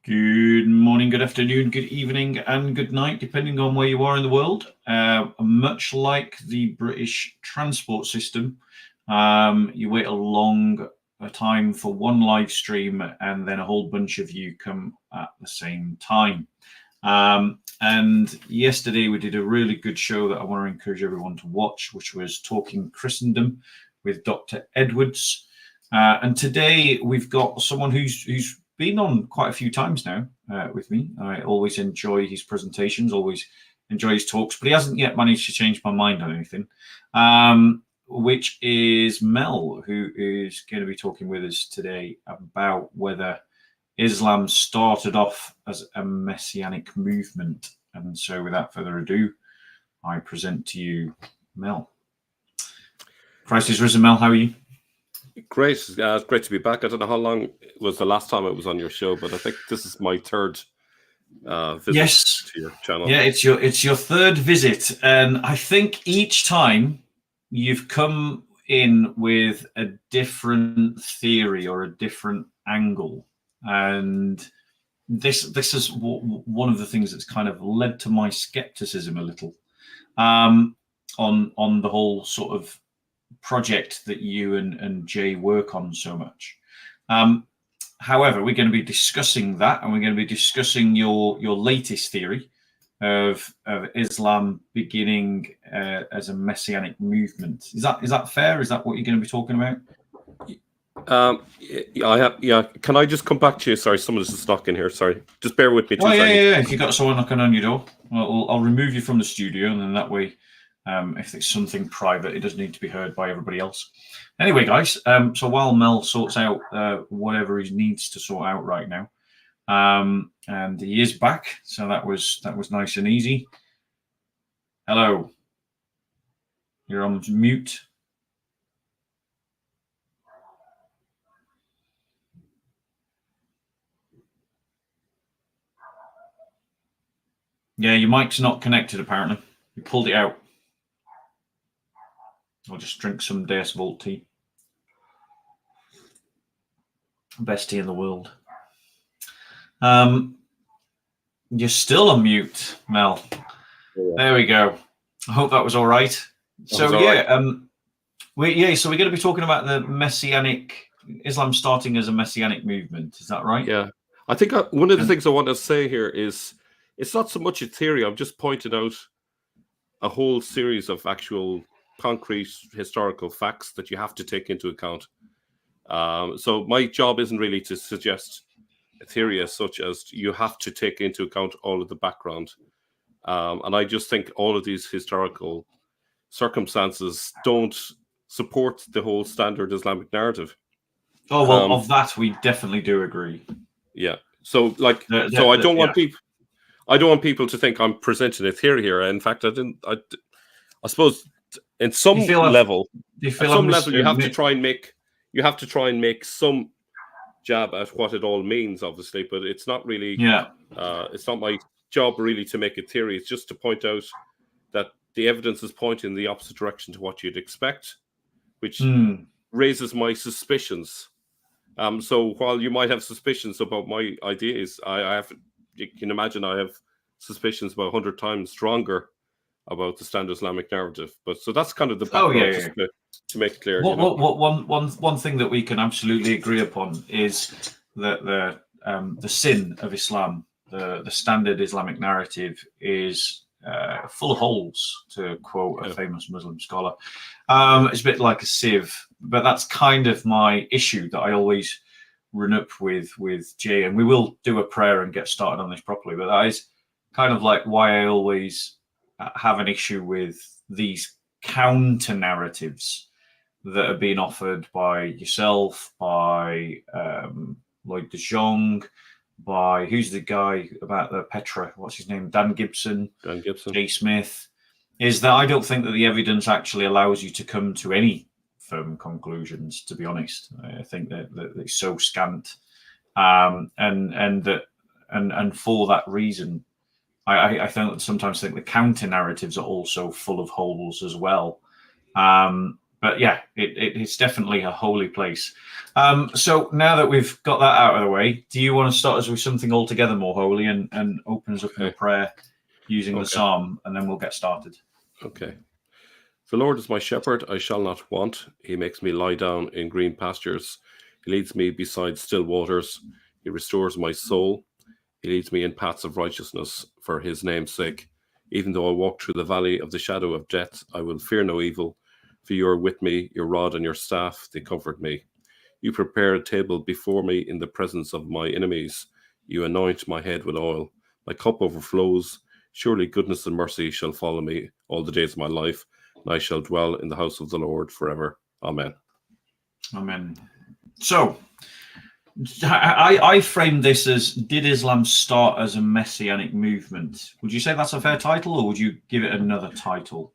Good morning, good afternoon, good evening, and good night, depending on where you are in the world. Much like the British transport system, you wait a long time for one live stream, and then a whole bunch of you come at the same time. And yesterday we did a really good show that I want to encourage everyone to watch, which was Talking Christendom with Dr. Edwards. And today we've got someone who's been on quite a few times now with me. I always enjoy his presentations, always enjoy his talks, but he hasn't yet managed to change my mind on anything, which is Mel, who is going to be talking with us today about whether Islam started off as a Messianic movement. And so without further ado, I present to you Mel. Christ is risen, Mel. How are you? Great. It's great to be back. I don't know how long was the last time I was on your show, but I think this is my third visit to your channel. Yeah, it's your third visit, and I think each time you've come in with a different theory or a different angle, and this is one of the things that's kind of led to my skepticism a little on the whole sort of project that you and Jay work on so much. However, we're going to be discussing that, and we're going to be discussing your latest theory of Islam beginning as a Messianic movement. Is that fair? Is that what you're going to be talking about? Yeah. Can I just come back to you? Sorry, someone's just knocking here. Sorry, just bear with me. Yeah. If you got someone knocking on your door, I'll remove you from the studio, and then that way, if it's something private, it doesn't need to be heard by everybody else. Anyway, guys, so while Mel sorts out whatever he needs to sort out right now, and he is back, so that was nice and easy. Hello. You're on mute. Yeah, your mic's not connected, apparently. You pulled it out. I'll just drink some Deus Vult tea. Best tea in the world. You're still on mute, Mel. Yeah. There we go. I hope that was all right. So we're going to be talking about the Messianic Islam starting as a Messianic movement. Is that right? Yeah. I think one of the things I want to say here is it's not so much a theory. I'm just pointing out a whole series of actual concrete historical facts that you have to take into account. So my job isn't really to suggest a theory as such as you have to take into account all of the background. And I just think all of these historical circumstances don't support the whole standard Islamic narrative. Oh, well, of that we definitely do agree. Yeah. So I don't want people to think I'm presenting a theory here. In fact, I suppose in some level, you have to try and make some jab at what it all means, obviously, but it's not really. Yeah. It's not my job really to make a theory. It's just to point out that the evidence is pointing in the opposite direction to what you'd expect, which raises my suspicions. So while you might have suspicions about my ideas, you can imagine I have suspicions about 100 times stronger about the standard Islamic narrative. But so that's kind of the background, just to make it clear. One thing that we can absolutely agree upon is that the sin of Islam, the standard Islamic narrative, is full of holes, to quote a famous Muslim scholar. It's a bit like a sieve, but that's kind of my issue that I always run up with Jay, and we will do a prayer and get started on this properly. But that is kind of like why I always have an issue with these counter narratives that are being offered by yourself, by Lloyd de Jong, by who's the guy about the Petra? What's his name? Dan Gibson, Jay Smith. Is that I don't think that the evidence actually allows you to come to any firm conclusions. To be honest, I think that it's so scant, and for that reason, I sometimes think the counter narratives are also full of holes as well. But yeah, it's definitely a holy place. So now that we've got that out of the way, do you want to start us with something altogether more holy and open us up in a prayer using the psalm, and then we'll get started? Okay. The Lord is my shepherd, I shall not want. He makes me lie down in green pastures. He leads me beside still waters. He restores my soul. He leads me in paths of righteousness for his name's sake. Even though I walk through the valley of the shadow of death, I will fear no evil. For you are with me, your rod and your staff, they comfort me. You prepare a table before me in the presence of my enemies. You anoint my head with oil. My cup overflows. Surely goodness and mercy shall follow me all the days of my life, and I shall dwell in the house of the Lord forever. Amen. Amen. So, I framed this as, did Islam start as a Messianic movement? Would you say that's a fair title, or would you give it another title?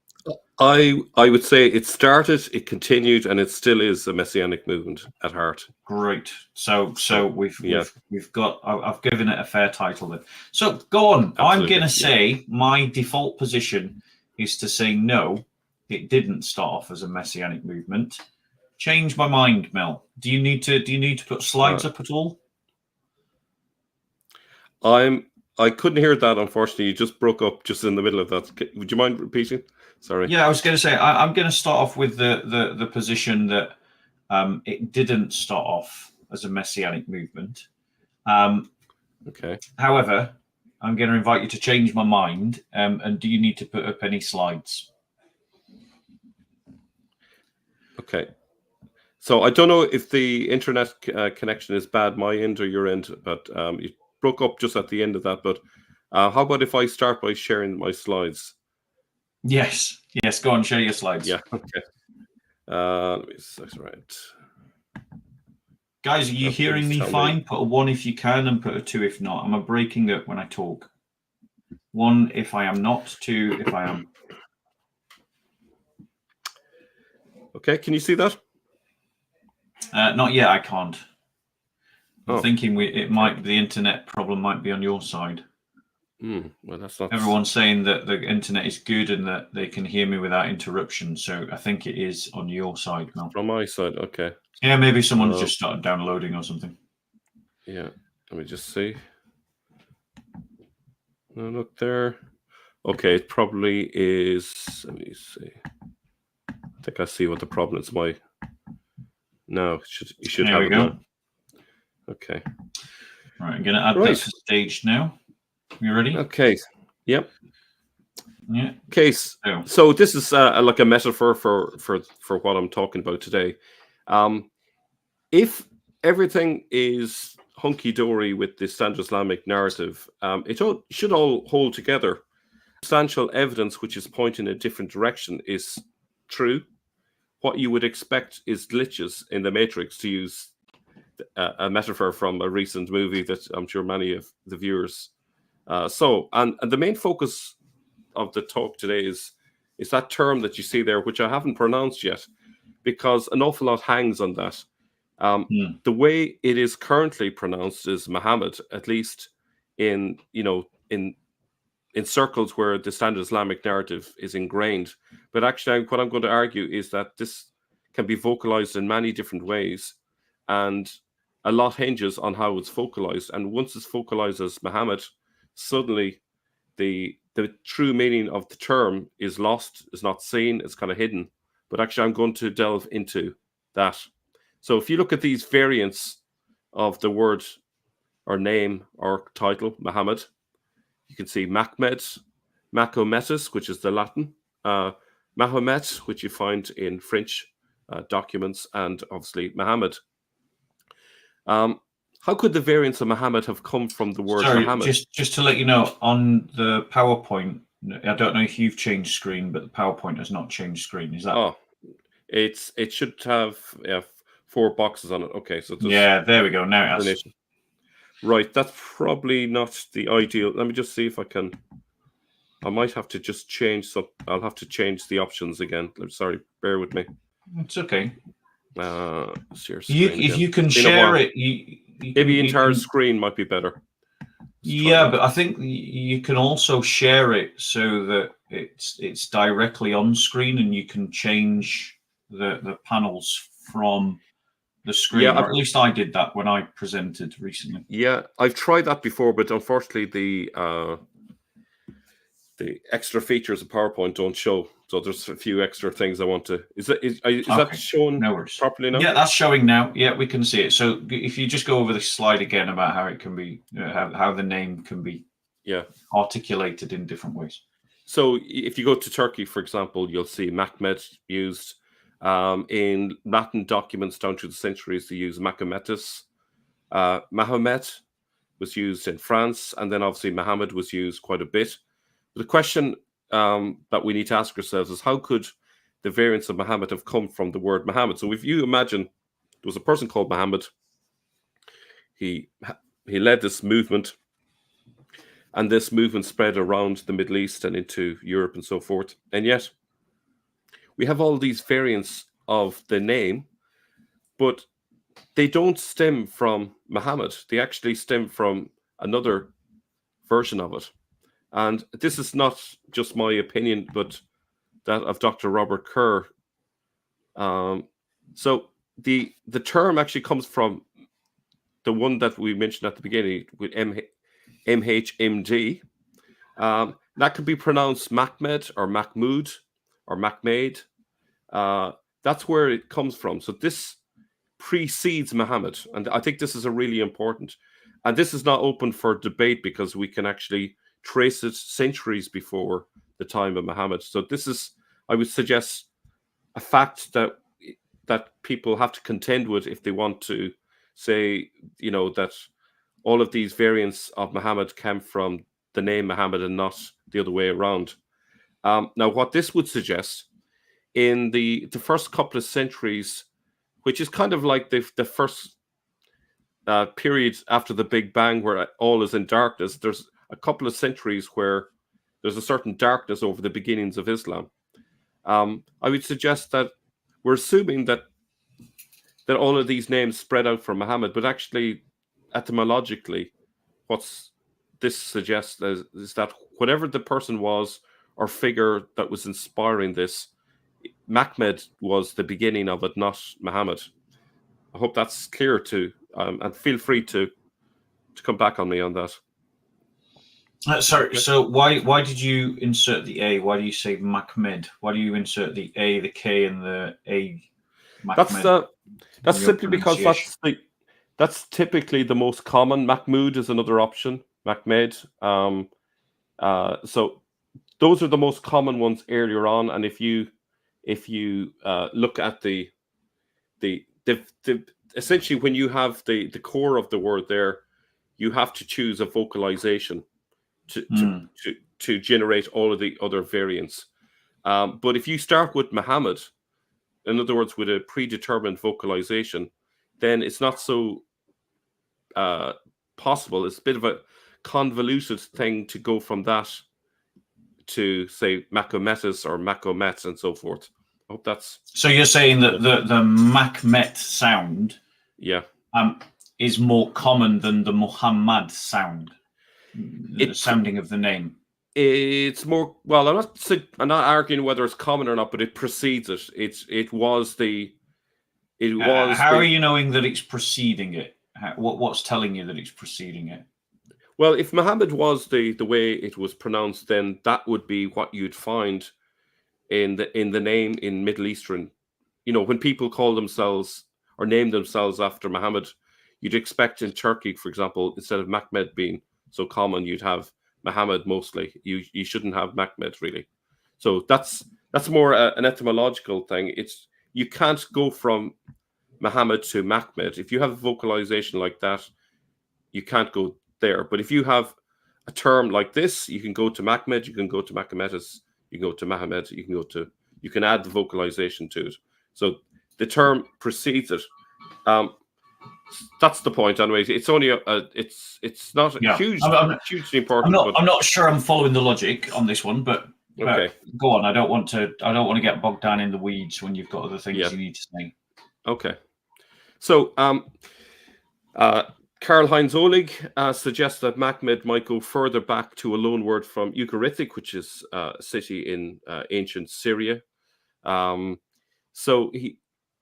I would say it started, it continued, and it still is a Messianic movement at heart. Great. So we've got. I've given it a fair title then. So go on. Absolutely. I'm going to say my default position is to say no. It didn't start off as a Messianic movement. Change my mind, Mel. Do you need to put slides up at all? I couldn't hear that, unfortunately. You just broke up just in the middle of that. Would you mind repeating? Sorry. Yeah, I was going to say I'm going to start off with the position that it didn't start off as a Messianic movement. Okay. However, I'm going to invite you to change my mind. And do you need to put up any slides? Okay. So I don't know if the internet connection is bad, my end or your end, but you broke up just at the end of that. But how about if I start by sharing my slides? Yes. Go on, share your slides. Yeah. Okay. Let me that's right. Guys, are you hearing me fine? Put a 1 if you can, and put a 2 if not. Am I breaking up when I talk? 1 if I am not. 2 if I am. Okay. Can you see that? Not yet. I can't. I'm thinking the internet problem might be on your side. Well, that's not. Everyone's saying that the internet is good and that they can hear me without interruption. So I think it is on your side, Mel. From my side, okay. Yeah, maybe someone's just started downloading or something. Yeah, let me just see. Look there. Okay, it probably is. Let me see. I think I see what the problem is. No, you should have it now. Okay. All right, I'm going to add that to stage now. You ready? Okay. Yep. Yeah. Okay. So this is like a metaphor for what I'm talking about today. If everything is hunky-dory with the standard Islamic narrative, it should all hold together. Substantial evidence which is pointing in a different direction is true. What you would expect is glitches in the matrix, to use a metaphor from a recent movie that I'm sure many of the viewers and the main focus of the talk today is that term that you see there, which I haven't pronounced yet, because an awful lot hangs on that. The way it is currently pronounced is Muhammad, at least in circles where the standard Islamic narrative is ingrained. But actually, what I'm going to argue is that this can be vocalized in many different ways, and a lot hinges on how it's vocalized. And once it's vocalized as Muhammad, suddenly the true meaning of the term is lost, is not seen, it's kind of hidden. But actually, I'm going to delve into that. So if you look at these variants of the word or name or title, Muhammad, you can see Mahomet, Mahometus, which is the Latin, Mahomet, which you find in French documents, and obviously Muhammad. How could the variants of Muhammad have come from the word Muhammad? Just to let you know, on the PowerPoint, I don't know if you've changed screen, but the PowerPoint has not changed screen. Is that? Oh, it should have 4 boxes on it. Okay, so there we go. Now it has. Right, that's probably not the ideal. Let me just see if I can. I might have to just change some. I'll have to change the options again. I'm sorry, bear with me. It's okay. If you can share it, maybe entire screen might be better. Yeah, but I think you can also share it so that it's directly on screen, and you can change the panels from the screen. Or at least I did that when I presented recently. Yeah, I've tried that before, but unfortunately the extra features of PowerPoint don't show. So there's a few extra things I want to. Is that showing properly now? Yeah, that's showing now. Yeah, we can see it. So if you just go over the slide again about how it can be, how the name can be articulated in different ways. So if you go to Turkey, for example, you'll see Mehmet used in Latin documents down through the centuries. They use Mahometus. Mahomet was used in France, and then obviously Muhammad was used quite a bit. The question that we need to ask ourselves is, how could the variants of Muhammad have come from the word Muhammad? So if you imagine there was a person called Muhammad, he led this movement, and this movement spread around the Middle East and into Europe and so forth. And yet we have all these variants of the name, but they don't stem from Muhammad. They actually stem from another version of it. And this is not just my opinion, but that of Dr. Robert Kerr. So the term actually comes from the one that we mentioned at the beginning with MHMD. That could be pronounced Mahmed or Mahmoud or Mahmed. That's where it comes from. So this precedes Muhammad. And I think this is a really important. And this is not open for debate because we can actually trace it centuries before the time of Muhammad. So this is, I would suggest, a fact that people have to contend with if they want to say, that all of these variants of Muhammad came from the name Muhammad and not the other way around. Now, what this would suggest, in the first couple of centuries, which is kind of like the first period after the Big Bang where all is in darkness, there's a couple of centuries where there's a certain darkness over the beginnings of Islam. I would suggest that we're assuming that all of these names spread out from Muhammad, but actually, etymologically, what this suggests is that whatever the person was or figure that was inspiring this, Mahmed was the beginning of it, not Muhammad. I hope that's clear too, and feel free to come back on me on that. Sorry. So why did you insert the A? Why do you say Mahmed? Why do you insert the A, the K, and the A? Mahmed, that's simply because that's typically the most common. Mahmoud is another option. Mahmed. So those are the most common ones earlier on. And if you look at the essentially when you have the core of the word there, you have to choose a vocalization to generate all of the other variants. But if you start with Muhammad, in other words, with a predetermined vocalization, then it's not so possible. It's a bit of a convoluted thing to go from that to, say, Mahometus or Mahomet and so forth. I hope that's... So you're saying that the Mahmet sound is more common than the Muhammad sound? The sounding of the name. It's more, well, I'm not arguing whether it's common or not, but it precedes it. How are you knowing that it's preceding it? What's telling you that it's preceding it? Well, if Muhammad was the way it was pronounced, then that would be what you'd find in the name in Middle Eastern. When people call themselves or name themselves after Muhammad, you'd expect in Turkey, for example, instead of Mahmed being so common, you'd have Muhammad mostly. You shouldn't have Mahmed really. So that's more an etymological thing. you can't go from Muhammad to Mahmed. If you have a vocalization like that, you can't go there. But if you have a term like this, you can go to Mahmed, you can go to Machametus, you can go to Muhammad, you can add the vocalization to it. So the term precedes it. That's the point, anyway. It's only it's not hugely important. I'm not sure I'm following the logic on this one, but okay, go on. I don't want to get bogged down in the weeds when you've got other things you need to say. Okay, so Karl-Heinz Ohlig suggests that Mahmed might go further back to a loan word from Ugaritic, which is a city in ancient Syria. So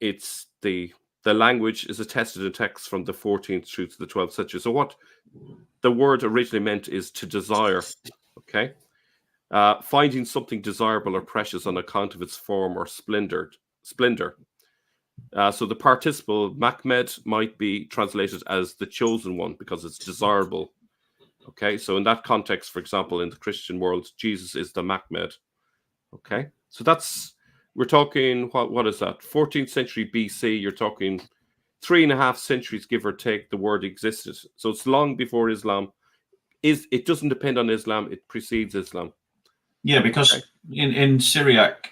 it's the language is attested in texts from the 14th through to the 12th century. So what the word originally meant is to desire, okay? Finding something desirable or precious on account of its form or splendor. So the participle Mahmed might be translated as the chosen one because it's desirable. Okay, so in that context, for example, in the Christian world, Jesus is the Mahmed. Okay, so we're talking, what is that? 14th century BC, you're talking 3.5 centuries, give or take, the word existed. So it's long before Islam. It doesn't depend on Islam, it precedes Islam. Yeah, because in Syriac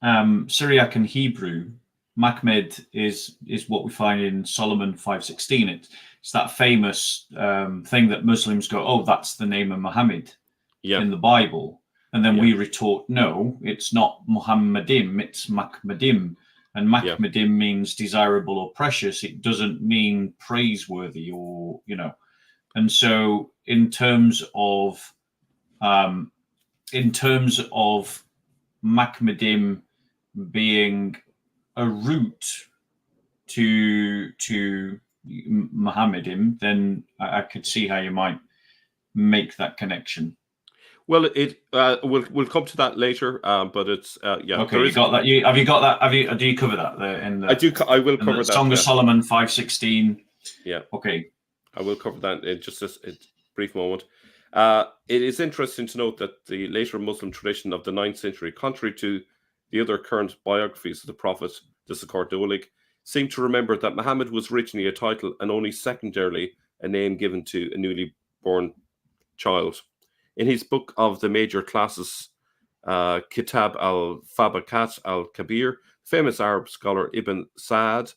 and Hebrew, Mahmed is what we find in Solomon 5:16. It's that famous thing that Muslims go, oh, that's the name of Muhammad in the Bible. And then we retort, no, it's not Muhammadim, it's Mahmedim. And Mahmedim means desirable or precious. It doesn't mean praiseworthy or, And so in terms of Mahmedim being a route to Muhammadim, then I could see how you might make that connection. Well, we'll come to that later, but it's Okay, you got that. Have you got that? Do you cover that there? I will cover that. Song of Solomon 5:16. Yeah. Okay. I will cover that in just a brief moment. It is interesting to note that the later Muslim tradition of the 9th century, contrary to the other current biographies of the Prophet, this according to Ohlig, seem to remember that Muhammad was originally a title and only secondarily a name given to a newly born child. In his book of the major classes, Kitab al-Fabakat al-Kabir, famous Arab scholar Ibn Sa'ad,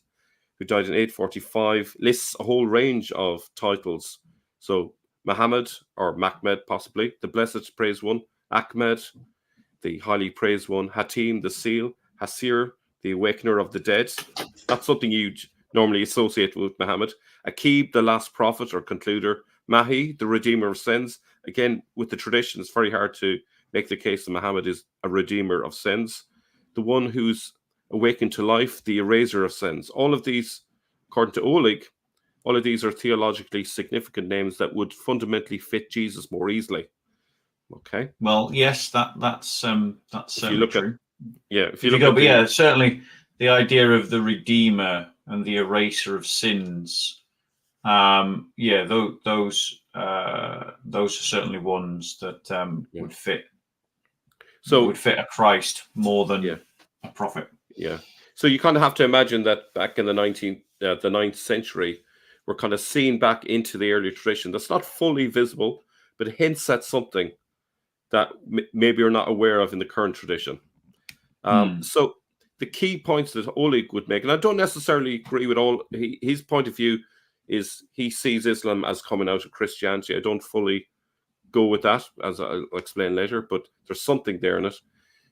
who died in 845, lists a whole range of titles. So Muhammad, or Mahmed possibly, the blessed praised one, Ahmed, the highly praised one, Hatim, the seal, Hasir, the awakener of the dead. That's something you'd normally associate with Muhammad. Aqib, the last prophet or concluder. Mahi, the redeemer of sins. Again, with the tradition, it's very hard to make the case that Muhammad is a redeemer of sins. The one who's awakened to life, the eraser of sins. All of these, according to Ohlig, all of these are theologically significant names that would fundamentally fit Jesus more easily. Okay. Well, yes, that's if you look true. Certainly the idea of the redeemer and the eraser of sins. Those are certainly ones that would fit. So would fit a Christ more than a prophet. Yeah. So you kind of have to imagine that back in the 9th century, we're kind of seeing back into the early tradition that's not fully visible, but hints at something that maybe you're not aware of in the current tradition. So the key points that Ohlig would make, and I don't necessarily agree with all his point of view, is he sees Islam as coming out of Christianity. I don't fully go with that, as I'll explain later, but there's something there in it.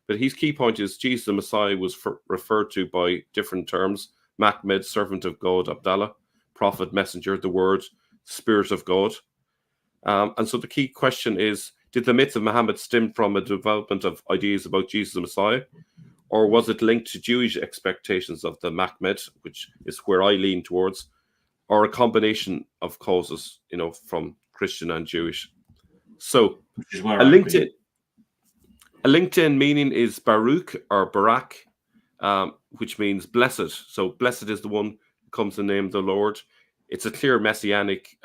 But his key point is Jesus the Messiah was referred to by different terms: Mahmed, servant of God; Abdallah, prophet, messenger; the word, spirit of God. And so the key question is, did the myth of Muhammad stem from a development of ideas about Jesus the Messiah, or was it linked to Jewish expectations of the Mahmed, which is where I lean towards, or a combination of causes, from Christian and Jewish? So a LinkedIn meaning is Baruch or Barak, which means blessed. So blessed is the one who comes in the name of the Lord. It's a clear Messianic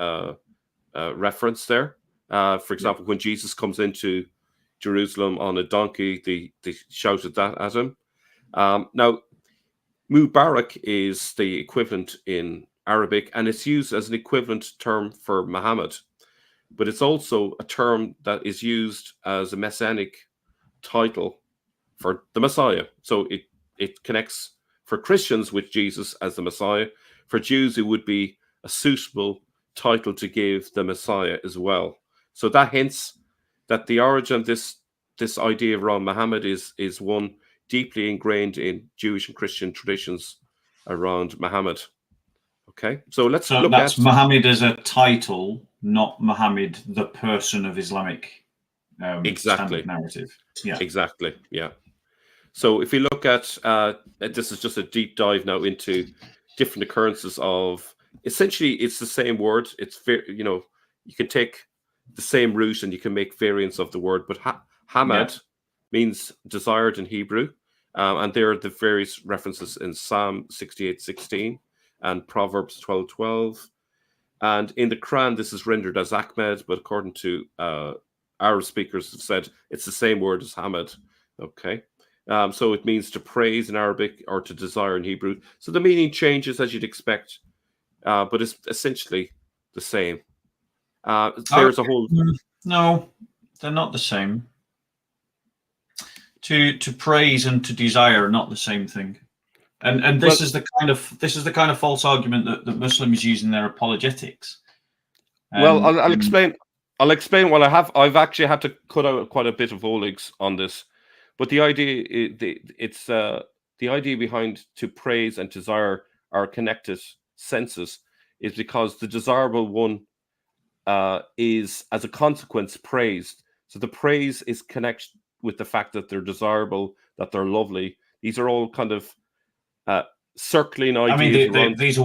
reference there. For example, when Jesus comes into Jerusalem on a donkey, they shouted that at him. Now, Mubarak is the equivalent in Arabic, and it's used as an equivalent term for Muhammad. But it's also a term that is used as a messianic title for the Messiah. So it connects for Christians with Jesus as the Messiah. For Jews, it would be a suitable title to give the Messiah as well. So that hints that the origin of this idea around Muhammad is one deeply ingrained in Jewish and Christian traditions around Muhammad. Okay, so let's look that's at Muhammad as a title, not Muhammad the person of Islamic exactly narrative. Yeah, exactly. Yeah. So if we look at this is just a deep dive now into different occurrences of essentially it's the same word. It's you can take the same root and you can make variants of the word, but Hamad means desired in Hebrew, and there are the various references in Psalm 68:16 and Proverbs 12:12, and in the Quran this is rendered as Ahmed, but according to Arab speakers have said it's the same word as Hamad. Okay. So it means to praise in Arabic or to desire in Hebrew. So the meaning changes as you'd expect, but it's essentially the same. There's a whole... No, they're not the same. To praise and to desire are not the same thing. And this is the kind of false argument that Muslims use in their apologetics. Well, I'll explain. I'll explain what I have. I've actually had to cut out quite a bit of Oleg's on this. But the idea, it's the idea behind to praise and desire are connected senses is because the desirable one is, as a consequence, praised. So the praise is connected with the fact that they're desirable, that they're lovely. These are all kind of circling ideas. I mean, these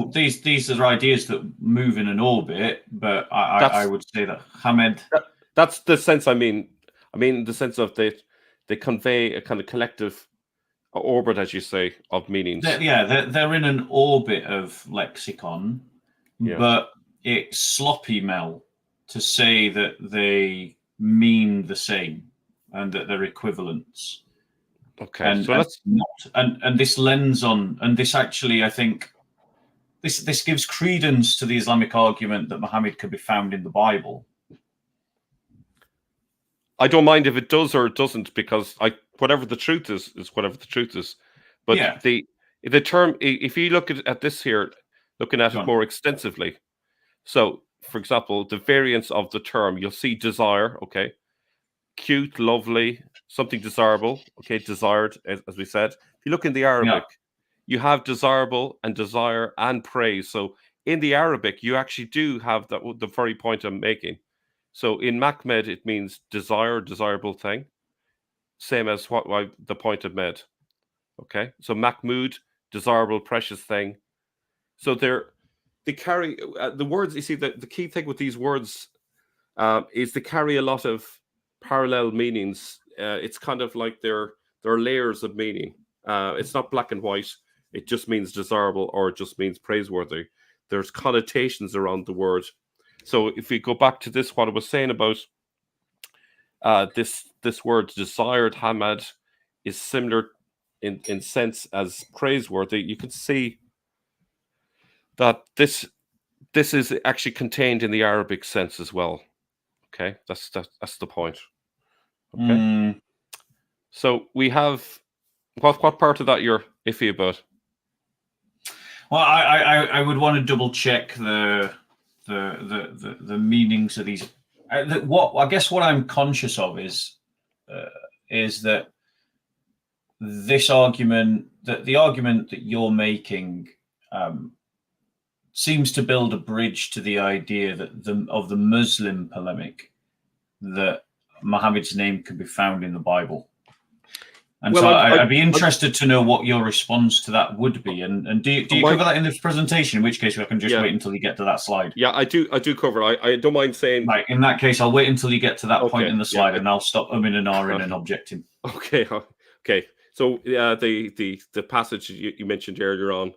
are ideas that move in an orbit, but I would say that Hamed. That's the sense I mean. I mean the sense of they convey a kind of collective orbit, as you say, of meanings. They're in an orbit of lexicon, but it's sloppy, Mel, to say that they mean the same and that they're equivalents. Okay, so let's and this lens on, and this actually, I think, this gives credence to the Islamic argument that Muhammad could be found in the Bible. I don't mind if it does or it doesn't, because whatever the truth is whatever the truth is. But the term, if you look at this here, looking at it more extensively. So, for example, the variants of the term, you'll see desire, okay, cute, lovely, something desirable, okay, desired, as we said. If you look in the Arabic, you have desirable and desire and praise. So in the Arabic, you actually do have the very point I'm making. So in Mahmed, it means desire, desirable thing, same as the point I've made. Okay, so Mahmud, desirable, precious thing. So they carry the words. You see, the key thing with these words is they carry a lot of parallel meanings. It's kind of like there are layers of meaning. It's not black and white. It just means desirable or it just means praiseworthy. There's connotations around the word. So if we go back to this, what I was saying about this word desired, Hamad, is similar in sense as praiseworthy. You can see that this is actually contained in the Arabic sense as well. Okay, that's the point. Okay. So we have what part of that you're iffy about? Well, I would want to double check the meanings of these. What I'm conscious of is that this argument, that the argument that you're making, seems to build a bridge to the idea that of the Muslim polemic that Muhammad's name could be found in the Bible. And so I'd be interested to know what your response to that would be. And do you cover that in this presentation? In which case, I can just wait until you get to that slide. Yeah, I do cover. I don't mind saying. Right. In that case, I'll wait until you get to that point in the slide, and I'll stop umming and ahhing and objecting. Okay. Okay. So the passage you mentioned earlier on.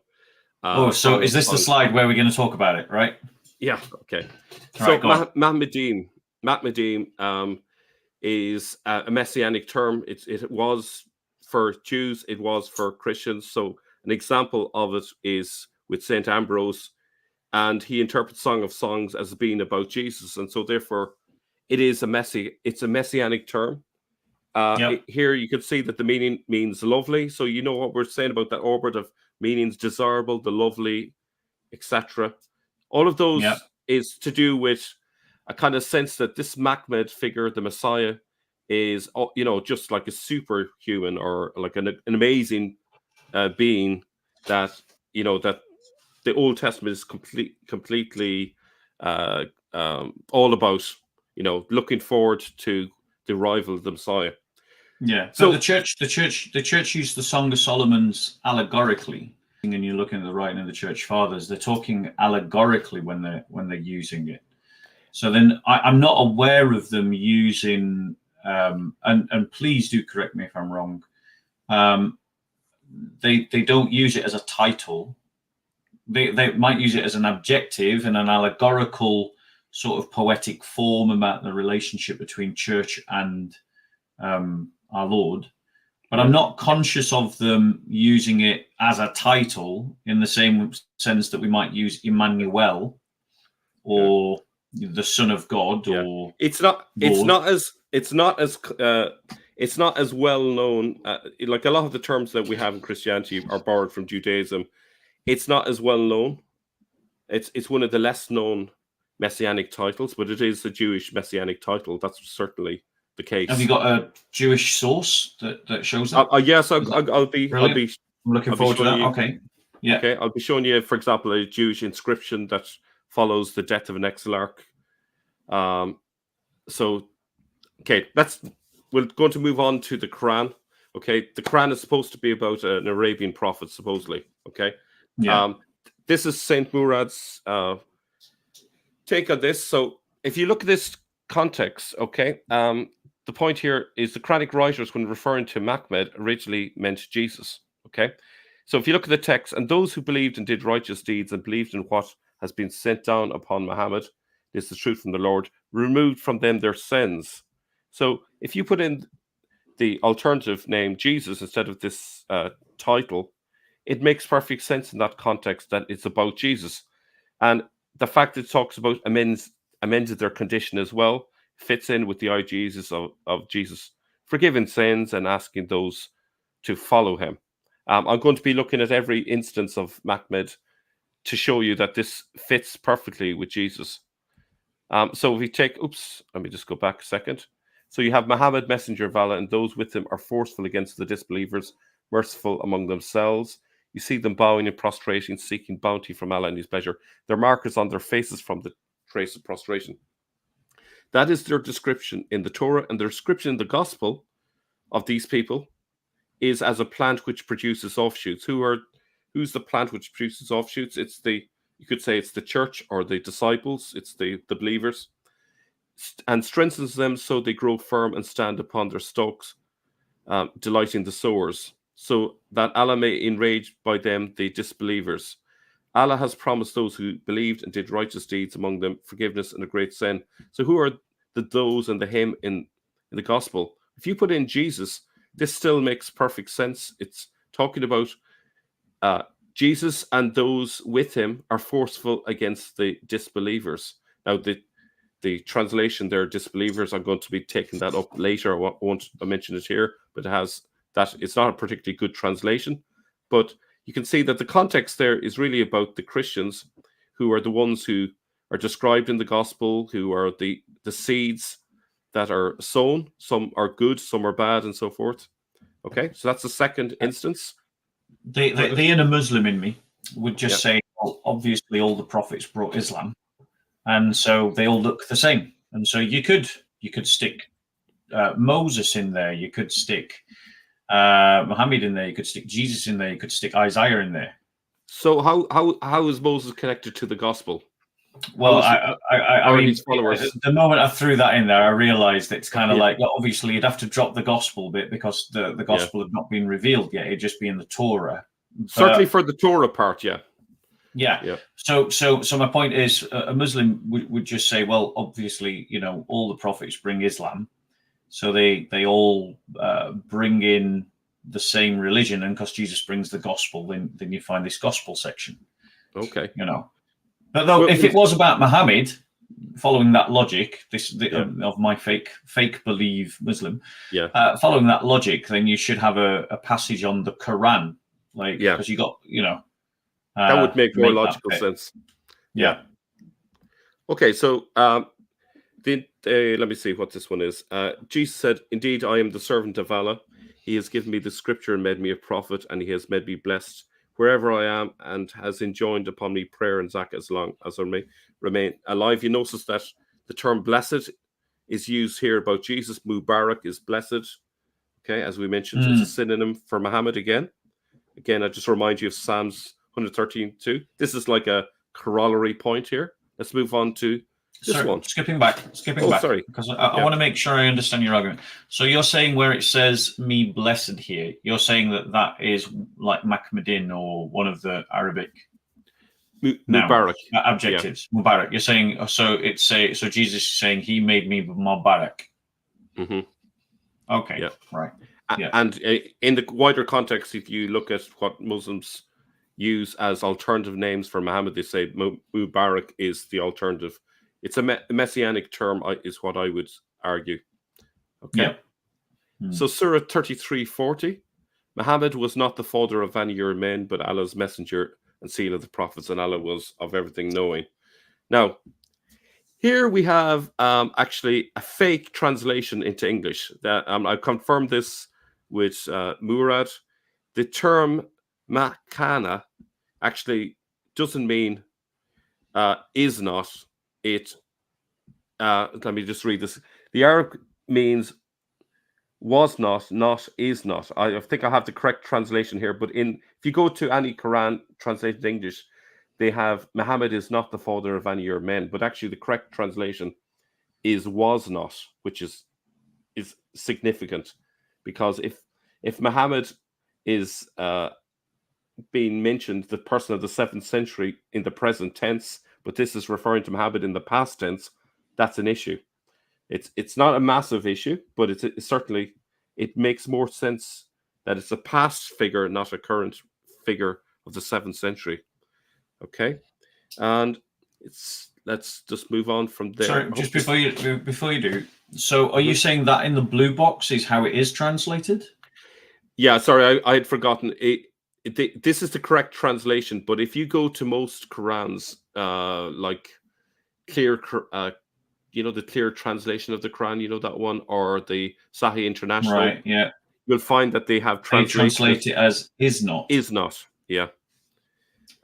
So is this the slide where we're going to talk about it, right? Yeah. Okay. So Mahmedim is a messianic term. It was for Jews. It was for Christians. So An example of it is with St. Ambrose, and he interprets Song of Songs as being about Jesus, and so therefore it is it's a messianic term. Here you can see that the meaning means lovely, so you know what we're saying about that orbit of meanings: desirable, the lovely, etc. All of those is to do with a kind of sense that this Mahmed figure, the Messiah, is, you know, just like a superhuman or like an amazing being that, you know, that the Old Testament is completely all about, you know, looking forward to the arrival of the Messiah. Yeah. So the church used the Song of Solomon's allegorically, and you're looking at the writing of the Church Fathers. They're talking allegorically when they're using it. So then I'm not aware of them using, and please do correct me if I'm wrong. They don't use it as a title. They might use it as an adjective and an allegorical sort of poetic form about the relationship between church and our Lord, but I'm not conscious of them using it as a title in the same sense that we might use Emmanuel or the Son of God. Or it's not as well known. Like a lot of the terms that we have in Christianity are borrowed from Judaism. It's not as well known. It's one of the less known messianic titles, but it is a Jewish messianic title. That's certainly the case. Have you got a Jewish source that shows that? Yes, I'll be I'm looking forward to that. Okay. Yeah. Okay, I'll be showing you, for example, a Jewish inscription that follows the death of an exilarch. So, okay, we're going to move on to the Quran. Okay, the Quran is supposed to be about an Arabian prophet, supposedly. Okay. Yeah. This is Saint Murad's take on this. So, if you look at this context, okay, the point here is the Quranic writers, when referring to Mahmed, originally meant Jesus. Okay, so if you look at the text, and those who believed and did righteous deeds and believed in what has been sent down upon Muhammad, this is the truth from the Lord, removed from them their sins. So if you put in the alternative name Jesus instead of this title, it makes perfect sense in that context that it's about Jesus. And the fact that it talks about amended their condition as well fits in with the ideas of Jesus forgiving sins and asking those to follow him. I'm going to be looking at every instance of Mahmed to show you that this fits perfectly with Jesus. So if we take, let me just go back a second. So you have Muhammad, messenger of Allah, and those with him are forceful against the disbelievers, merciful among themselves. You see them bowing and prostrating, seeking bounty from Allah and his pleasure. Their markers on their faces from the trace of prostration. That is their description in the Torah, and their description in the Gospel of these people is as a plant which produces offshoots. Who's the plant which produces offshoots? You could say it's the church or the disciples. It's the believers, and strengthens them so they grow firm and stand upon their stalks, delighting the sowers, so that Allah may enrage by them the disbelievers. Allah has promised those who believed and did righteous deeds among them forgiveness and a great sin. So who are the those and the him in the gospel? If you put in Jesus, this still makes perfect sense. It's talking about Jesus, and those with him are forceful against the disbelievers. Now, the translation there, disbelievers, I'm going to be taking that up later. I won't mention it here, but it has that. It's not a particularly good translation, but you can see that the context there is really about the Christians, who are the ones who are described in the gospel, who are the seeds that are sown. Some are good, some are bad, and so forth. Okay, so that's the second instance. The inner Muslim in me would just say, well, obviously all the prophets brought Islam, and so they all look the same. And so you could stick Moses in there, you could stick Muhammad in there, you could stick Jesus in there, you could stick Isaiah in there. So how is Moses connected to the gospel? Well, I mean, the moment I threw that in there, I realized it's kind of like, obviously you'd have to drop the gospel bit because the gospel had not been revealed yet. It'd just be in the Torah. Certainly for the Torah part, yeah. So my point is, a Muslim would just say, well, obviously, all the prophets bring Islam. So they all bring in the same religion, and because Jesus brings the gospel, then you find this gospel section. Okay. But though, if it was about Muhammad, following that logic, of my fake believe Muslim, following that logic, then you should have a passage on the Quran, because you got that would make more logical sense. Yeah. Okay, so let me see what this one is. Jesus said, "Indeed, I am the servant of Allah. He has given me the scripture and made me a prophet, and he has made me blessed wherever I am, and has enjoined upon me prayer and zakah as long as I may remain alive." You notice that the term blessed is used here about Jesus. Mubarak is blessed. Okay, as we mentioned, it's a synonym for Muhammad again. Again, I just remind you of Psalms 113:2. This is like a corollary point here. Let's move on to this one. Skipping back. Sorry. Because I want to make sure I understand your argument. So you're saying where it says "me blessed" here, you're saying that is like Mahmedin or one of the Arabic Mubarak adjectives. Yeah. Mubarak. You're saying so Jesus is saying he made me Mubarak. Mm-hmm. Okay. Yeah. Right. Yeah. And in the wider context, if you look at what Muslims use as alternative names for Muhammad, they say Mubarak is the alternative. It's a Messianic term, is what I would argue. Okay. Yeah. So Surah 33:40, Muhammad was not the father of any of your men, but Allah's messenger and seal of the prophets, and Allah was of everything knowing. Now, here we have actually a fake translation into English. That I confirmed this with Murad. The term Makana actually doesn't mean is not. Let me just read this. The Arabic means was not is not. I think I have the correct translation here, but if you go to any Quran translated English, they have Muhammad is not the father of any of your men, but actually the correct translation is was not, which is significant, because if Muhammad is being mentioned, the person of the 7th century in the present tense, but this is referring to Muhammad in the past tense, that's an issue. It's not a massive issue, but it's certainly, it makes more sense that it's a past figure, not a current figure of the 7th century. Okay, and let's just move on from there. Sorry, just before you do, so are you saying that in the blue box is how it is translated? Yeah, sorry, I had forgotten. This is the correct translation, but if you go to most Qurans, like clear, the clear translation of the Quran, that one, or the Sahih International, right? Yeah, you'll find that they have translate it as is not. Is not, yeah.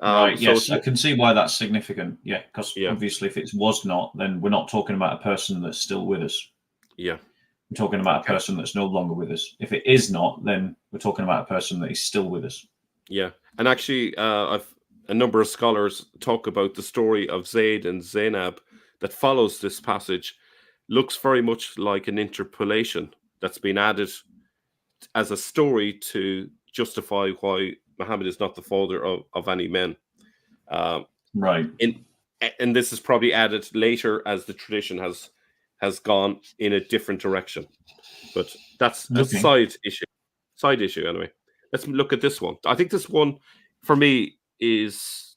Right. Yes, I can see why that's significant. Yeah, because obviously, if it was not, then we're not talking about a person that's still with us. Yeah, we're talking about a person that's no longer with us. If it is not, then we're talking about a person that is still with us. Yeah, and actually, a number of scholars talk about the story of Zayd and Zainab that follows this passage. Looks very much like an interpolation that's been added as a story to justify why Muhammad is not the father of any men. Right. And this is probably added later as the tradition has gone in a different direction. But that's a side issue. Side issue, anyway. Let's look at this one. I think this one, for me, is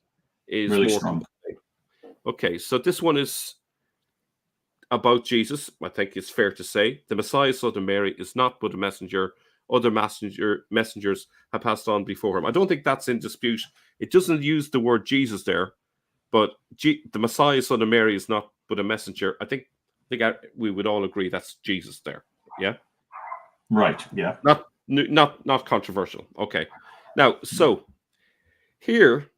really more strong. Okay, so this one is about Jesus. I think it's fair to say the Messiah, son of Mary, is not but a messenger. Other messengers have passed on before him. I don't think that's in dispute. It doesn't use the word Jesus there, but the Messiah, son of Mary, is not but a messenger. I think we would all agree that's Jesus there. Yeah. Right. Yeah. Not controversial. Okay. Now, so here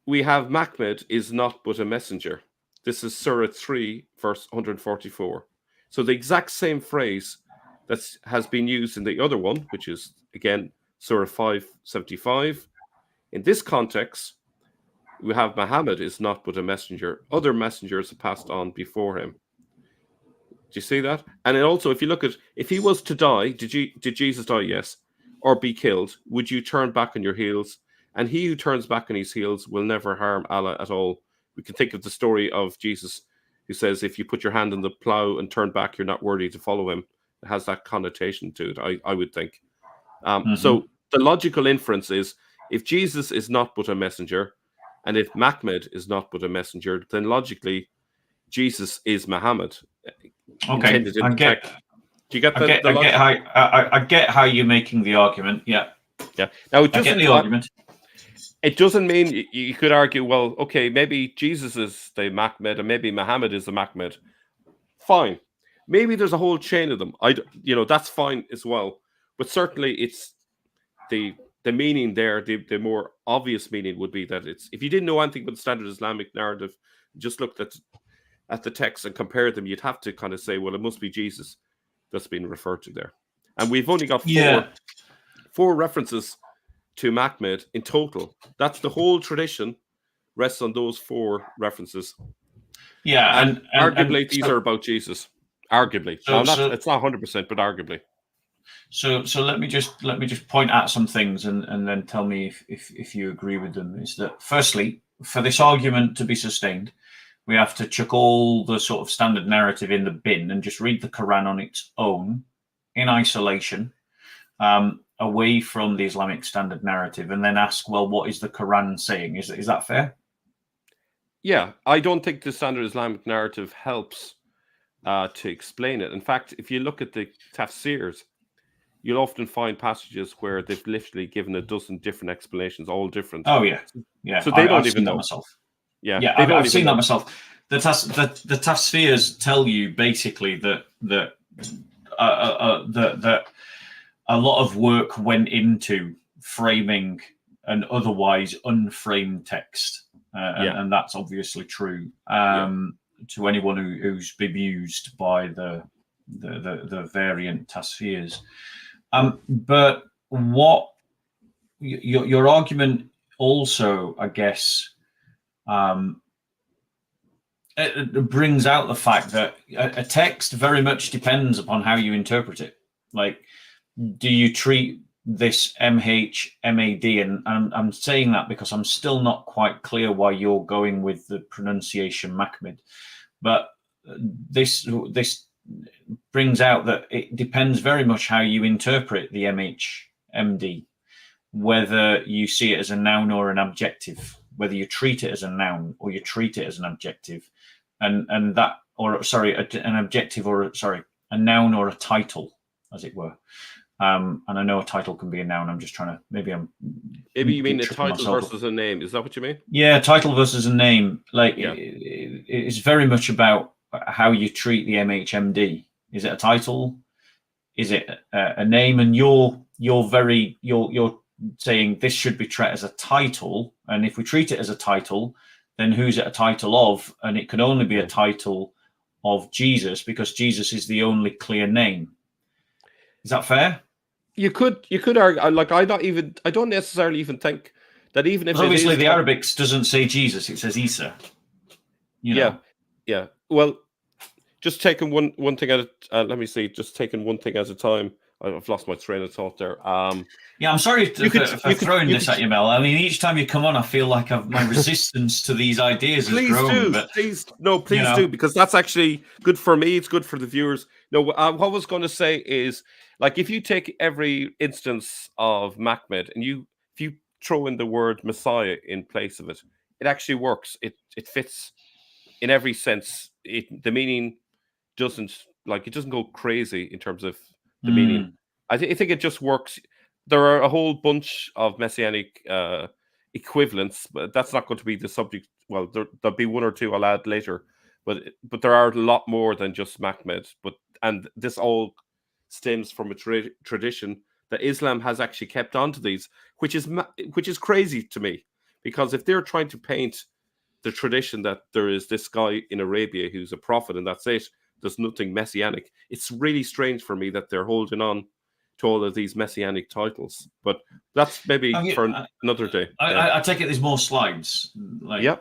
we have Muhammad is not but a messenger. This is Surah 3, verse 144. So the exact same phrase that has been used in the other one, which is, again, Surah 575. In this context, we have Muhammad is not but a messenger. Other messengers have passed on before him. Do you see that? And then also, if you look at, if he was to die, did Jesus die? Yes. Or be killed, would you turn back on your heels? And he who turns back on his heels will never harm Allah at all. We can think of the story of Jesus, who says, if you put your hand on the plow and turn back, you're not worthy to follow him. It has that connotation to it, I would think. So the logical inference is, if Jesus is not but a messenger, and if Mahmed is not but a messenger, then logically Jesus is Muhammad. Okay, Do you get the logic? I get how you're making the argument. Yeah. Now I get the argument. It doesn't mean you could argue, well, okay, maybe Jesus is the Mahmed and maybe Muhammad is the Mahmed. Fine. Maybe there's a whole chain of them. That's fine as well. But certainly it's the meaning there, the more obvious meaning would be that it's, if you didn't know anything about the standard Islamic narrative, just looked at the text and compared them, you'd have to kind of say, well, it must be Jesus that's been referred to there. And we've only got four references to Mahmed in total. That's the whole tradition rests on those 4 references. Yeah, and arguably these are about Jesus. Arguably, it's not 100%, but arguably. So let me just point out some things and then tell me if you agree with them. Is that, firstly, for this argument to be sustained, we have to chuck all the sort of standard narrative in the bin and just read the Quran on its own, in isolation, away from the Islamic standard narrative, and then ask, well, what is the Quran saying? Is that fair? Yeah, I don't think the standard Islamic narrative helps to explain it. In fact, if you look at the tafsirs, you'll often find passages where they've literally given a dozen different explanations, all different. Oh yeah. So they don't even know that myself. Yeah, I've seen that myself. The tafsirs tell you basically that a lot of work went into framing an otherwise unframed text, and that's obviously true. To anyone who's bemused by the variant tafsirs, but what your argument also, I guess, it brings out the fact that a text very much depends upon how you interpret it. Like, do you treat this MHMAD? And I'm saying that because I'm still not quite clear why you're going with the pronunciation Mahmed. But this brings out that it depends very much how you interpret the MHMD, whether you see it as a noun or an adjective, whether you treat it as a noun or you treat it as an adjective, and that, or sorry, an adjective, or sorry, a noun or a title, as it were. And I know a title can be a noun. I'm just trying to, maybe you mean a title versus a name. Is that what you mean? Yeah, title versus a name. Like, it's very much about how you treat the MHMD. Is it a title? Is it a name? And you're saying this should be treated as a title. And if we treat it as a title, then who's it a title of? And it can only be a title of Jesus, because Jesus is the only clear name. Is that fair? You could argue, like, I don't necessarily even think that, even if obviously the Arabic doesn't say Jesus, it says Isa. Yeah. Well, just taking one thing at a let me see, just taking one thing at a time. I've lost my train of thought there. Yeah, I'm sorry for throwing this at you, Mel. I mean, each time you come on, I feel like my resistance to these ideas has grown. Please do, because that's actually good for me. It's good for the viewers. No, what I was going to say is, like, if you take every instance of Mahmed and if you throw in the word Messiah in place of it, it actually works. It fits in every sense. The meaning doesn't go crazy in terms of the meaning. I think it just works. There are a whole bunch of Messianic equivalents, but that's not going to be the subject. Well, there'll be one or two I'll add later, but there are a lot more than just Mahmed. And this all stems from a tradition that Islam has actually kept on to these, which is crazy to me, because if they're trying to paint the tradition that there is this guy in Arabia who's a prophet and that's it, there's nothing messianic, it's really strange for me that they're holding on to all of these messianic titles. But that's maybe for another day. I take it there's more slides. Yeah.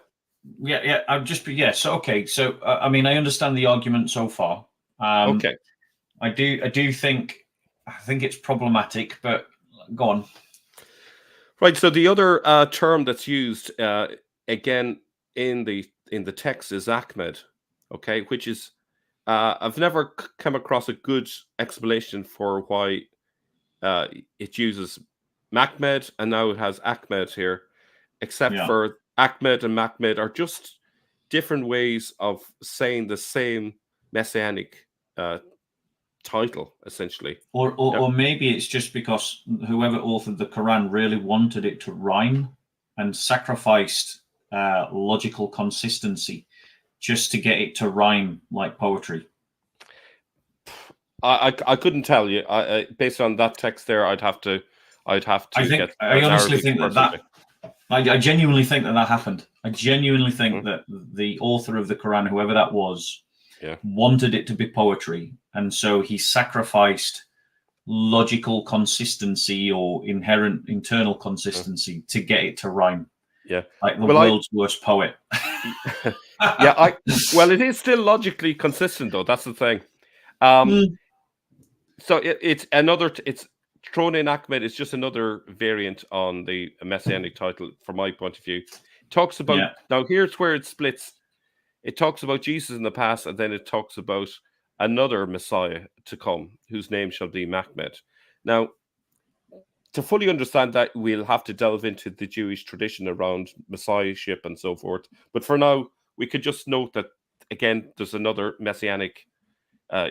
So okay. So I mean, I understand the argument so far. Okay. I think it's problematic, but go on. Right. So the other term that's used again in the text is Ahmed. Okay, which is I've never come across a good explanation for why it uses Mahmed, and now it has Ahmed here, except for Ahmed and Mahmed are just different ways of saying the same messianic title, essentially. Or maybe it's just because whoever authored the Quran really wanted it to rhyme and sacrificed logical consistency just to get it to rhyme like poetry. I couldn't tell you. Based on that text there, I'd have to. I honestly think that I genuinely think that happened. I genuinely think that the author of the Quran, whoever that was, wanted it to be poetry, and so he sacrificed logical consistency or inherent internal consistency to get it to rhyme. Yeah, like the world's worst poet. Well, it is still logically consistent, though. That's the thing. So it's another. It's thrown in Ahmed. It's just another variant on the messianic title, from my point of view. It talks about now. Here's where it splits. It talks about Jesus in the past, and then it talks about another Messiah to come, whose name shall be Mahmed. Now, to fully understand that, we'll have to delve into the Jewish tradition around messiahship and so forth. But for now, we could just note that, again, there's another messianic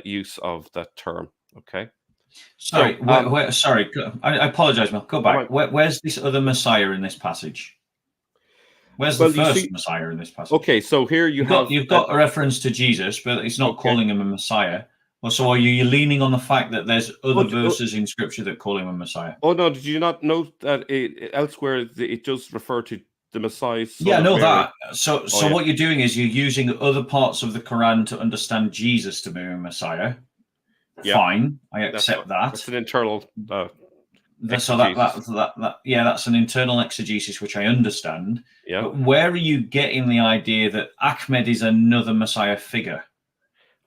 use of that term. Okay. Sorry, sorry. I apologize, Mel. Go back. Right. Where's this other Messiah in this passage? Where's the first Messiah in this passage? Okay, so here you've got a reference to Jesus, but it's not calling him a Messiah. Well, so are you leaning on the fact that there's other verses in Scripture that call him a Messiah? Oh no, did you not note that elsewhere it does refer to the Messiah? Yeah, I know that. So what you're doing is you're using other parts of the Quran to understand Jesus to be a Messiah. Yeah. Fine, I accept that. That's an internal. So that's an internal exegesis, which I understand. Yeah. But where are you getting the idea that Ahmed is another Messiah figure?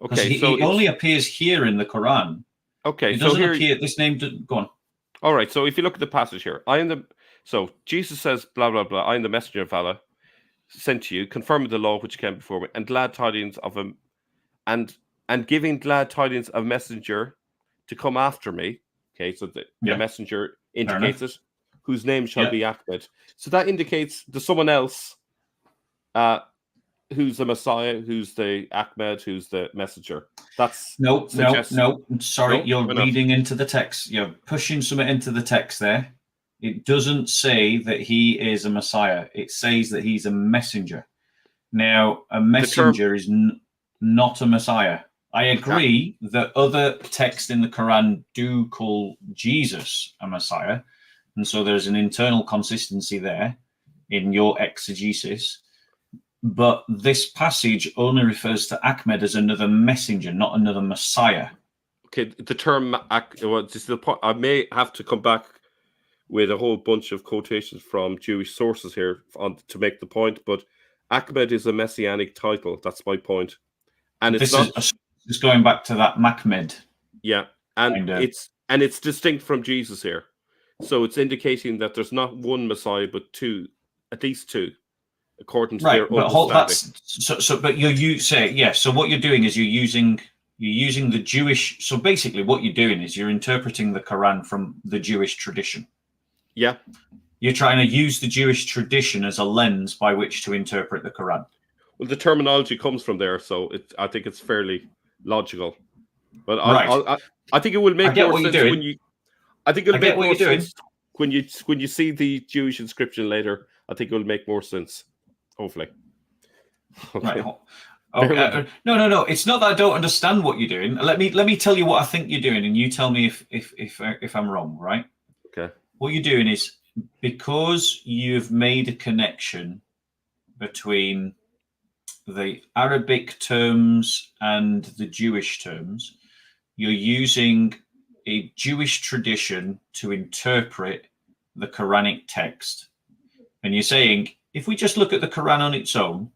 Okay, he only appears here in the Quran. Okay, it doesn't appear. This name doesn't go on. All right. So if you look at the passage here, So Jesus says, blah blah blah. I am the messenger of Allah, sent to you, confirming the law which came before me, and glad tidings of him, and giving glad tidings of messenger to come after me. Okay, so the messenger indicates it, whose name shall be Ahmed. So that indicates there's someone else who's the Messiah, who's the Ahmed, who's the messenger. That's no. Sorry, you're reading into the text. You're pushing something into the text there. It doesn't say that he is a Messiah. It says that he's a messenger. Now, a messenger is not a Messiah. I agree that other texts in the Quran do call Jesus a Messiah, and so there's an internal consistency there in your exegesis. But this passage only refers to Ahmed as another messenger, not another Messiah. Okay, the term, I may have to come back with a whole bunch of quotations from Jewish sources here to make the point, but Ahmed is a messianic title. That's my point. And it's going back to that Mahmed. Yeah, and it's distinct from Jesus here. So it's indicating that there's not one Messiah, but two, at least two, according to their understanding. But you say, so what you're doing is you're using the Jewish. So basically, what you're doing is you're interpreting the Quran from the Jewish tradition. Yeah, you're trying to use the Jewish tradition as a lens by which to interpret the Quran. Well, the terminology comes from there, so I think it's fairly logical. But I think it will make more sense when you. I think it'll make more sense when you see the Jewish inscription later. I think it will make more sense. Hopefully. Okay. Right. Okay. No. It's not that I don't understand what you're doing. Let me tell you what I think you're doing, and you tell me if I'm wrong. Right. Okay. What you're doing is, because you've made a connection between the Arabic terms and the Jewish terms, you're using a Jewish tradition to interpret the Quranic text. And you're saying, if we just look at the Quran on its own,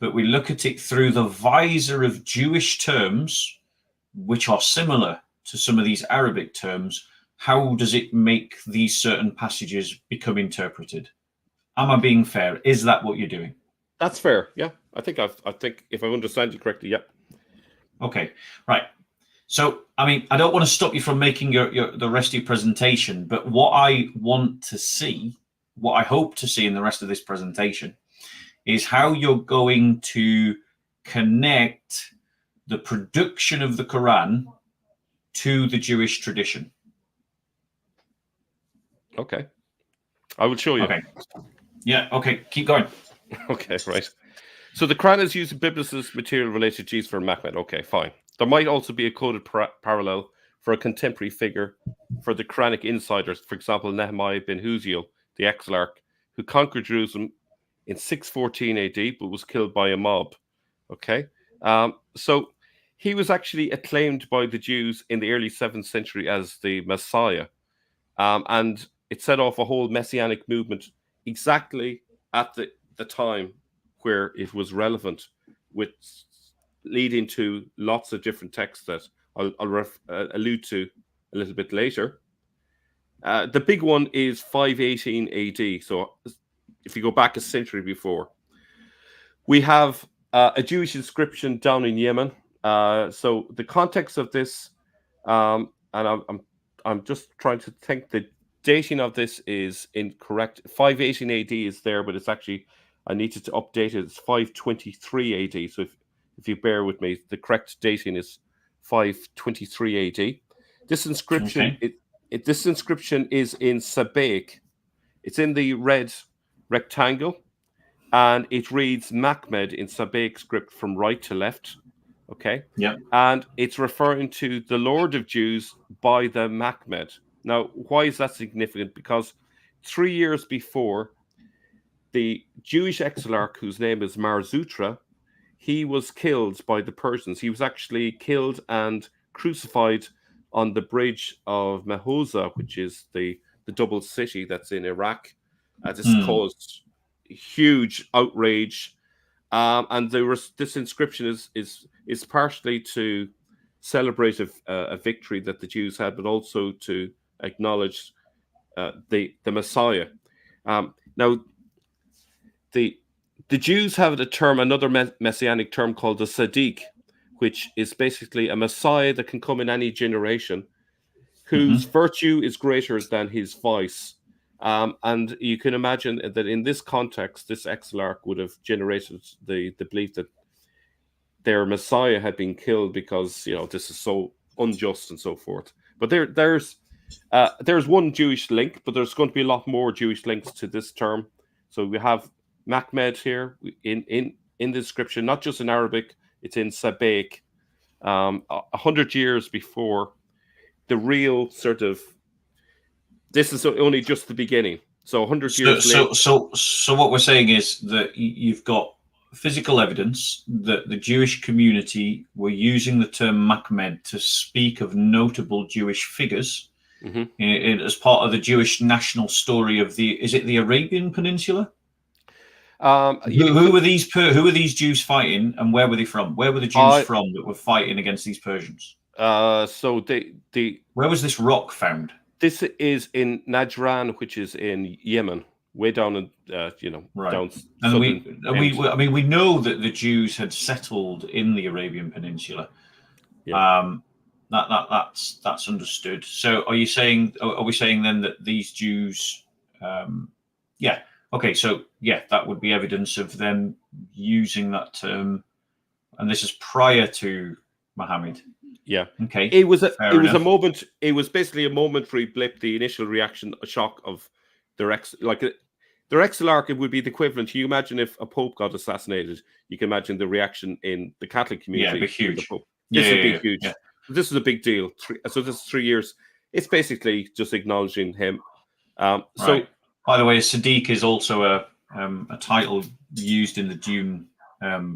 but we look at it through the visor of Jewish terms, which are similar to some of these Arabic terms, how does it make these certain passages become interpreted? Am I being fair? Is that what you're doing? That's fair. Yeah, I think if I understand you correctly, yeah. Okay, right. So, I mean, I don't want to stop you from making the rest of your presentation, but what I want to see, what I hope to see in the rest of this presentation, is how you're going to connect the production of the Quran to the Jewish tradition. Okay. I will show you. Okay. Yeah, okay. Keep going. Okay, right. So the Quran is using biblicist material related to Jesus for Muhammad. Okay, fine. There might also be a coded parallel for a contemporary figure for the Quranic insiders. For example, Nehemiah bin Huziel, the Exarch, who conquered Jerusalem in 614 AD, but was killed by a mob. Okay. So he was actually acclaimed by the Jews in the early 7th century as the Messiah. And it set off a whole Messianic movement exactly at the time where it was relevant, with leading to lots of different texts that I'll allude to a little bit later. The big one is 518 AD. So if you go back a century before, we have a Jewish inscription down in Yemen. So the context of this, and I'm just trying to think, the dating of this is incorrect. 518 AD is there, but it's actually, I needed to update it. It's 523 AD. So if you bear with me, the correct dating is 523 AD. This inscription, this inscription is in Sabaic. It's in the red rectangle, and it reads Mahmed in Sabaic script from right to left. Okay. Yeah. And it's referring to the Lord of Jews by the Mahmed. Now, why is that significant? Because 3 years before, the Jewish exarch, whose name is Marzutra, he was killed by the Persians. He was actually killed and crucified on the bridge of Mehoza, which is the double city that's in Iraq. This caused huge outrage. And this inscription is partially to celebrate a victory that the Jews had, but also to acknowledge the Messiah. Now, the Jews have another messianic term called the Sadiq, which is basically a Messiah that can come in any generation, whose virtue is greater than his vice. And you can imagine that in this context, this exarch would have generated the belief that their Messiah had been killed because, this is so unjust and so forth. But there's one Jewish link, but there's going to be a lot more Jewish links to this term. So we have Mahmed here in the description, not just in Arabic, it's in Sabaic. 100 years before the real sort of, this is only just the beginning. So 100 years later. So what we're saying is that you've got physical evidence that the Jewish community were using the term Mahmed to speak of notable Jewish figures as part of the Jewish national story of is it the Arabian Peninsula? Who were these Jews fighting, and where were they from? Where were the Jews from that were fighting against these Persians? So where was this rock found? This is in Najran, which is in Yemen, way down in right. Down. And we know that the Jews had settled in the Arabian Peninsula. Yeah. That's understood. So are we saying then that these Jews? Yeah. Okay. So yeah, that would be evidence of them using that term, and this is prior to Muhammad. Yeah. Okay. It was a moment. It was basically a momentary blip. The initial reaction, a shock of their exarch. It would be the equivalent. You imagine if a pope got assassinated. You can imagine the reaction in the Catholic community. Yeah, it'd be huge. This would be huge. Yeah. This is a big deal. So this is 3 years. It's basically just acknowledging him. So, by the way, Sadiq is also a title used in the Dune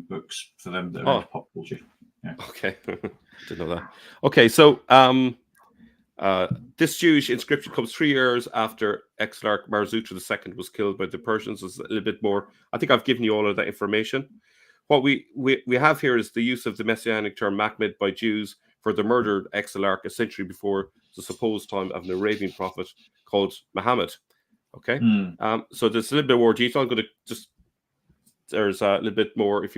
books for them that are in pop culture. Yeah. Okay, didn't know that. Okay, so this Jewish inscription comes 3 years after Exarch Marzutra II was killed by the Persians. It's a little bit more. I think I've given you all of that information. What we have here is the use of the messianic term Mahmed by Jews for the murdered Exarch a century before the supposed time of an Arabian prophet called Muhammad. Okay, so there's a little bit more detail. I'm going to there's a little bit more if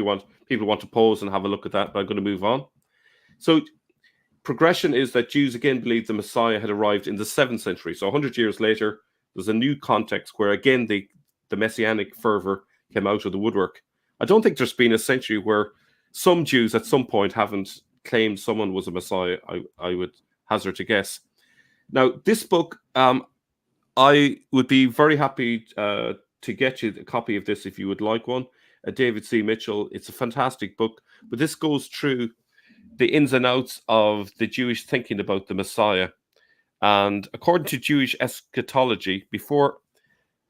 people want to pause and have a look at that, but I'm going to move on. So progression is that Jews again believed the Messiah had arrived in the 7th century. So 100 years later, there's a new context where again the Messianic fervor came out of the woodwork. I don't think there's been a century where some Jews at some point haven't claimed someone was a Messiah, I would hazard to guess. Now, this book, I would be very happy to get you a copy of this if you would like one. David C. Mitchell. It's a fantastic book, but this goes through the ins and outs of the Jewish thinking about the Messiah. And according to Jewish eschatology, before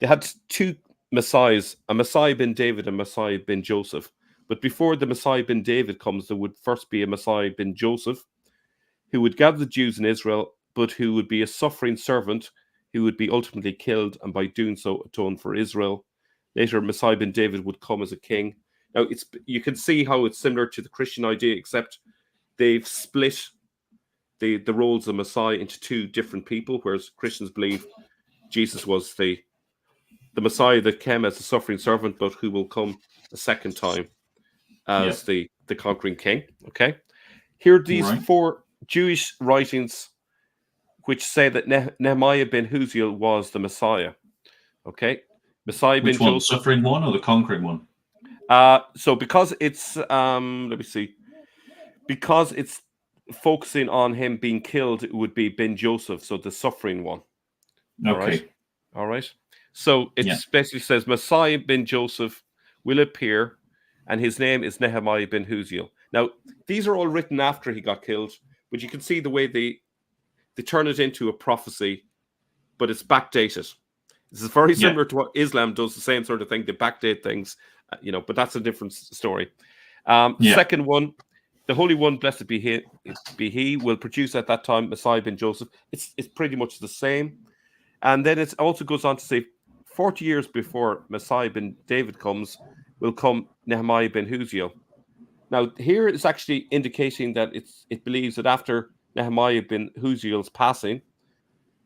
they had two Messiahs, a Messiah ben David and Messiah ben Joseph. But before the Messiah ben David comes, there would first be a Messiah ben Joseph, who would gather the Jews in Israel, but who would be a suffering servant who would be ultimately killed, and by doing so atone for Israel. Later, Messiah ben David would come as a king. Now, you can see how it's similar to the Christian idea, except they've split the roles of Messiah into two different people, whereas Christians believe Jesus was the Messiah that came as a suffering servant, but who will come a second time as the conquering king. Okay, here are these four Jewish writings which say that Nehemiah ben Huziel was the Messiah. Okay, Messiah Which ben one, Joseph, suffering one or the conquering one? So because it's let me see, because it's focusing on him being killed, it would be ben Joseph, so the suffering one. Okay. All right. So it basically says Messiah ben Joseph will appear, and his name is Nehemiah ben Huziel. Now, these are all written after he got killed, but you can see the way they turn it into a prophecy, but it's backdated. This is very similar to what Islam does, the same sort of thing. They backdate things, but that's a different story. Second one, the Holy One, blessed be he, will produce at that time Messiah ben Joseph. It's pretty much the same. And then it also goes on to say, 40 years before Messiah ben David comes, will come Nehemiah ben Huziel. Now, here it's actually indicating that it believes that after Nehemiah ben Huziel's passing,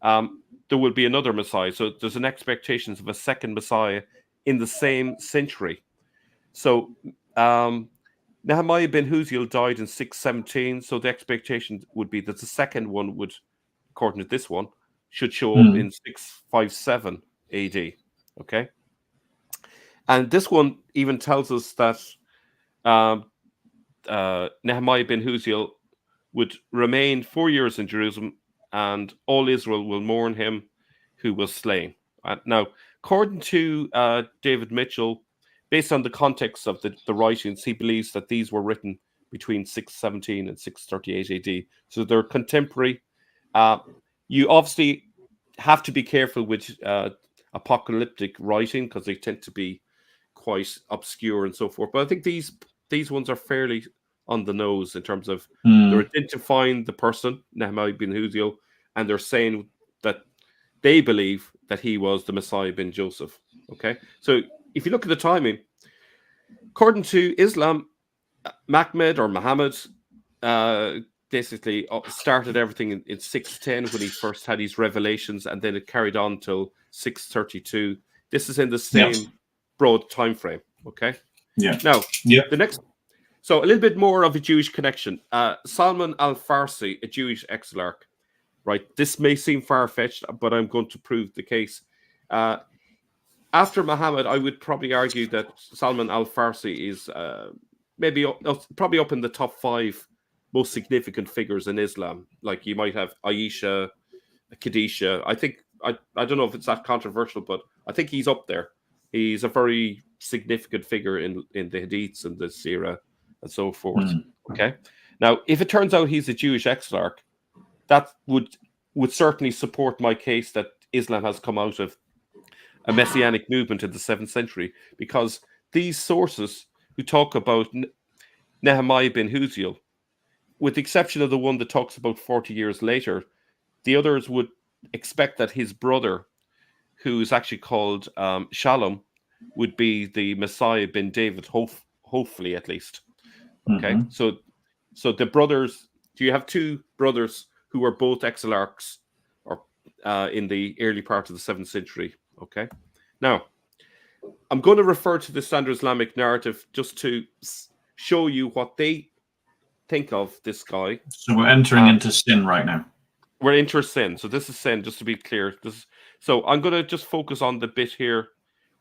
there will be another Messiah. So there's an expectation of a second Messiah in the same century. So Nehemiah ben Huziel died in 617. So the expectation would be that the second one would, according to this one, should show up in 657 AD. Okay. And this one even tells us that Nehemiah ben Huziel would remain 4 years in Jerusalem, and all Israel will mourn him who was slain. Now, according to David Mitchell, based on the context of the writings, he believes that these were written between 617 and 638 AD. So they're contemporary. You obviously have to be careful with apocalyptic writing because they tend to be quite obscure and so forth. But I think these ones are fairly on the nose in terms of they're identifying the person, Nehemiah ben Huziel, and they're saying that they believe that he was the Messiah ben Joseph. Okay, so if you look at the timing, according to Islam, Muhammad basically started everything in 610 when he first had his revelations, and then it carried on till 632. This is in the same broad time frame. Okay. Yeah. Now, the next. So a little bit more of a Jewish connection. Salman Al-Farsi, a Jewish exilarch, right? This may seem far-fetched, but I'm going to prove the case. After Muhammad, I would probably argue that Salman Al-Farsi is probably up in the top 5 most significant figures in Islam. Like you might have Aisha, Khadijah. I don't know if it's that controversial, but I think he's up there. He's a very significant figure in the Hadiths and the Sirah and so forth. Okay. Now, if it turns out he's a Jewish exilarch, that would certainly support my case that Islam has come out of a Messianic movement in the 7th century, because these sources who talk about Nehemiah ben Huziel, with the exception of the one that talks about 40 years later, the others would expect that his brother, who is actually called Shalom, would be the Messiah ben David, hopefully at least. Okay, so the brothers, do you have two brothers who were both exilarchs or in the early part of the 7th century? Okay, now I'm going to refer to the standard Islamic narrative just to show you what they think of this guy. So we're entering into sin right now. We're into sin. So this is sin, just to be clear. So I'm going to just focus on the bit here,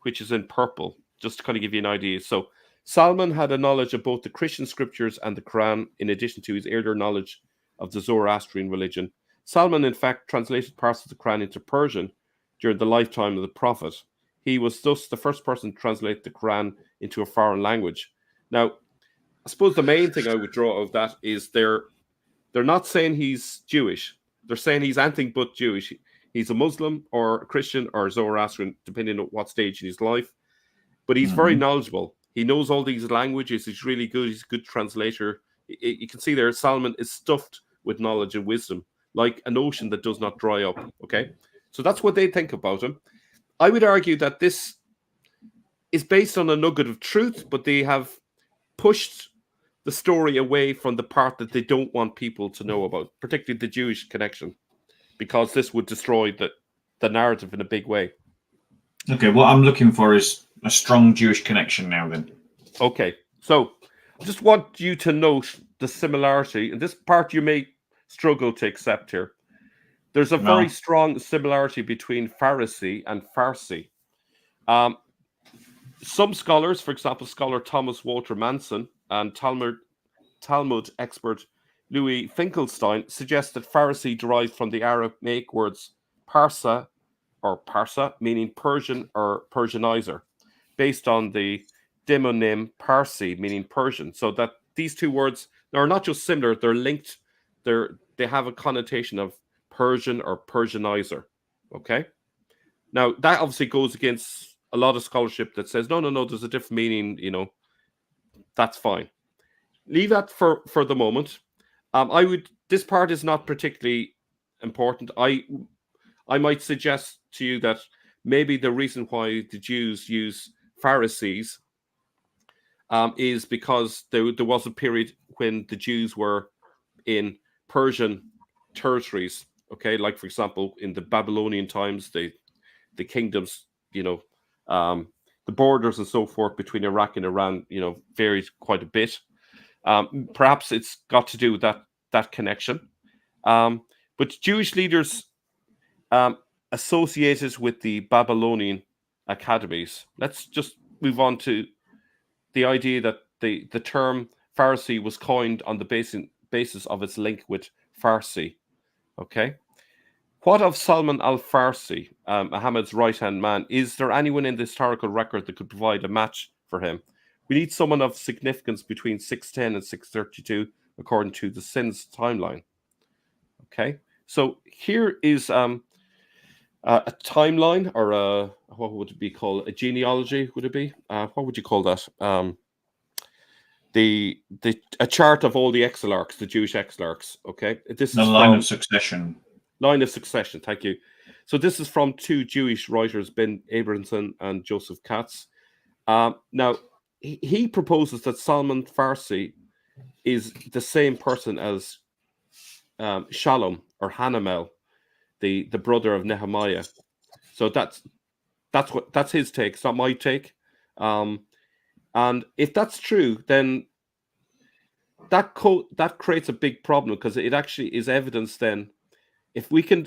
which is in purple, just to kind of give you an idea. So Salman had a knowledge of both the Christian scriptures and the Quran, in addition to his earlier knowledge of the Zoroastrian religion. Salman, in fact, translated parts of the Quran into Persian during the lifetime of the Prophet. He was thus the first person to translate the Quran into a foreign language. Now, I suppose the main thing I would draw out of that is they're not saying he's Jewish. They're saying he's anything but Jewish. He's a Muslim or a Christian or Zoroastrian, depending on what stage in his life. But he's very knowledgeable. He knows all these languages. He's really good. He's a good translator. You can see there, Salman is stuffed with knowledge and wisdom, like an ocean that does not dry up. Okay, so that's what they think about him. I would argue that this is based on a nugget of truth, but they have pushed the story away from the part that they don't want people to know about, particularly the Jewish connection, because this would destroy the narrative in a big way. Okay, what I'm looking for is a strong Jewish connection now then. Okay, so I just want you to note the similarity, and this part you may struggle to accept here. There's a very strong similarity between Pharisee and Farsi. Some scholars, for example, scholar Thomas Walter Manson and Talmud expert Louis Finkelstein, suggest that Pharisee derived from the Aramaic words Parsa or Parsa, meaning Persian or Persianizer, based on the demonym Parsi, meaning Persian. So that these two words are not just similar, they're linked. They have a connotation of Persian or Persianizer. Okay? Now, that obviously goes against a lot of scholarship that says, no, there's a different meaning, that's fine. Leave that for the moment. This part is not particularly important. I might suggest to you that maybe the reason why the Jews use Pharisees is because there was a period when the Jews were in Persian territories. Okay, like for example, in the Babylonian times, the kingdoms, the borders and so forth between Iraq and Iran, varied quite a bit. Perhaps it's got to do with that connection. But Jewish leaders associated with the Babylonian academies. Let's just move on to the idea that the term Pharisee was coined on the basis of its link with Farsi. Okay. What of Salman Al-Farsi, Muhammad's right-hand man? Is there anyone in the historical record that could provide a match for him? We need someone of significance between 610 and 632, according to the Sins timeline. Okay, so here is a timeline, or what would it be called? A genealogy, would it be? What would you call that? A chart of all the exilarchs, the Jewish exilarchs. Okay, this is line of succession. Line of succession. Thank you. So this is from two Jewish writers, Ben Abramson and Joseph Katz. Now, he proposes that Salman Farsi is the same person as Shalom or Hanamel, the brother of Nehemiah. So that's his take. It's not my take. And if that's true, then that creates a big problem, because it actually is evidence then. If we can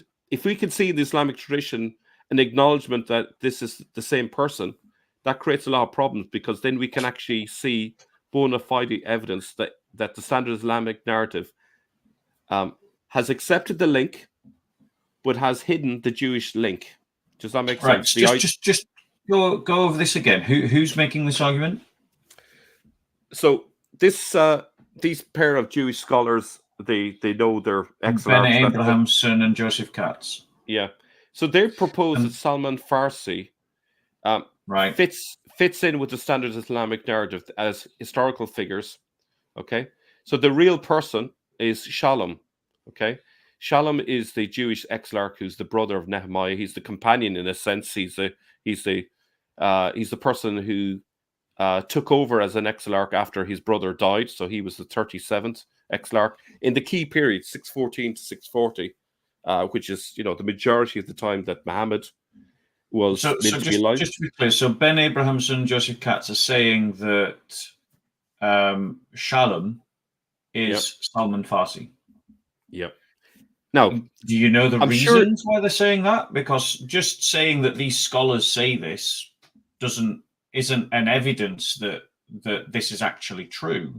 see in the Islamic tradition an acknowledgement that this is the same person, that creates a lot of problems, because then we can actually see bona fide evidence that the standard Islamic narrative has accepted the link, but has hidden the Jewish link. Does that make sense? Just go over this again. Who's making this argument? So these pair of Jewish scholars, they know their Ben Abramson and Joseph Katz. Yeah. So they propose that Salman Farsi fits in with the standard Islamic narrative as historical figures. Okay. So the real person is Shalom. Okay. Shalom is the Jewish exilarch who's the brother of Nehemiah. He's the companion in a sense. He's the person who took over as an exilarch after his brother died. So he was the 37th exilarch in the key period, 614 to 640, which is the majority of the time that Muhammad was meant to be alive. Just to be clear, so Ben Abramson and Joseph Katz are saying that Shalom is Salman Farsi. Yep. Now, do you know the reasons why they're saying that? Because just saying that these scholars say this isn't an evidence that this is actually true.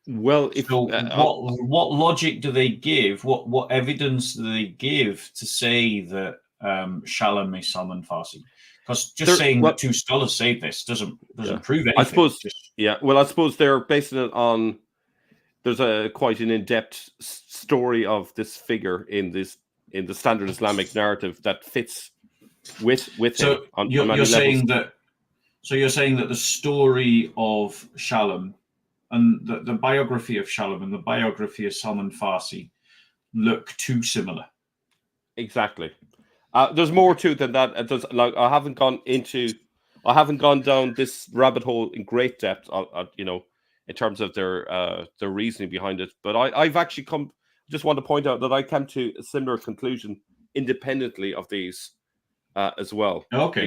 Well, what logic do they give? What evidence do they give to say that Shalom is Salman Farsi? Because just saying that two scholars say this doesn't prove anything. I suppose. Well, I suppose they're basing it on. There's quite an in-depth story of this figure in the standard Islamic narrative that fits with him. You're saying that the story of Shalom and the biography of Shalom and the biography of Salman Farsi look too similar. Exactly. There's more to it than that. I haven't gone down this rabbit hole in great depth. In terms of their reasoning behind it, but I've actually just want to point out that I came to a similar conclusion independently of these as well. Okay,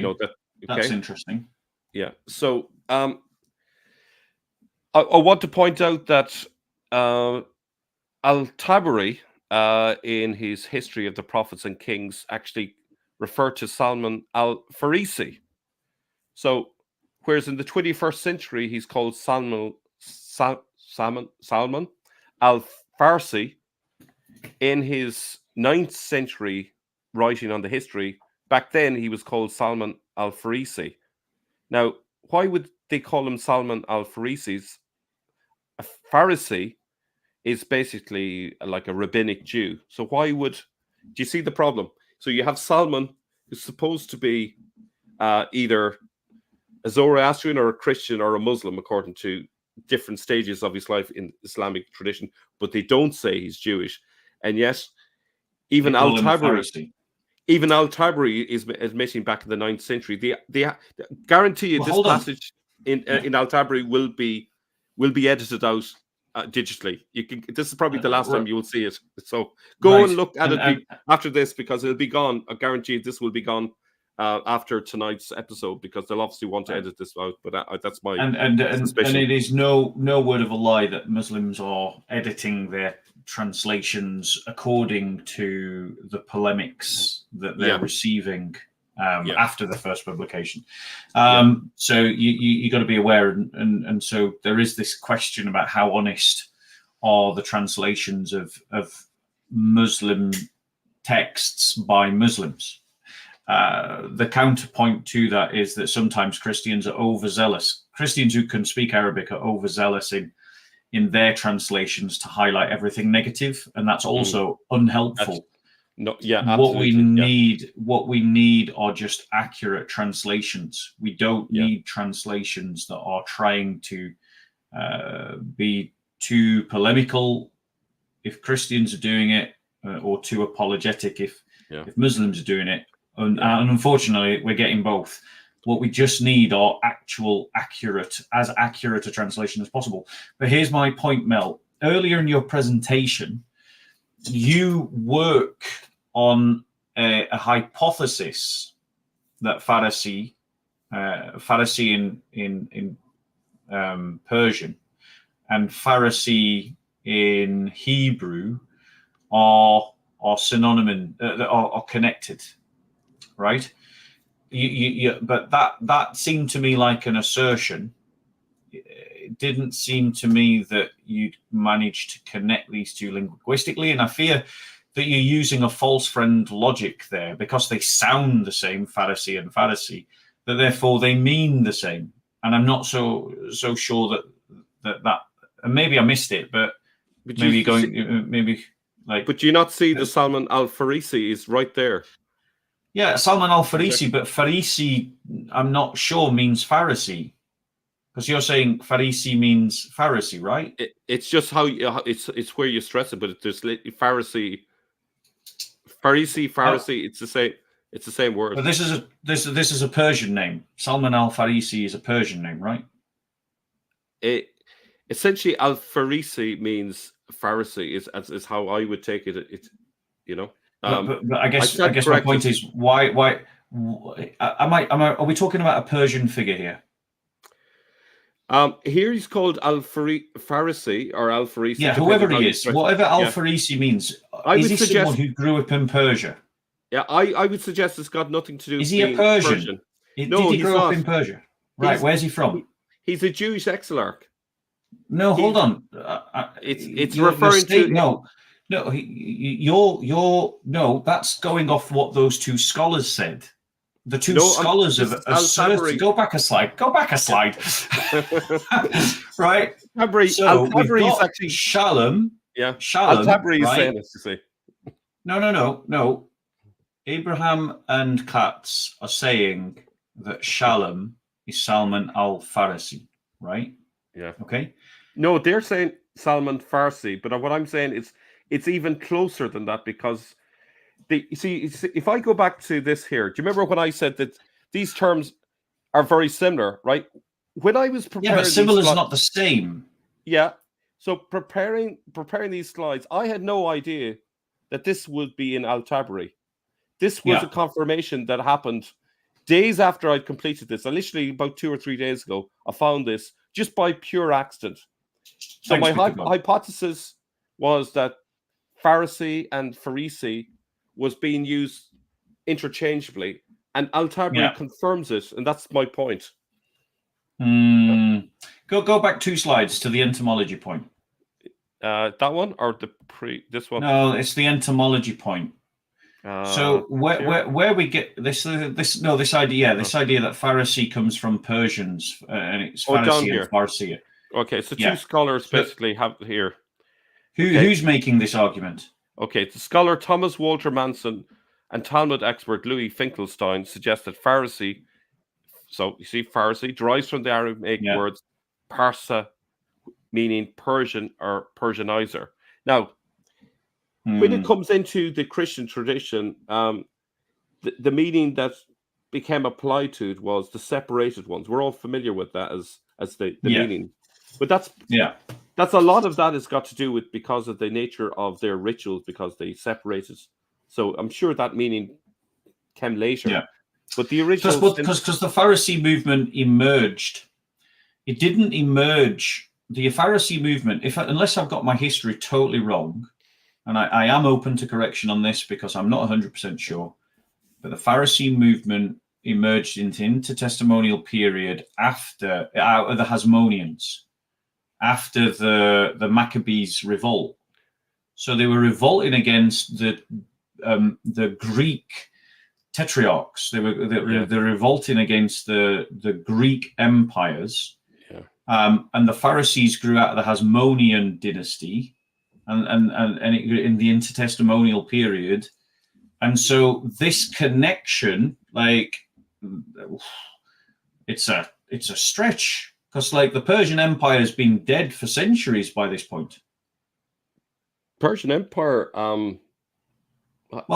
that's interesting. Yeah. So I want to point out that Al-Tabari in his History of the Prophets and Kings actually referred to Salman Al-Farsi. So whereas in the 21st century he's called Salman Al-Farsi, in his 9th century writing on the history, back then he was called Salman Al-Farsi. Now, why would they call him Salman Al-Farsi? A Pharisee is basically like a rabbinic Jew. So do you see the problem? So you have Salman, who's supposed to be either a Zoroastrian or a Christian or a Muslim, according to different stages of his life in Islamic tradition, but they don't say he's Jewish. And yet, even Al-Tabari is admitting back in the 9th century. They guarantee you this passage in Al-Tabari will be edited out digitally. This is probably the last time you will see it. So go and look at it after this, because it'll be gone. I guarantee this will be gone after tonight's episode, because they'll obviously want to edit this out. But that's my suspicion. And it is no word of a lie that Muslims are editing their translations according to the polemics that they're receiving after the first publication. So you got to be aware, and so there is this question about how honest are the translations of Muslim texts by Muslims. The counterpoint to that is that sometimes Christians are overzealous. Christians who can speak Arabic are overzealous in their translations to highlight everything negative, and that's also unhelpful. What we need are just accurate translations. We don't need translations that are trying to be too polemical if Christians are doing it, or too apologetic if Muslims are doing it. And unfortunately, we're getting both. What we just need are accurate a translation as possible. But here's my point, Mel. Earlier in your presentation, you work on a hypothesis that Farsi in Persian and Farsi in Hebrew are synonymous, are connected, right? But that seemed to me like an assertion. It didn't seem to me that you'd managed to connect these two linguistically, and I fear that you're using a false friend logic there, because they sound the same, Farsi and Farsi, that therefore they mean the same. And I'm not so sure that and maybe I missed it, but But do you not see the Salman Al-Farsi is right there? Yeah, Salman Al-Farsi, but Farsi, I'm not sure, means Pharisee. Because you're saying Farsi means Pharisee, right? It's just how it's where you stress it, but there's Pharisee. It's the same. It's the same word. But this is a Persian name. Salman Al-Farsi is a Persian name, right? Essentially Al-Farsi means Pharisee. Is how I would take it. But I guess my point is why are we talking about a Persian figure here? Here he's called Al-Farsi or Al-Farisi. Yeah, whoever he is, whatever Al-Farisi means. Is he someone who grew up in Persia? Yeah, I would suggest it's got nothing to do with Is he a Persian? No, did he grow up in Persia? Right, where's he from? He's a Jewish exilarch. No, hold on. It's referring to no. No, that's going off what those two scholars said. The two scholars have asserted. Go back a slide. Right. So we've got actually Shalom. Yeah. Shalom. Al-Tabri is saying this, you see. No. Abraham and Katz are saying that Shalom is Salman Al-Farsi, right? Yeah. Okay. No, they're saying Salman Farsi, but what I'm saying is it's even closer than that because you see, if I go back to this here, do you remember when I said that these terms are very similar, right? When I was preparing, but similar is not the same. Yeah. So preparing these slides, I had no idea that this would be in Al-Tabri. This was a confirmation that happened days after I'd completed this. I literally about 2 or 3 days ago, I found this just by pure accident. So my hypothesis was that Farsi and Farisi was being used interchangeably, and Al-Tabri confirms it, and that's my point. Go back 2 slides to the entomology point. That one or this one? No, it's the entomology point. So where we get this idea that Pharisee comes from Persians and it's Pharisee and Farsi. Okay, so 2 scholars basically have here. Who's making this argument? Okay, the scholar Thomas Walter Manson and Talmud expert Louis Finkelstein suggest that Pharisee, so you see Pharisee, derives from the Aramaic words Parsa, meaning Persian or Persianizer. Now, when it comes into the Christian tradition, the meaning that became applied to it was the separated ones. We're all familiar with that as the meaning. But that's a lot of that has got to do with because of the nature of their rituals, because they separated. So I'm sure that meaning came later. Yeah. But the original because the Pharisee movement emerged. It didn't emerge. The Pharisee movement, unless I've got my history totally wrong, and I am open to correction on this because I'm not 100% sure, but the Pharisee movement emerged into intertestamental period after out of the Hasmoneans, after the Maccabees revolt. So they were revolting against the Greek tetrarchs. They're revolting against the Greek empires. And the Pharisees grew out of the Hasmonean dynasty and in the intertestamental period. And so this connection, like, it's a stretch because, like, the Persian Empire has been dead for centuries by this point. Persian Empire, well,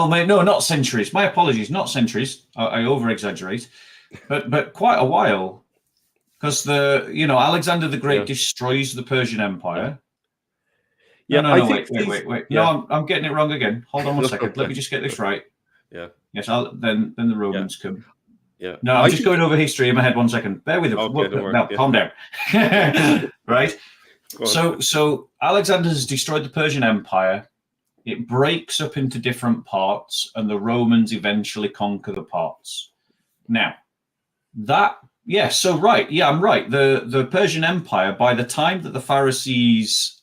no, not centuries. My apologies, not centuries. I over-exaggerate, but quite a while, because Alexander the Great destroys the Persian Empire. No, wait. No, I'm getting it wrong again. Hold on 1 second. Let me just get this right. Yeah. Yes. Then the Romans come. Yeah. No, I'm just going over history in my head. 1 second. Bear with it. Okay, calm down. Right. So Alexander has destroyed the Persian Empire. It breaks up into different parts, and the Romans eventually conquer the parts. Now, I'm right. The Persian Empire, by the time that the Pharisees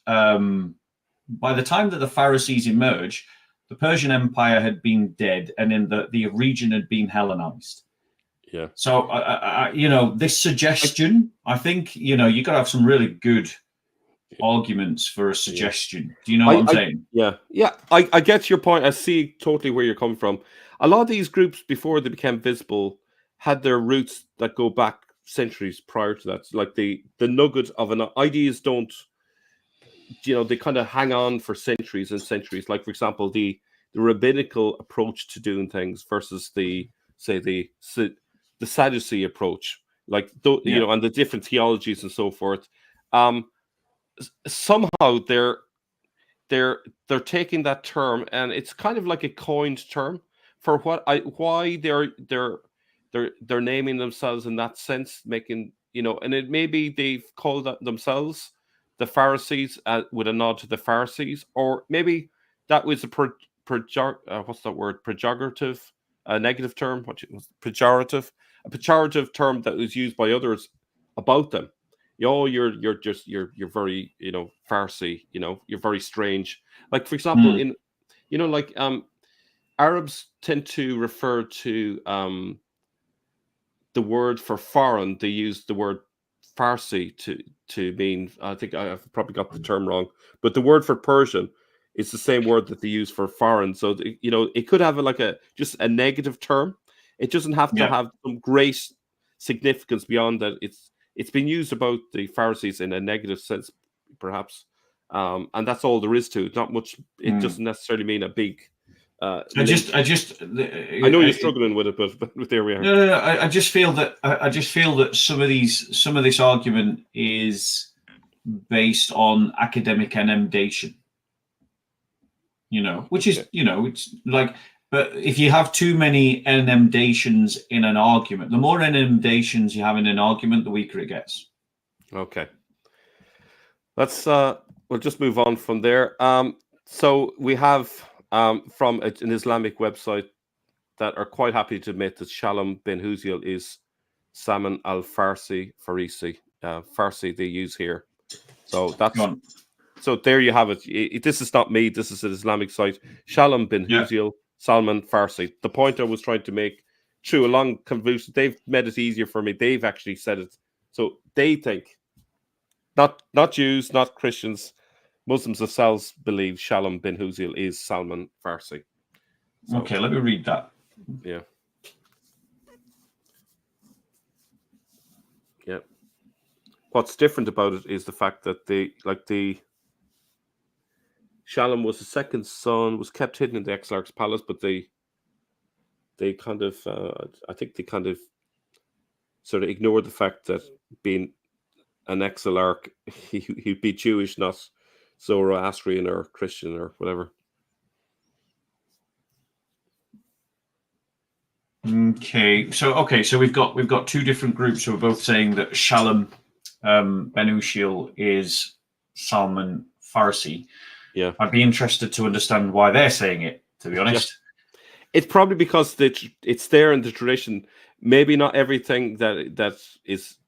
emerge, the Persian Empire had been dead, and in the region had been Hellenized. Yeah. So, this suggestion, I think, you got to have some really good arguments for a suggestion. Do you know what I'm saying? Yeah. I get your point. I see totally where you're coming from. A lot of these groups, before they became visible, had their roots that go back centuries prior to that. Like the nugget of ideas don't, they kind of hang on for centuries and centuries. Like, for example, the rabbinical approach to doing things versus the Sadducee approach, and the different theologies and so forth. Somehow they're taking that term, and it's kind of like a coined term for why they're naming themselves in that sense, making and it maybe they've called themselves the Pharisees with a nod to the Pharisees, or maybe that was a what's that word? Pejorative, a negative term. Pejorative? A pejorative term that was used by others about them. You're very, Pharisee. You're very strange. Like, for example, Arabs tend to refer to the word for foreign. They use the word Farsi to mean, I think I've probably got the term wrong, but the word for Persian is the same word that they use for foreign. So, it could have just a negative term. It doesn't have to have some great significance beyond that. It's been used about the Pharisees in a negative sense, perhaps. And that's all there is to it. Not much. It doesn't necessarily mean a big. I know you're struggling with it, but there we are. No. I just feel that some of this argument is based on academic emendation. Which is it's like, but if you have too many emendations in an argument, the more emendations you have in an argument, the weaker it gets. Okay. Let's we'll just move on from there. So we have from an Islamic website that are quite happy to admit that Salman bin Huziel is Salman Al-Farsi, Farsi they use here. So that's so there you have it. This is not me. This is an Islamic site. Salman bin Huziel, Salman Farsi. The point I was trying to make through a long convolution, they've made it easier for me. They've actually said it. So they think, not Jews, not Christians, Muslims themselves believe Salman bin Huziel is Salman Farsi. So, okay, let me read that. Yeah. Yeah. What's different about it is the fact that Shalom was the second son, was kept hidden in the Exilarch's palace, but they kind of, I think they kind of sort of ignored the fact that being an Exilarch, he'd be Jewish, not Zoroastrian or Christian or whatever. Okay, so we've got two different groups who are both saying that Salman bin Huziel is Salman Farsi. Yeah, I'd be interested to understand why they're saying it, to be honest. Yeah. It's probably because it's there in the tradition. Maybe not everything that is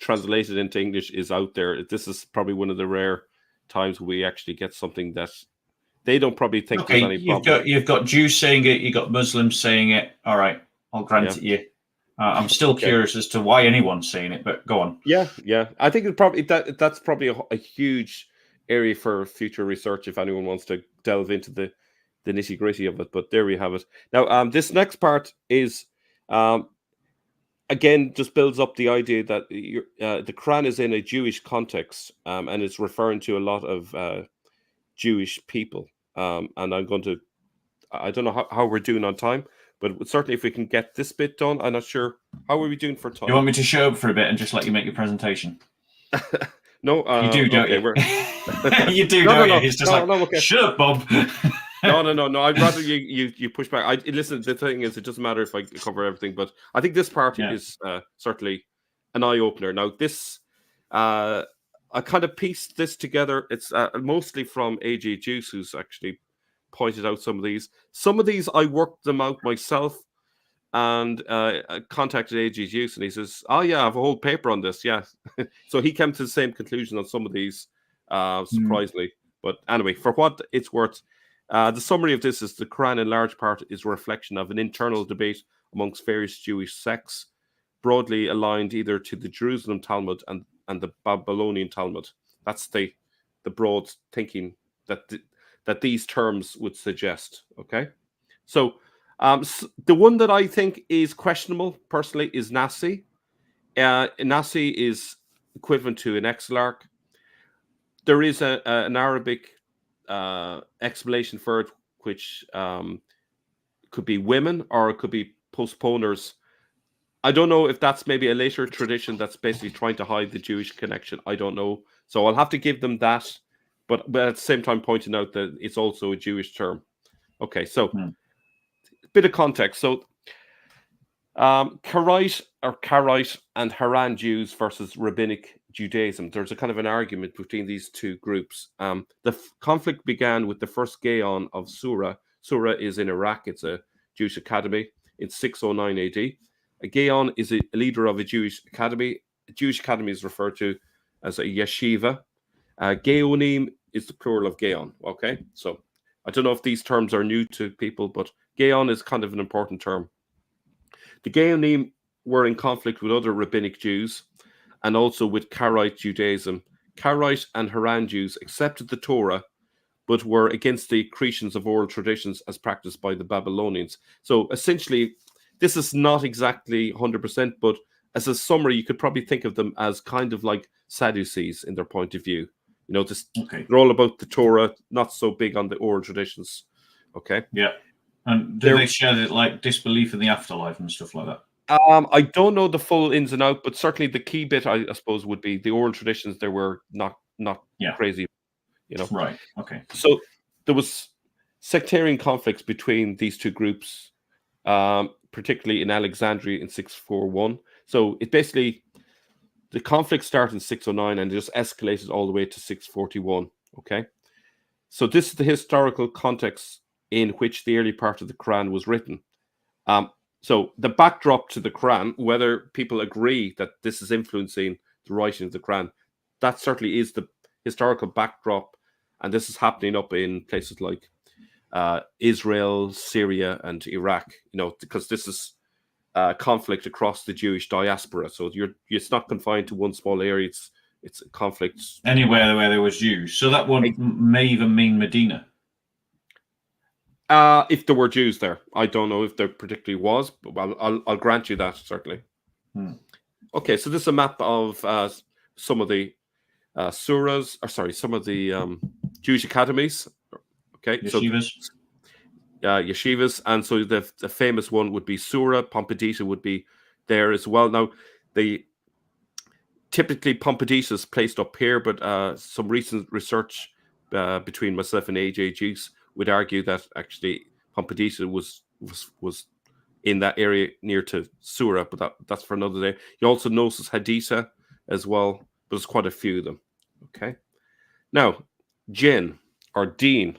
translated into English is out there. This is probably one of the rare times we actually get something that they don't probably think there's any problem. You've got Jews saying it, you've got Muslims saying it. All right, I'll grant it you. I'm still curious as to why anyone's saying it, but go on. Yeah. I think it probably that's probably a huge area for future research if anyone wants to delve into the nitty-gritty of it. But there we have it. Now, this next part is again just builds up the idea that the Quran is in a Jewish context, and it's referring to a lot of Jewish people. And I'm going to, I don't know how we're doing on time, but certainly if we can get this bit done. I'm not sure. How are we doing for time? You want me to show up for a bit and just let you make your presentation? No, you do, don't you? You do, don't you? He's just okay. Shut up, Bob. No. I'd rather you push back. Listen, the thing is, it doesn't matter if I cover everything, but I think this part is certainly an eye-opener. Now, this, I kind of pieced this together. It's mostly from A.G. Juice, who's actually pointed out some of these. Some of these, I worked them out myself and I contacted A.G. Juice, and he says, oh, yeah, I have a whole paper on this, yeah. So he came to the same conclusion on some of these, surprisingly. But anyway, for what it's worth, the summary of this is the Quran in large part is a reflection of an internal debate amongst various Jewish sects, broadly aligned either to the Jerusalem Talmud and the Babylonian Talmud. That's the broad thinking that these terms would suggest. Okay, so the one that I think is questionable personally is Nasi. Nasi is equivalent to an Exilarch. There is an Arabic explanation for it, which could be women or it could be postponers. I don't know if that's maybe a later tradition that's basically trying to hide the Jewish connection. I don't know. So I'll have to give them that, but at the same time pointing out that it's also a Jewish term. Okay, so a bit of context. So Karaite and Haran Jews versus Rabbinic Judaism. There's a kind of an argument between these two groups. The conflict began with the first Gaon of Sura. Sura is in Iraq. It's a Jewish academy. In 609 AD. A Gaon is a leader of a Jewish academy. A Jewish academy is referred to as a yeshiva. Gaonim is the plural of Gaon. Okay, so I don't know if these terms are new to people, but Gaon is kind of an important term. The Gaonim were in conflict with other rabbinic Jews and also with Karaite Judaism. Karaite and Haran Jews accepted the Torah, but were against the accretions of oral traditions as practiced by the Babylonians. So essentially, this is not exactly 100%, but as a summary, you could probably think of them as kind of like Sadducees in their point of view. You know, they're all about the Torah, not so big on the oral traditions. Okay. Yeah. And do they share like disbelief in the afterlife and stuff like that? I don't know the full ins and outs, but certainly the key bit, I suppose, would be the oral traditions. They were not crazy, you know. Right. Okay. So there was sectarian conflicts between these two groups, particularly in Alexandria in 641. So it basically, the conflict started in 609 and it just escalated all the way to 641. Okay. So this is the historical context in which the early part of the Quran was written. So the backdrop to the Quran, whether people agree that this is influencing the writing of the Quran, that certainly is the historical backdrop. And this is happening up in places like Israel, Syria, and Iraq, you know, because this is conflict across the Jewish diaspora. So it's not confined to one small area. It's conflicts anywhere where there was Jews. So that one may even mean Medina. If there were Jews there, I don't know if there particularly was, but I'll grant you that certainly. Okay, so this is a map of some of the surahs, or sorry, some of the Jewish academies. Okay, yeshivas. So yeshivas, and so the famous one would be Surah. Pumbedita would be there as well. Now, typically Pumbedita is placed up here, but some recent research between myself and AJ Juice would argue that actually Pumbedita was in that area near to Surah, but that's for another day. You also notice Haditha as well, but there's quite a few of them. Okay, now jinn or deen.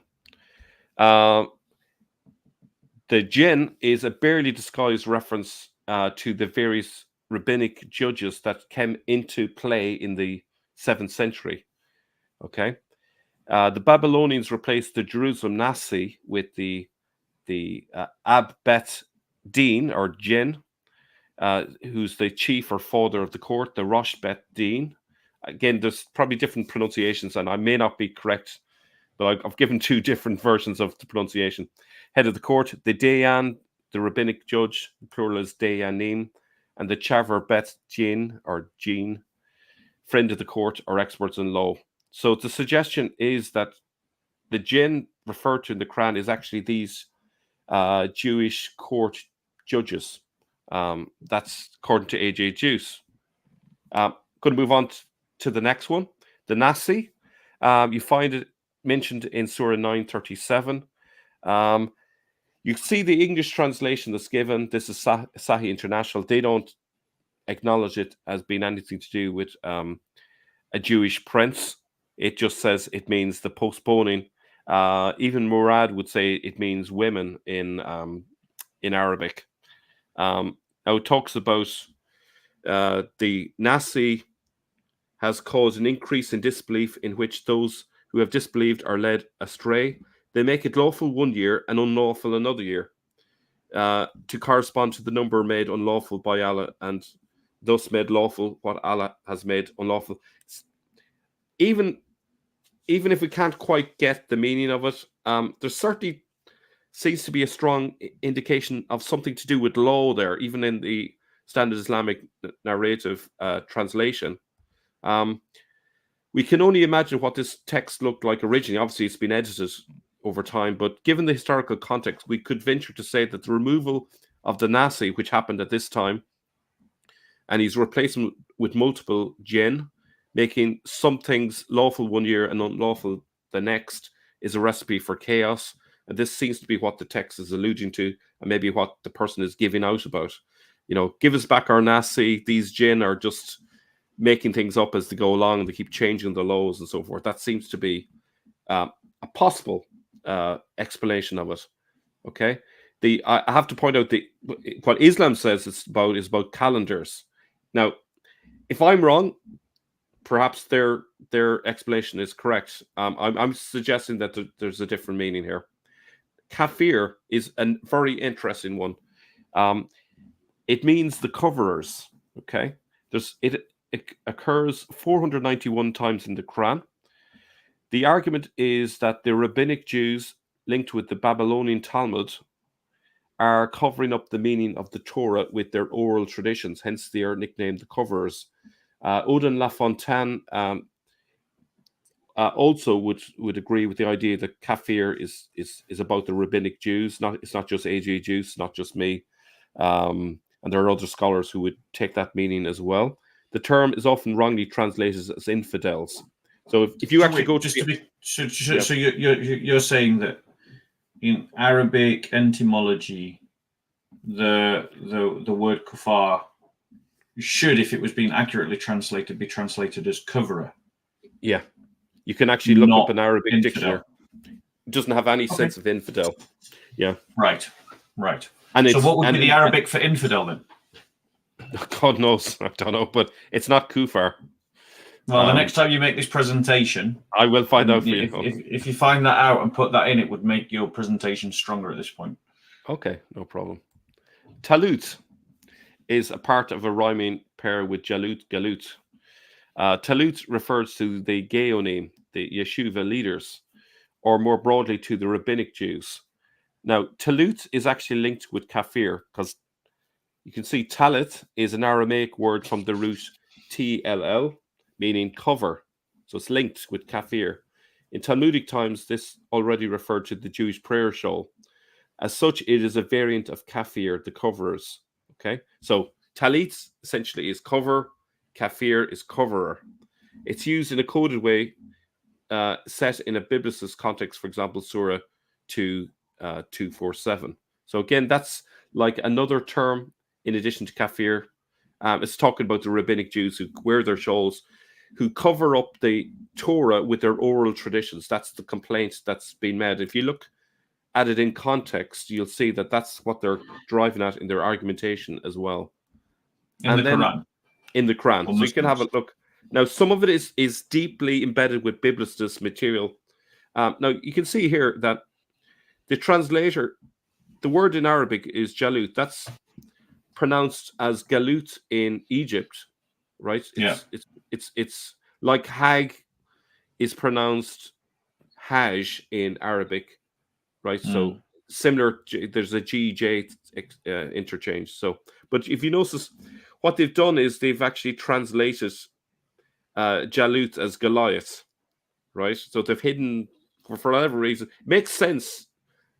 The jinn is a barely disguised reference to the various rabbinic judges that came into play in the 7th century. Okay. The Babylonians replaced the Jerusalem Nasi with the Ab Bet Din or Jinn, who's the chief or father of the court, the Rosh Bet Din. Again, there's probably different pronunciations, and I may not be correct, but I've given two different versions of the pronunciation. Head of the court, the Dayan, the rabbinic judge, the plural is Dayanim, and the Chaver Bet Jin or Jin, friend of the court or experts in law. So the suggestion is that the jinn referred to in the Quran is actually these Jewish court judges. That's according to AJ Juice. Going to move on to the next one. The Nasi. You find it mentioned in Surah 937. You see the English translation that's given. This is Sahih International. They don't acknowledge it as being anything to do with a Jewish prince. It just says it means the postponing. Even Murad would say it means women in Arabic. Now it talks about the Nasi has caused an increase in disbelief in which those who have disbelieved are led astray. They make it lawful one year and unlawful another year to correspond to the number made unlawful by Allah and thus made lawful what Allah has made unlawful. Even if we can't quite get the meaning of it, there certainly seems to be a strong indication of something to do with law there, even in the Standard Islamic Narrative translation. We can only imagine what this text looked like originally. Obviously, it's been edited over time, but given the historical context, we could venture to say that the removal of the Nasi, which happened at this time, and he's replacing with multiple jinn, making some things lawful one year and unlawful the next, is a recipe for chaos. And this seems to be what the text is alluding to, and maybe what the person is giving out about. give us back our nasi. These jinn are just making things up as they go along, and they keep changing the laws and so forth. That seems to be a possible explanation of it. Okay, I have to point out what Islam says is about calendars. Now, if I'm wrong, perhaps their explanation is correct. I'm suggesting that there's a different meaning here. Kafir is a very interesting one. It means the coverers. Okay, it occurs 491 times in the Quran. The argument is that the rabbinic Jews linked with the Babylonian Talmud are covering up the meaning of the Torah with their oral traditions. Hence, they are nicknamed the coverers. Odin Lafontaine also would agree with the idea that kafir is about the rabbinic Jews. It's not just AJ Jews, not just me. And there are other scholars who would take that meaning as well. The term is often wrongly translated as infidels. So if you actually go to so you're saying that in Arabic etymology, the word kufar should, if it was being accurately translated, be translated as coverer. Yeah, you can actually look up an Arabic dictionary. It doesn't have any sense of infidel. Yeah. Right. And so what would be the Arabic for infidel then? God knows, I don't know, but it's not kufar. Well, the next time you make this presentation, I will find out for you. If you find that out and put that in, it would make your presentation stronger at this point. Okay, no problem. Talut is a part of a rhyming pair with Jalut, Galut. Talut refers to the Gaonim, the Yeshiva leaders, or more broadly to the rabbinic Jews. Now, Talut is actually linked with kafir because you can see talit is an Aramaic word from the root TLL, meaning cover. So it's linked with kafir. In Talmudic times, this already referred to the Jewish prayer shawl. As such, it is a variant of kafir, the coverers. Okay, so talit essentially is cover, kafir is coverer. It's used in a coded way, set in a biblicist context, for example, Surah 247. So again, that's like another term in addition to kafir. It's talking about the rabbinic Jews who wear their shawls, who cover up the Torah with their oral traditions. That's the complaint that's been made. If you look at it in context, you'll see that that's what they're driving at in their argumentation as well. In the Quran. So you can have a look. Now, some of it is deeply embedded with biblicist material. Now, you can see here that the translator, the word in Arabic is jalut. That's pronounced as galut in Egypt, right? It's like hag is pronounced hajj in Arabic, right? So similar, there's a GJ interchange. So, but if you notice, what they've done is they've actually translated Jalut as Goliath, right? So they've hidden, for whatever reason, it makes sense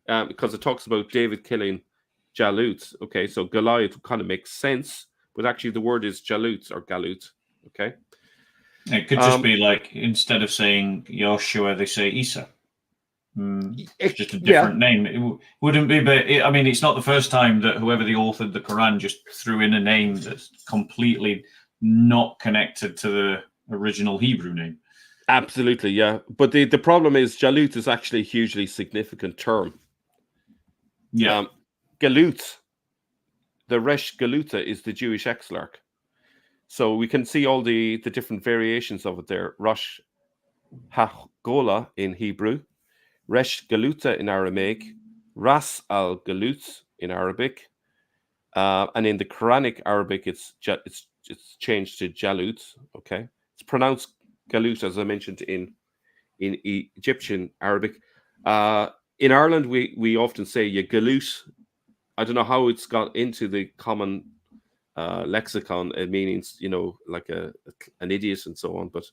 because it talks about David killing Jalut. Okay, so Goliath kind of makes sense, but actually the word is Jalut or Galut. Okay, it could just be like, instead of saying Joshua, they say Isa. It's just a different name. It wouldn't be, but I mean, it's not the first time that whoever the authored the Quran just threw in a name that's completely not connected to the original Hebrew name. Absolutely, yeah. But the problem is Jalut is actually a hugely significant term. Yeah. Galut, the Resh Galuta is the Jewish exarch. So we can see all the different variations of it there. Rosh HaGola in Hebrew, Resh Galuta in Aramaic, Ras al-Galut in Arabic, and in the Quranic Arabic, it's changed to Jalut. Okay, it's pronounced Galut, as I mentioned, in Egyptian Arabic. In Ireland, we often say Galut. I don't know how it's got into the common lexicon meanings, like an idiot and so on. But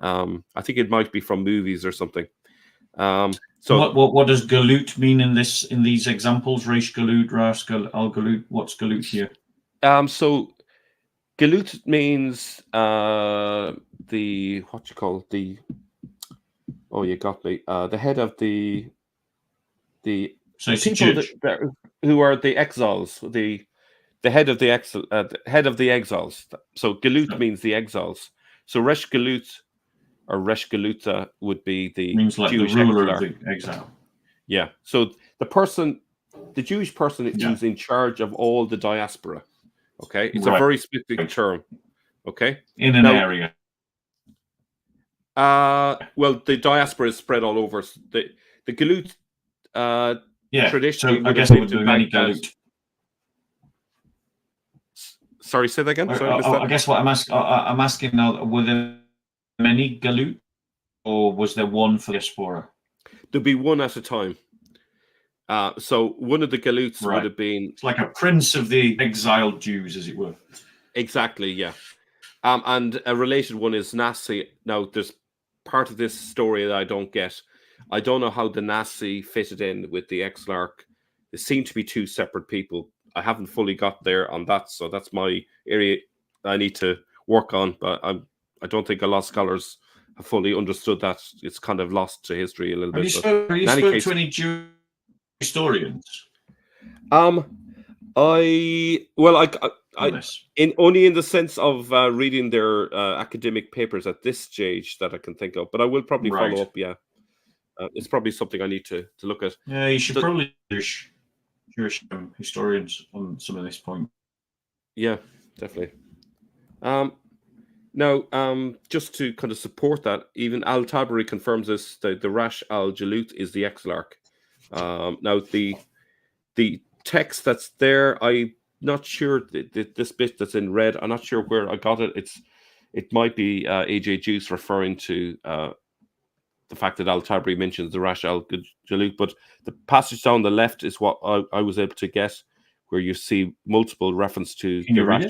I think it might be from movies or something. So what does galut mean in these examples? Reish galut, ras al galut. What's galut here? So galut means you got me. The head of the so people who are the exiles, the the head of the exiles. So Galut means the exiles. So Resh Galut or Resh Galuta would be the Jewish the ruler exile. of the exile. Yeah. So the Jewish person is in charge of all the diaspora. Okay, it's a very specific term. Okay, in an area. Well, the diaspora is spread all over. The Galut traditionally, so I guess it would be many Galut. Sorry, say that again. Sorry, I guess what I'm asking now, were there many Galut, or was there one for diaspora? There'd be one at a time. So one of the Galuts would have been... It's like a prince of the exiled Jews, as it were. Exactly, yeah. And a related one is Nasi. Now, there's part of this story that I don't get. I don't know how the Nasi fitted in with the Exilarch. They seem to be two separate people. I haven't fully got there on that, so that's my area I need to work on. But I don't think a lot of scholars have fully understood that. It's kind of lost to history a little bit. Have you spoken to any Jewish historians? Only in the sense of reading their academic papers at this stage that I can think of, but I will probably follow up. Yeah, it's probably something I need to look at. Yeah, you should probably Jewish historians on some of this point. Yeah, definitely. Now, just to kind of support that, even Al-Tabari confirms this, the Rash al-Jalut is the Exilarch. Now, the text that's there, I'm not sure, this bit that's in red, I'm not sure where I got it. It might be AJ Juice referring to the fact that Al-Tabari mentions the Rash al-Jalut, but the passage down the left is what I was able to get, where you see multiple reference to the Rash.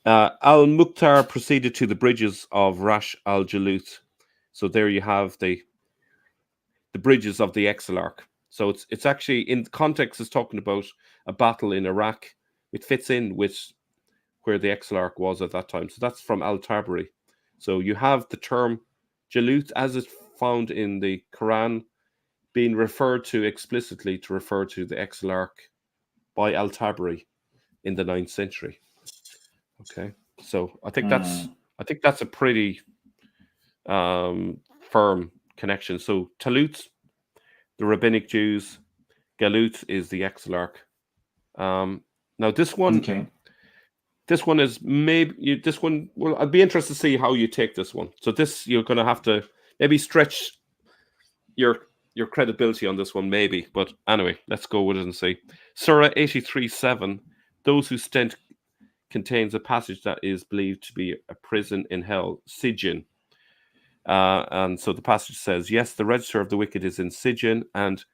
Al-Mukhtar proceeded to the bridges of Rash al-Jalut. So there you have the bridges of the Exilarch. So it's actually, in context, it's talking about a battle in Iraq. It fits in with where the Exilarch was at that time. So that's from Al-Tabari. So you have the term Jalut, as it's found in the Quran, being referred to explicitly to refer to the Exilarch by Al-Tabari in the 9th century. Okay, so I think that's a pretty firm connection. So Talut, the rabbinic Jews, Galut is the Exilarch. Now this one, this one is maybe this one. Well, I'd be interested to see how you take this one. So this, you're going to have to maybe stretch your credibility on this one, maybe. But anyway, let's go with it and see. Surah 83:7. Those who stent contains a passage that is believed to be a prison in hell, Sigun. And so the passage says, yes, the register of the wicked is in Sigun, and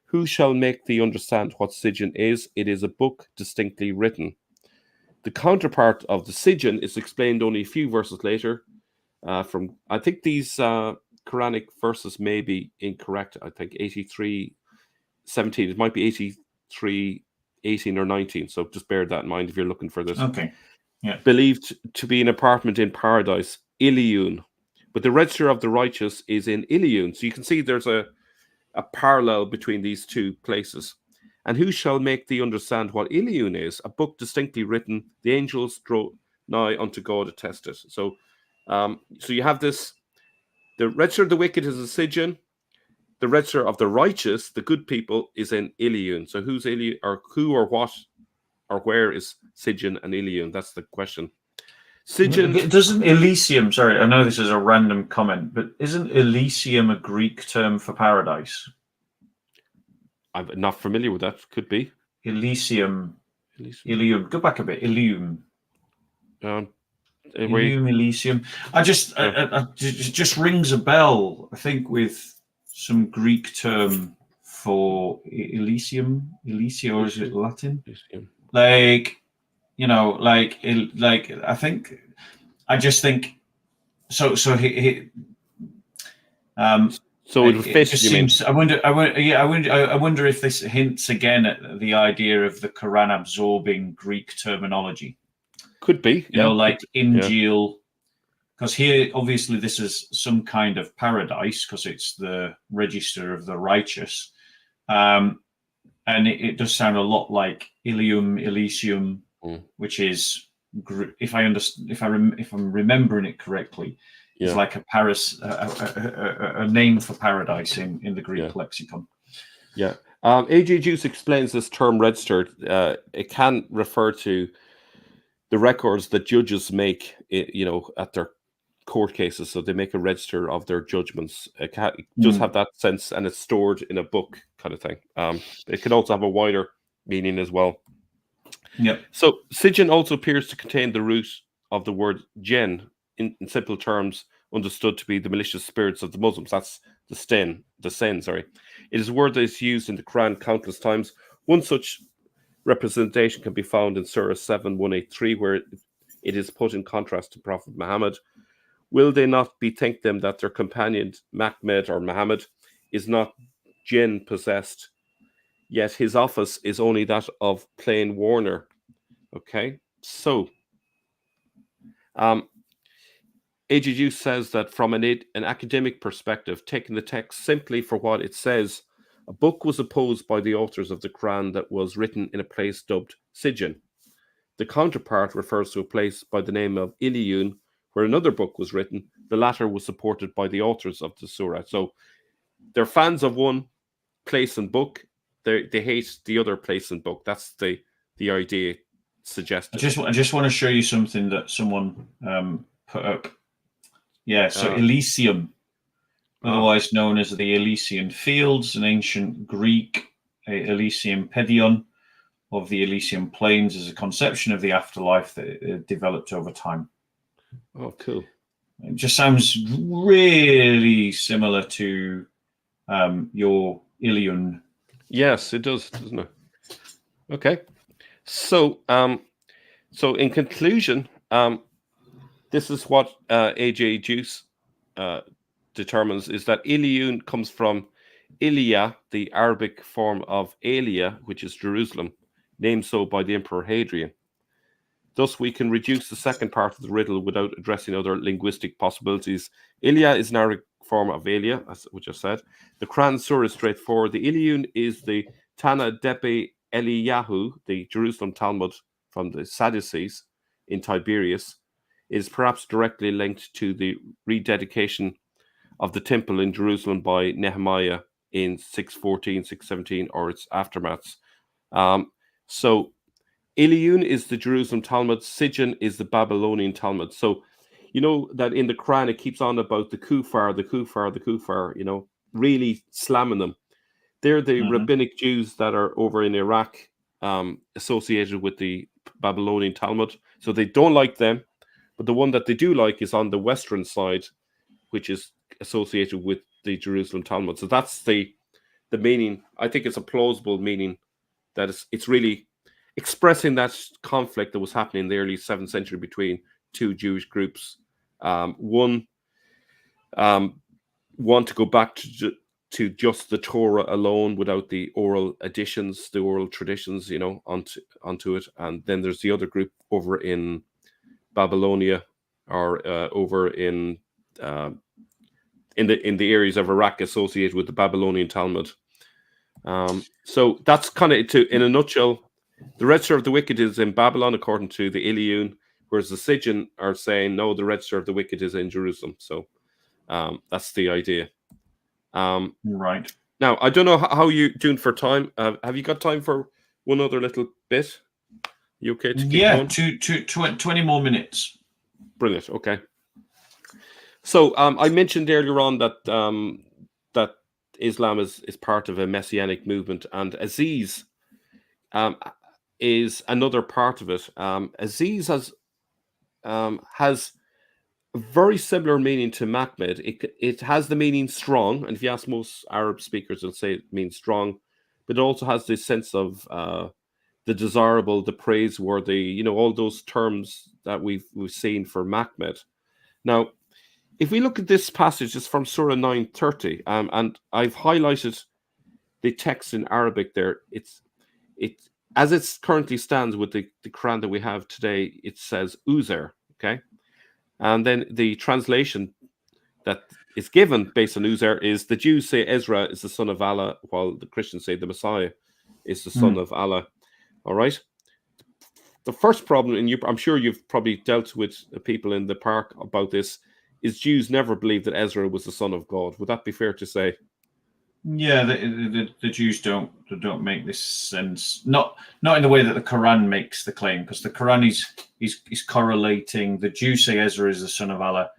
who shall make thee understand what Sigun is? It is a book distinctly written. The counterpart of the Sigun is explained only a few verses later. I think these Quranic verses may be incorrect. I think 83:17. It might be 83:18 or 19. So just bear that in mind if you're looking for this. Okay. Yeah. Believed to be an apartment in paradise, Ilun. But the register of the righteous is in Ilun. So you can see there's a parallel between these two places. And who shall make thee understand what Ilun is? A book distinctly written, the angels draw nigh unto God attest it. So you have this, the register of the wicked is in Sigun. The register of the righteous, the good people, is in Ilun. So who's Ilun, or who or what or where is Sigun and Ilun? That's the question. Sigun, doesn't Elysium, sorry, I know this is a random comment, but isn't Elysium a Greek term for paradise? I'm not familiar with that. Could be. Elysium. Go back a bit. Elysium. Elysium. It just rings a bell, I think, with some Greek term for Elysium. Elysium, or is it Latin? Elysium. Like, I think, I just think, so it just seems, I wonder if this hints again at the idea of the Quran absorbing Greek terminology. Could be, like Injil, because here obviously this is some kind of paradise because it's the register of the righteous, and And it does sound a lot like Ilium, Elysium, which is, if I'm remembering it correctly, is like a name for paradise in the Greek lexicon. Yeah. A.J. Juice explains this term registered. It can refer to the records that judges make, at their court cases. So they make a register of their judgments. It does have that sense, and it's stored in a book kind of thing. It can also have a wider meaning as well. Yep. So Sigun also appears to contain the root of the word jinn, in simple terms understood to be the malicious spirits of the Muslims. That's the sin. It is a word that is used in the Quran countless times. One such representation can be found in Surah 7:183, where it is put in contrast to Prophet Muhammad. Will they not bethink them that their companion Mahmed or Muhammad is not jinn possessed, yet his office is only that of plain warner? Okay, so A.J. Juice says that from an academic perspective, taking the text simply for what it says, a book was opposed by the authors of the Quran that was written in a place dubbed Sigun. The counterpart refers to a place by the name of Ilun, where another book was written. The latter was supported by the authors of the surah. So they're fans of one place and book. They hate the other place and book. That's the idea suggested. I just want to show you something that someone put up. Yeah, so Elysium, otherwise known as the Elysian Fields, an ancient Greek Elysium Pedion of the Elysian Plains, is a conception of the afterlife that developed over time. Oh, cool. It just sounds really similar to your Ilun. Yes, it does, doesn't it? Okay. So, in conclusion, this is what A.J. Juice determines, is that Ilun comes from Ilia, the Arabic form of Alia, which is Jerusalem, named so by the Emperor Hadrian. Thus, we can reduce the second part of the riddle without addressing other linguistic possibilities. Ilia is an Arabic form of Alia, which I said. The Quran Surah is straightforward. The Ilun is the Tana Depe Eliyahu, the Jerusalem Talmud from the Sadducees in Tiberias. It is perhaps directly linked to the rededication of the temple in Jerusalem by Nehemiah in 614, 617, or its aftermaths. So Ilun is the Jerusalem Talmud. Sigun is the Babylonian Talmud. So you know that in the Quran it keeps on about the kufar, really slamming them. They're the rabbinic Jews that are over in Iraq, associated with the Babylonian Talmud. So they don't like them. But the one that they do like is on the western side, which is associated with the Jerusalem Talmud. So that's the meaning. I think it's a plausible meaning, that it's really expressing that conflict that was happening in the early 7th century between two Jewish groups. One want to go back to just the Torah alone without the oral additions, the oral traditions, onto it. And then there's the other group over in Babylonia, or over in the areas of Iraq associated with the Babylonian Talmud. So that's kind of, in a nutshell, the register of the wicked is in Babylon according to the Ilun, whereas the Sigun are saying no, the register of the wicked is in Jerusalem. So that's the idea. Right. Now, I don't know how you're doing for time. Have you got time for one other little bit? You okay to keep going? 20 more minutes. Brilliant. Okay. So I mentioned earlier on that that Islam is part of a Messianic movement, and Aziz is another part of it. Aziz has a very similar meaning to Mahmed. It has the meaning strong, and if you ask most Arab speakers, they'll say it means strong, but it also has this sense of the desirable, the praiseworthy, all those terms that we've seen for Mahmed. Now, if we look at this passage, it's from Surah 9:30, and I've highlighted the text in Arabic there. It as it currently stands with the Quran that we have today, it says Uzair, okay? And then the translation that is given based on Uzair is, the Jews say Ezra is the son of Allah, while the Christians say the Messiah is the son of Allah. All right. The first problem, and I'm sure you've probably dealt with people in the park about this, is Jews never believed that Ezra was the son of God. Would that be fair to say? Yeah, the Jews don't make this sense. Not in the way that the Quran makes the claim, because the Quran is correlating. The Jews say Ezra is the son of Allah,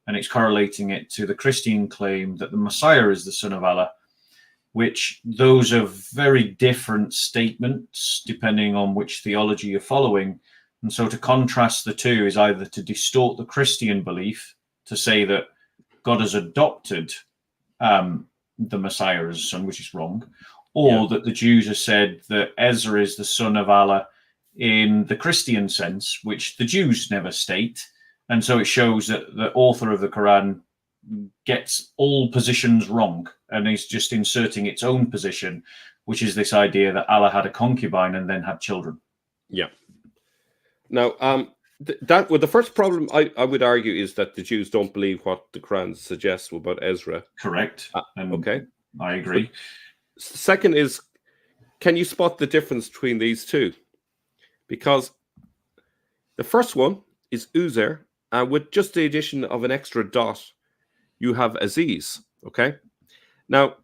and it's correlating it to the Christian claim that the Messiah is the son of Allah, which those are very different statements depending on which theology you're following. And so to contrast the two is either to distort the Christian belief, to say that God has adopted the Messiah as a son, which is wrong, or that the Jews have said that Ezra is the son of Allah in the Christian sense, which the Jews never state. And so it shows that the author of the Quran gets all positions wrong and is just inserting its own position, which is this idea that Allah had a concubine and then had children. Yeah. Now, the first problem I would argue is that the Jews don't believe what the Quran suggests about Ezra. Correct. Okay. I agree. But second is, can you spot the difference between these two? Because the first one is Uzer, and with just the addition of an extra dot, you have Aziz. Okay. Now,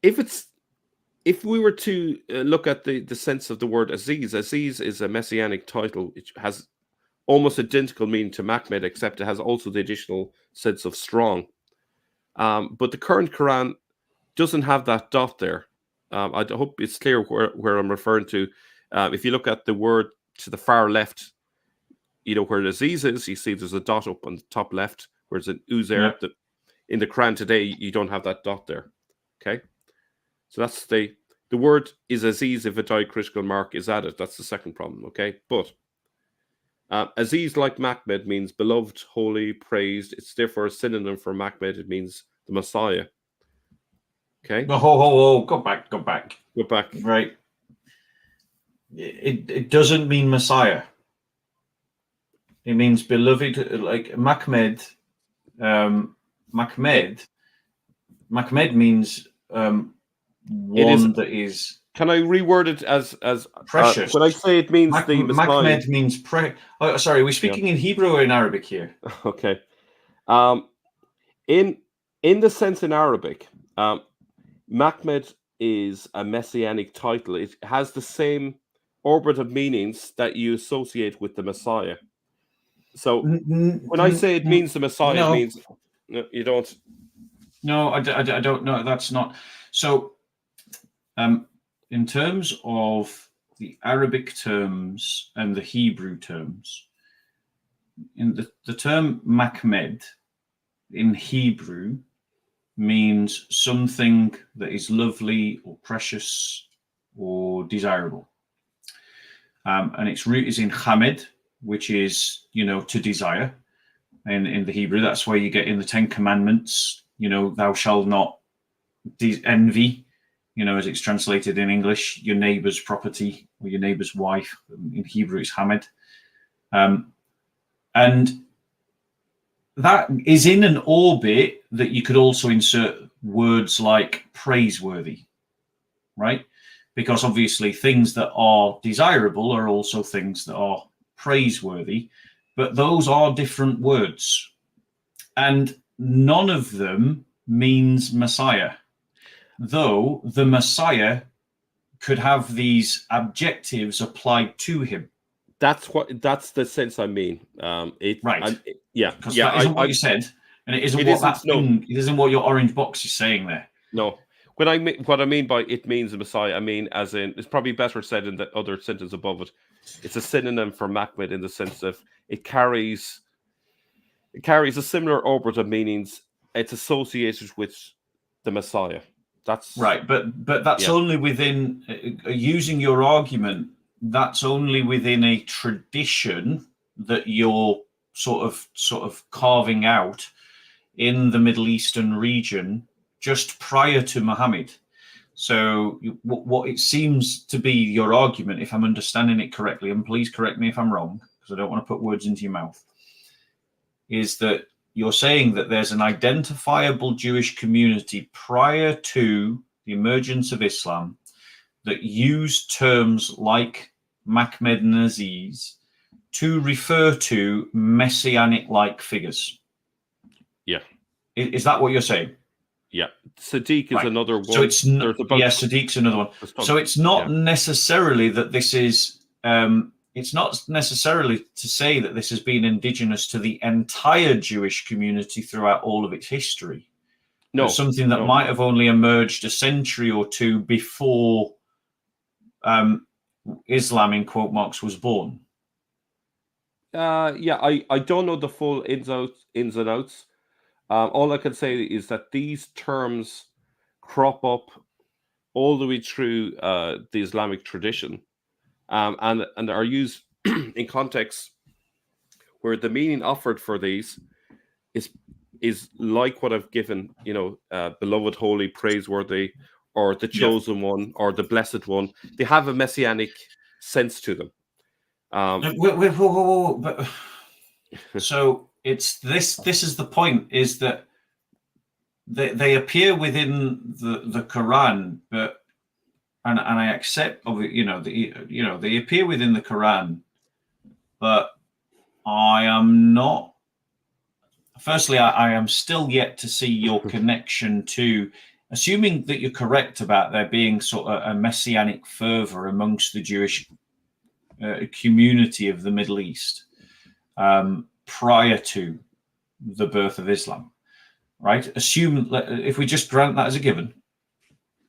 if we were to look at the sense of the word Aziz is a Messianic title. It has almost identical meaning to Mahmed, except it has also the additional sense of strong. But the current Quran doesn't have that dot there. I hope it's clear where I'm referring to. If you look at the word to the far left, where Aziz is, you see there's a dot up on the top left, whereas in Uzer, in the Quran today, you don't have that dot there. Okay? So that's the word is Aziz if a diacritical mark is added. That's the second problem, okay? But Aziz, like Mahmed, means beloved, holy, praised. It's therefore a synonym for Mahmed. It means the Messiah. Okay? Oh, go back. Go back. Right. It doesn't mean Messiah. It means beloved, like Mahmed. Mahmed means one that is. Can I reword it as precious? When I say it means the Messiah, Mahmed means sorry, are we speaking in Hebrew or in Arabic here? Okay. In the sense in Arabic, Mahmed is a messianic title. It has the same orbit of meanings that you associate with the Messiah. So when I say it means the Messiah, it means you don't. No, I don't know. That's not. So, in terms of the Arabic terms and the Hebrew terms, in the term Mahmed in Hebrew means something that is lovely or precious or desirable. And its root is in Hamed, which is, to desire. And in the Hebrew, that's where you get in the Ten Commandments, thou shalt not envy, as it's translated in English, your neighbor's property or your neighbor's wife. In Hebrew, it's Hamed. And that is in an orbit that you could also insert words like praiseworthy, right? Because obviously things that are desirable are also things that are praiseworthy, but those are different words. And none of them means Messiah, though the Messiah could have these adjectives applied to him. That's the sense I mean. Right. Yeah. Because that isn't what you said, and it isn't it isn't what your orange box is saying there. No. What I mean by it means the Messiah, I mean as in, it's probably better said in the other sentence above it. It's a synonym for Mahmed in the sense of it carries a similar orbit of meanings. It's associated with the Messiah. That's right, but that's only within using your argument. That's only within a tradition that you're sort of carving out in the Middle Eastern region just prior to Muhammad. So what it seems to be your argument, if I'm understanding it correctly, and please correct me if I'm wrong, because I don't want to put words into your mouth, is that you're saying that there's an identifiable Jewish community prior to the emergence of Islam, that use terms like Mahmed and Aziz to refer to Messianic-like figures. Yeah. Is that what you're saying? Yeah. Sadiq is another one. So it's Sadiq's another one. So it's not necessarily that this is it's not necessarily to say that this has been indigenous to the entire Jewish community throughout all of its history. No, it's something that might have only emerged a century or two before Islam, in quote marks, was born. I don't know the full ins and outs. All I can say is that these terms crop up all the way through the Islamic tradition, and are used in contexts where the meaning offered for these is like what I've given, beloved, holy, praiseworthy, or the chosen one, or the blessed one. They have a messianic sense to them. But so it's this. This is the point: is that they appear within the Quran, but and I accept, they appear within the Quran, but I am not. Firstly, I am still yet to see your connection to, assuming that you're correct about there being sort of a messianic fervor amongst the Jewish community of the Middle East prior to the birth of Islam, right? Assume, if we just grant that as a given,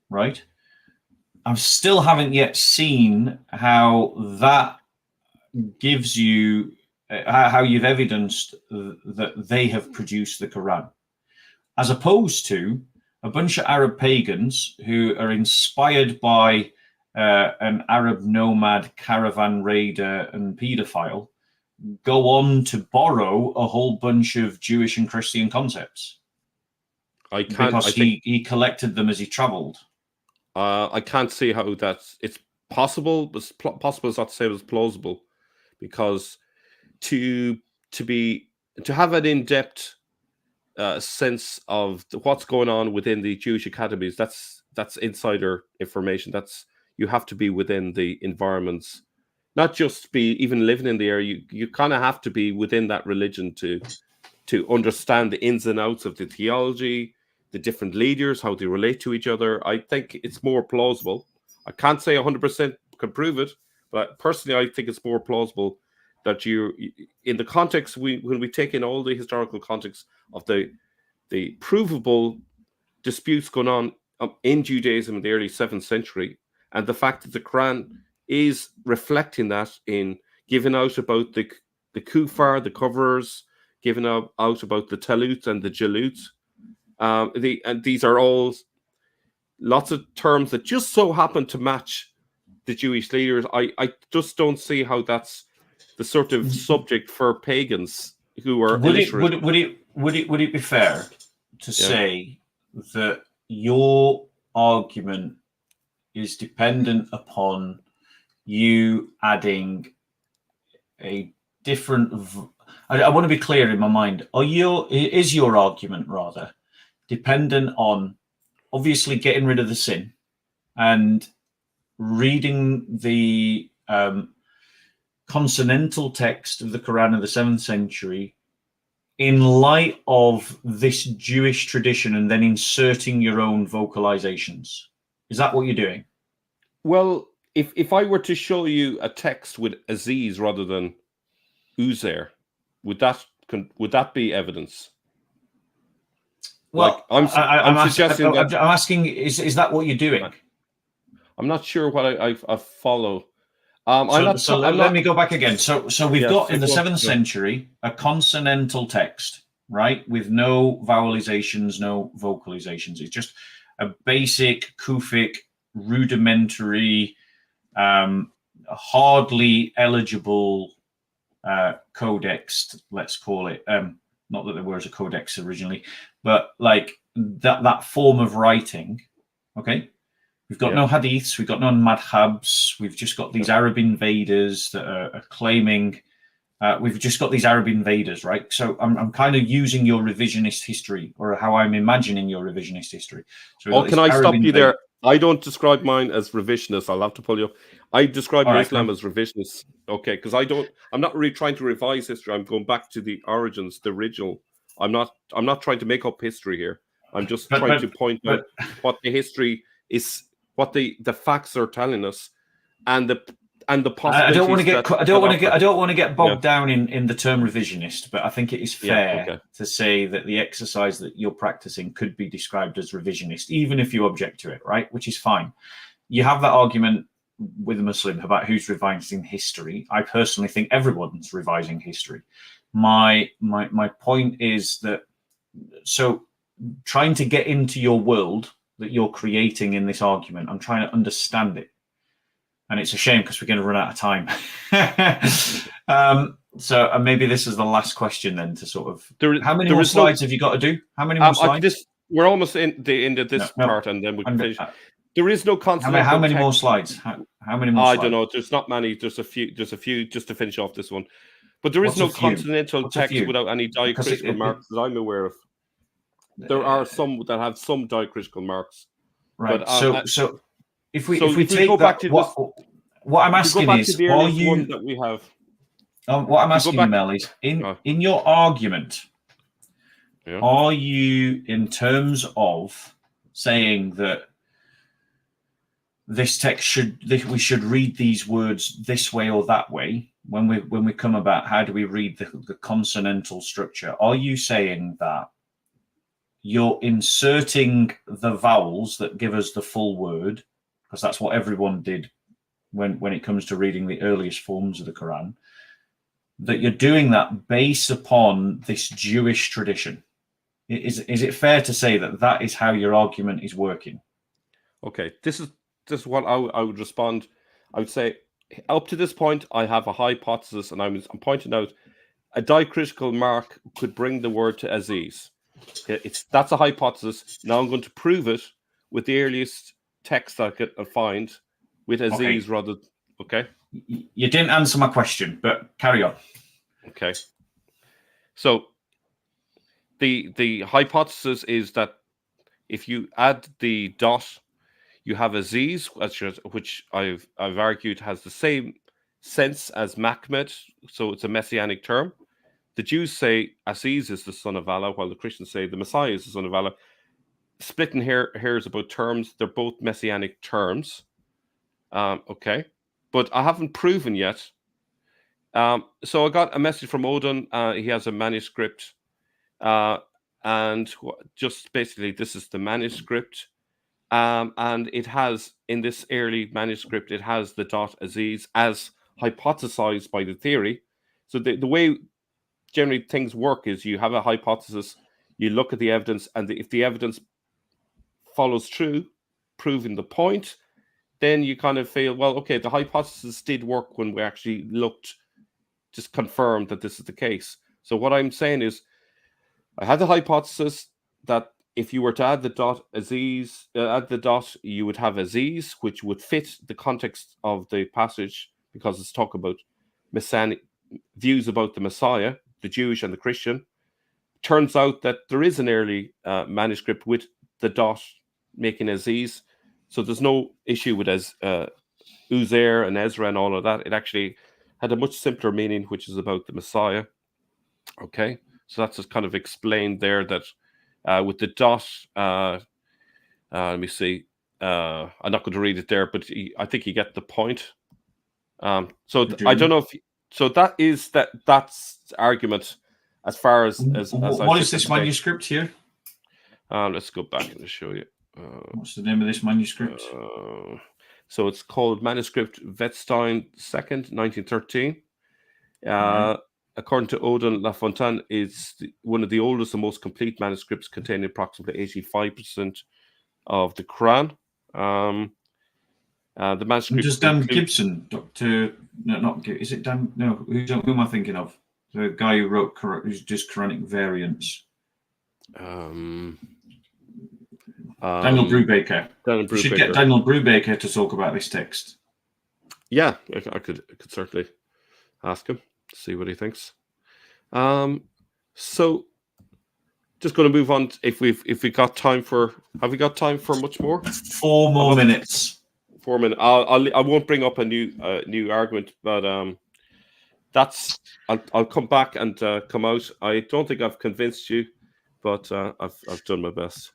right? I still haven't yet seen how that gives you, how you've evidenced that they have produced the Quran, as opposed to a bunch of Arab pagans who are inspired by an Arab nomad, caravan raider, and paedophile, go on to borrow a whole bunch of Jewish and Christian concepts. Because he collected them as he traveled. I can't see how it's possible, but possible is not to say it was plausible, because to have an in-depth sense of what's going on within the Jewish academies, that's insider information. You have to be within the environments, not just be even living in the area. You kind of have to be within that religion to understand the ins and outs of the theology, the different leaders, how they relate to each other. I think it's more plausible. I can't say 100% can prove it, but personally, I think it's more plausible that you, in the context, when we take in all the historical context of the provable disputes going on in Judaism in the early 7th century, and the fact that the Quran is reflecting that in giving out about the kufar, the coverers, giving out about the taluts and the jaluts. And these are all lots of terms that just so happen to match the Jewish leaders. I just don't see how that's the sort of subject for pagans who are illiterate. Would it be fair to say that your argument is dependent upon you adding a different? I want to be clear in my mind. Is your argument rather dependent on obviously getting rid of the sin and reading the consonantal text of the Quran of the 7th century in light of this Jewish tradition and then inserting your own vocalizations? Is that what you're doing? Well, if I were to show you a text with Aziz rather than Uzair, would that be evidence? Well, like, I'm suggesting I'm asking, is that what you're doing? I'm not sure what I follow. Let me go back again. So we've got in the 7th century a consonantal text, right, with no vowelizations, no vocalizations. It's just a basic Kufic, rudimentary, hardly eligible codex, let's call it. Not that there was a codex originally, but like that form of writing. Okay. We've got no hadiths, we've got no madhabs, we've just got these Arab invaders that are claiming, we've just got these Arab invaders, right? So I'm kind of using your revisionist history, or how I'm imagining your revisionist history. So can I stop you there? I don't describe mine as revisionist. I'll have to pull you up. I describe Islam as revisionist. Okay, because I'm not really trying to revise history. I'm going back to the origins, the original. I'm not trying to make up history here. I'm just trying to point out what the history is, what the facts are telling us, and the possibilities. I don't want to get bogged down in the term revisionist, but I think it is fair to say that the exercise that you're practicing could be described as revisionist, even if you object to it, right? Which is fine. You have that argument with a Muslim about who's revising history. I personally think everyone's revising history. My point is that, so trying to get into your world that you're creating in this argument, I'm trying to understand it. And it's a shame because we're going to run out of time. So maybe this is the last question then to sort of... how many more slides have you got to do? How many more slides? We're almost in the end of this part, and then we can finish. There is no consonant. How many more slides? How many more slides? I don't know. There's not many. There's a few just to finish off this one. But there is no consonantal text without any diacritical marks that I'm aware of. There are some that have some diacritical marks. Right. But, so if we take go back to what I'm asking is, are you... that we have. What I'm asking, Mel, is in your argument, are you, in terms of saying that this text we should read these words this way or that way, when we come about how do we read the consonantal structure, are you saying that you're inserting the vowels that give us the full word, because that's what everyone did when it comes to reading the earliest forms of the Quran, that you're doing that based upon this Jewish tradition? Is it fair to say that is how your argument is working? Okay, this is what I would respond. I would say, up to this point, I have a hypothesis, and I'm pointing out a diacritical mark could bring the word to Aziz. Okay, that's a hypothesis. Now I'm going to prove it with the earliest text I could find with Aziz rather. Okay. You didn't answer my question, but carry on. Okay. So the hypothesis is that if you add the dot, you have Aziz, which I've argued has the same sense as Mahmed, so it's a messianic term. The Jews say Aziz is the son of Allah, while the Christians say the Messiah is the son of Allah. Splitting hairs about terms, they're both messianic terms. Okay, but I haven't proven yet. So I got a message from Odin. He has a manuscript, and just basically this is the manuscript. And it has, in this early manuscript, it has the dot Aziz as hypothesized by the theory. So the way generally things work is you have a hypothesis, you look at the evidence, and if the evidence follows through, proving the point, then you kind of feel, well, okay, the hypothesis did work when we actually looked, just confirmed that this is the case. So what I'm saying is, I had the hypothesis that if you were to add the dot Aziz, you would have Aziz, which would fit the context of the passage because it's talk about Messianic views about the Messiah, the Jewish and the Christian. Turns out that there is an early manuscript with the dot making Aziz, so there's no issue with Uzair and Ezra and all of that. It actually had a much simpler meaning, which is about the Messiah. Okay, so that's just kind of explained there that. With the dot, let me see. I'm not going to read it there, but I think you get the point. I don't know if. So that's argument as far as what is this manuscript here? Let's go back and show you. What's the name of this manuscript? So it's called Manuscript Wettstein II, 1913. According to Odin Lafontaine, it's one of the oldest and most complete manuscripts containing approximately 85% of the Quran. The manuscript. Does Dan Gibson, is it Dan? No, who am I thinking of? The guy who wrote, who's just Quranic variants. Daniel Brubaker. You should get Daniel Brubaker to talk about this text. Yeah, I could certainly ask him. See what he thinks. So just going to move on. If we got time for, have we got time for much more? 4 more minutes. 4 minutes. I won't bring up a new argument, but I'll come back and come out. I don't think I've convinced you, but I've done my best.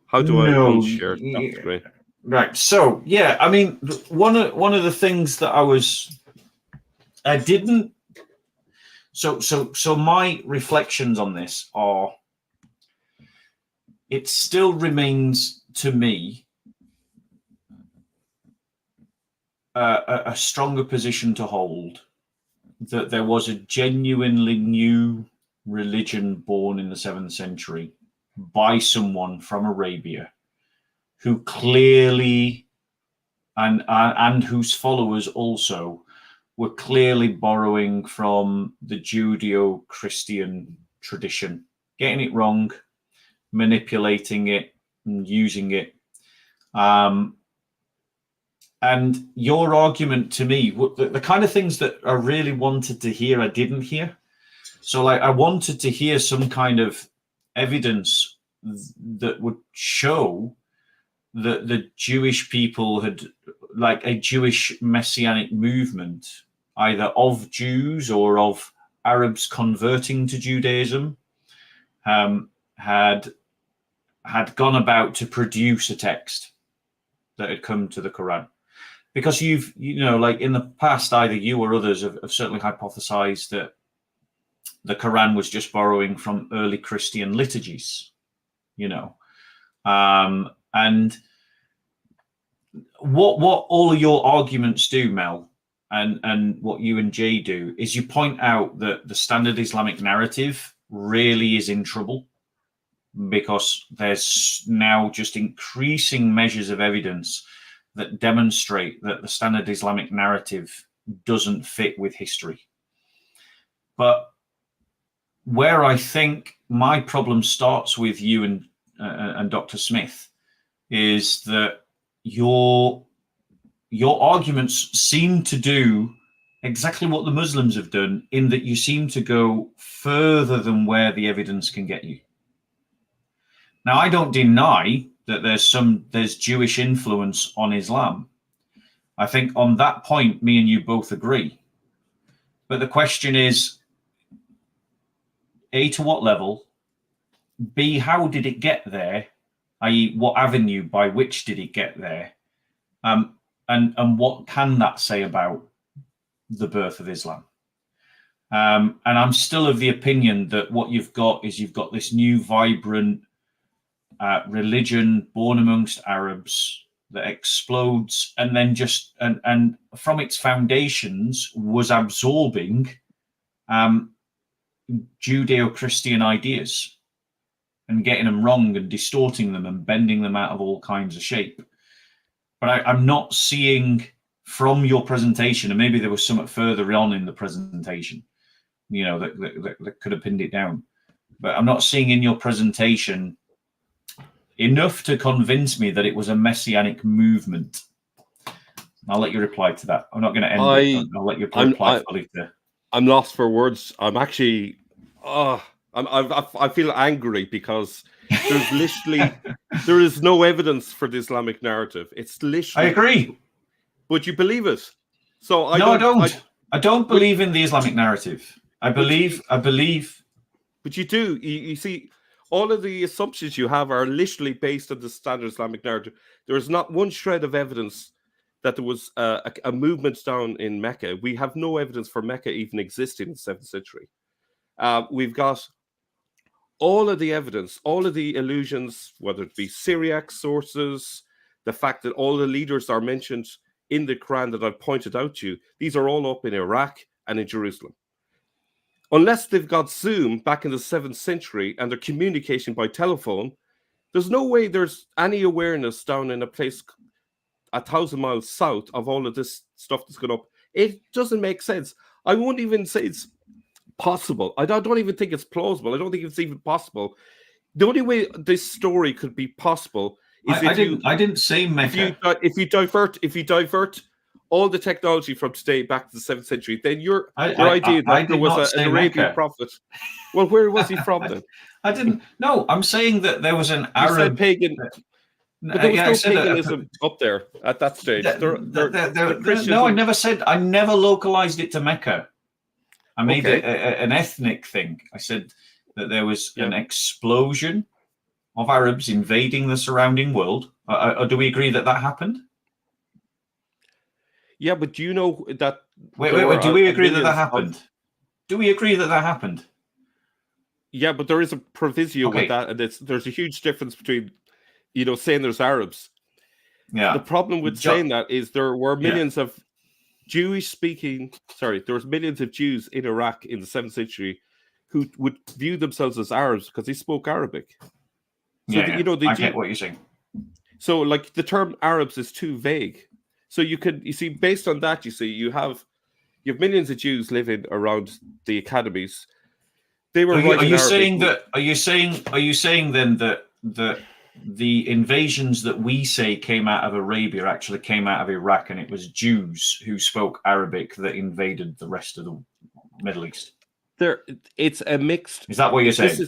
How do I unshare? That's great. Right. So yeah, I mean, one of the things that I didn't. So my reflections on this are, it still remains to me a stronger position to hold that there was a genuinely new religion born in the 7th century by someone from Arabia who clearly and whose followers also were clearly borrowing from the Judeo-Christian tradition, getting it wrong, manipulating it, and using it. And your argument to me, the kind of things that I really wanted to hear, I didn't hear. So, like, I wanted to hear some kind of evidence that would show that the Jewish people had, like, a Jewish Messianic movement, either of Jews or of Arabs converting to Judaism, had gone about to produce a text that had come to the Quran. Because like in the past, either you or others have certainly hypothesized that the Quran was just borrowing from early Christian liturgies, and what all of your arguments do, Mel, and what you and Jay do, is you point out that the standard Islamic narrative really is in trouble because there's now just increasing measures of evidence that demonstrate that the standard Islamic narrative doesn't fit with history. But where I think my problem starts with you and Dr. Smith is that your arguments seem to do exactly what the Muslims have done, in that you seem to go further than where the evidence can get you. Now, I don't deny that there's Jewish influence on Islam. I think on that point, me and you both agree. But the question is, A, to what level? B, how did it get there? I.e., what avenue by which did it get there? And what can that say about the birth of Islam? And I'm still of the opinion that what you've got this new vibrant religion born amongst Arabs that explodes, and then and from its foundations was absorbing Judeo-Christian ideas and getting them wrong and distorting them and bending them out of all kinds of shape. But I'm not seeing from your presentation, and maybe there was something further on in the presentation, that could have pinned it down. But I'm not seeing in your presentation enough to convince me that it was a Messianic movement. I'll let you reply to that. I'm not going to end it. I'll let you reply fully to. I'm lost for words. I'm actually, I feel angry because there's literally, there is no evidence for the Islamic narrative. It's literally. I agree. But you believe it. So I don't. I don't believe in the Islamic narrative. I believe. But you do. You see, all of the assumptions you have are literally based on the standard Islamic narrative. There is not one shred of evidence that there was a movement down in Mecca. We have no evidence for Mecca even existing in the 7th century. We've got all of the evidence, all of the allusions, whether it be Syriac sources, the fact that all the leaders are mentioned in the Quran that I've pointed out to you, these are all up in Iraq and in Jerusalem. Unless they've got Zoom back in the 7th century and they're communicating by telephone, there's no way there's any awareness down in a place 1,000 miles south of all of this stuff that's gone up. It doesn't make sense. I won't even say it's possible. I don't even think it's plausible. I don't think it's even possible. The only way this story could be possible is I didn't say Mecca. If you divert all the technology from today back to the 7th century, then your idea that there was an Arabian prophet. Well, where was he from then? I didn't. No, I'm saying that there was an Arab. You said pagan. But there was no paganism up there at that stage. No, I never said. I never localized it to Mecca. I made an ethnic thing. I said that there was an explosion of Arabs invading the surrounding world. Do we agree that happened? Yeah, but do you know that? Wait. Do we agree that happened? Do we agree that happened? Yeah, but there is a proviso with that, and there's a huge difference between, saying there's Arabs. Yeah. The problem with saying that is there were millions of there was millions of Jews in Iraq in the 7th century who would view themselves as Arabs because they spoke Arabic. So I get what you're saying. So, like, the term Arabs is too vague. So you see, based on that, you have millions of Jews living around the academies. They were. Are you saying then that the invasions that we say came out of Arabia actually came out of Iraq, and it was Jews who spoke Arabic that invaded the rest of the Middle East? It's a mixed. Is that what you're saying?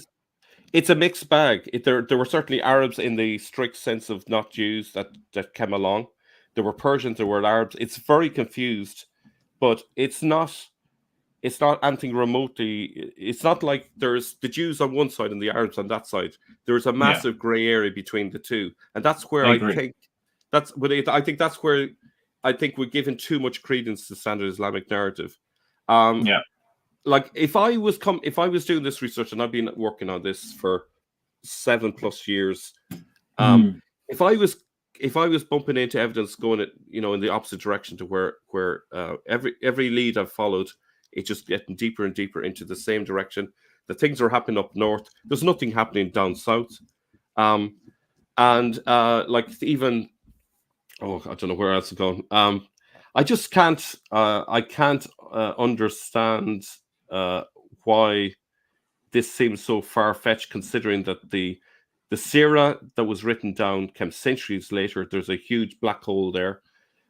It's a mixed bag. There were certainly Arabs in the strict sense of not Jews that came along. There were Persians, there were Arabs. It's very confused, but it's not anything remotely. It's not like there's the Jews on one side and the Arabs on that side. There's a massive grey area between the two, and that's where I think that's where I think we're giving too much credence to standard Islamic narrative. Like if I was doing this research, and I've been working on this for 7+ years, if I was bumping into evidence going in the opposite direction to where every lead I've followed, it's just getting deeper and deeper into the same direction. The things are happening up north. There's nothing happening down south. Like even I don't know where else to go. I just can't. I can't understand why this seems so far-fetched, considering that the Sirah that was written down came centuries later. There's a huge black hole there.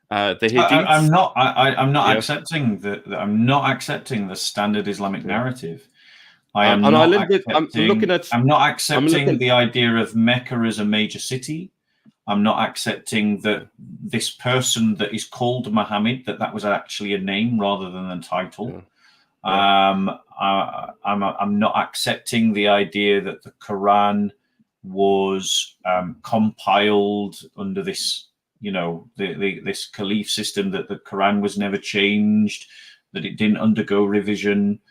The Hadiths, I'm not accepting I'm not accepting the standard Islamic narrative. I'm not accepting the idea of Mecca as a major city. I'm not accepting that this person that is called Muhammad, that was actually a name rather than a title. I'm not accepting the idea that the Quran was compiled under this, this Caliph system, that the Quran was never changed, that it didn't undergo revision.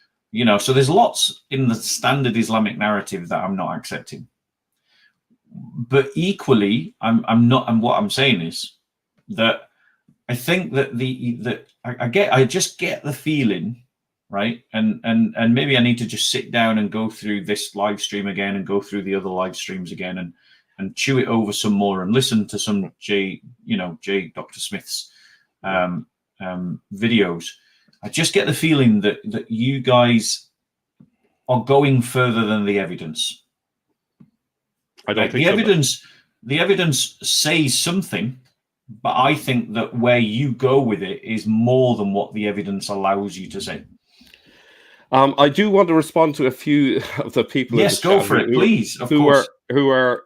So there's lots in the standard Islamic narrative that I'm not accepting. But equally, I'm not. And what I'm saying is that I think that I just get the feeling, right? And maybe I need to just sit down and go through this live stream again and go through the other live streams again and chew it over some more and listen to some Dr. Smith's videos. I just get the feeling that you guys are going further than the evidence. I don't think the evidence says something, but I think that where you go with it is more than what the evidence allows you to say. I do want to respond to a few of the people. Yes, go for it, please. Of course. Who are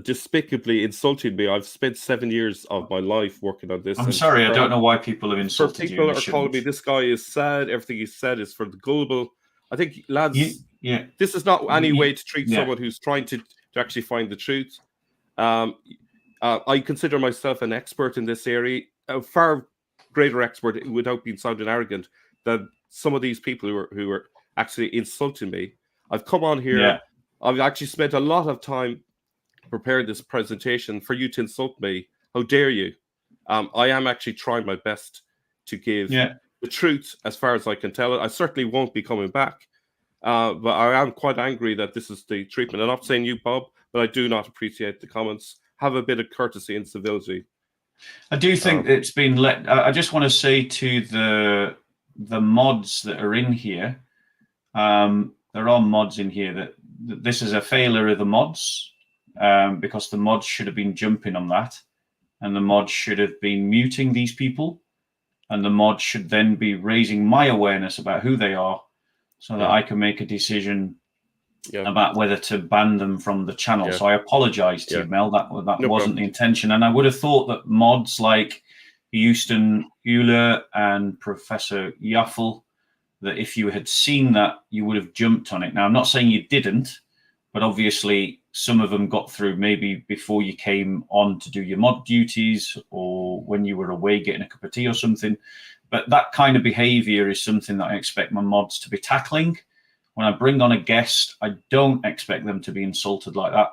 despicably insulting me. I've spent 7 years of my life working on this. I'm sorry, I don't know why people have insulted you. People are calling me, this guy is sad. Everything he said is for the gullible. I think, lads, this is not any way to treat someone who's trying to actually find the truth. I consider myself an expert in this area, a far greater expert, without being sounding arrogant, than some of these people who are actually insulting me. I've come on here. Yeah. I've actually spent a lot of time preparing this presentation for you to insult me. How dare you? I am actually trying my best to give the truth as far as I can tell it. I certainly won't be coming back. But I am quite angry that this is the treatment. I'm not saying you, Bob, but I do not appreciate the comments. Have a bit of courtesy and civility. I do think it's been let. I just want to say to the mods that are in here, there are mods in here that this is a failure of the mods, because the mods should have been jumping on that. and the mod should have been muting these people, and the mod should then be raising my awareness about who they are, so that I can make a decision about whether to ban them from the channel. So I apologize to you, Mel. That wasn't the intention. And I would have thought that mods like Houston Euler and Professor Yaffel, that if you had seen that, you would have jumped on it. Now, I'm not saying you didn't, but obviously some of them got through maybe before you came on to do your mod duties, or when you were away getting a cup of tea or something. But that kind of behavior is something that I expect my mods to be tackling. When I bring on a guest, I don't expect them to be insulted like that.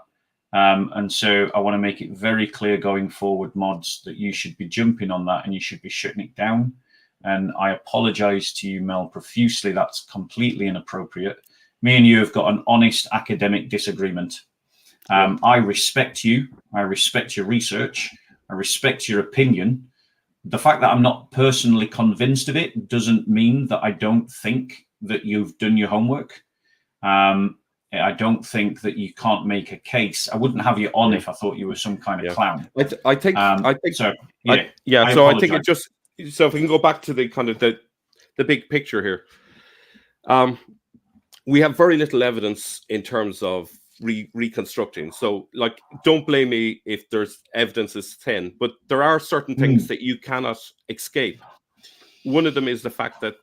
And so I want to make it very clear going forward, mods, that you should be jumping on that and you should be shutting it down. And I apologize to you, Mel, profusely. That's completely inappropriate. Me and you have got an honest academic disagreement. I respect you. I respect your research. I respect your opinion. The fact that I'm not personally convinced of it doesn't mean that I don't think that you've done your homework. I don't think that you can't make a case. I wouldn't have you on if I thought you were some kind of clown. I think so. I think it just, so if we can go back to the kind of the big picture here, we have very little evidence in terms of reconstructing. So, like, don't blame me if there's evidence is thin, but there are certain things that you cannot escape. One of them is the fact that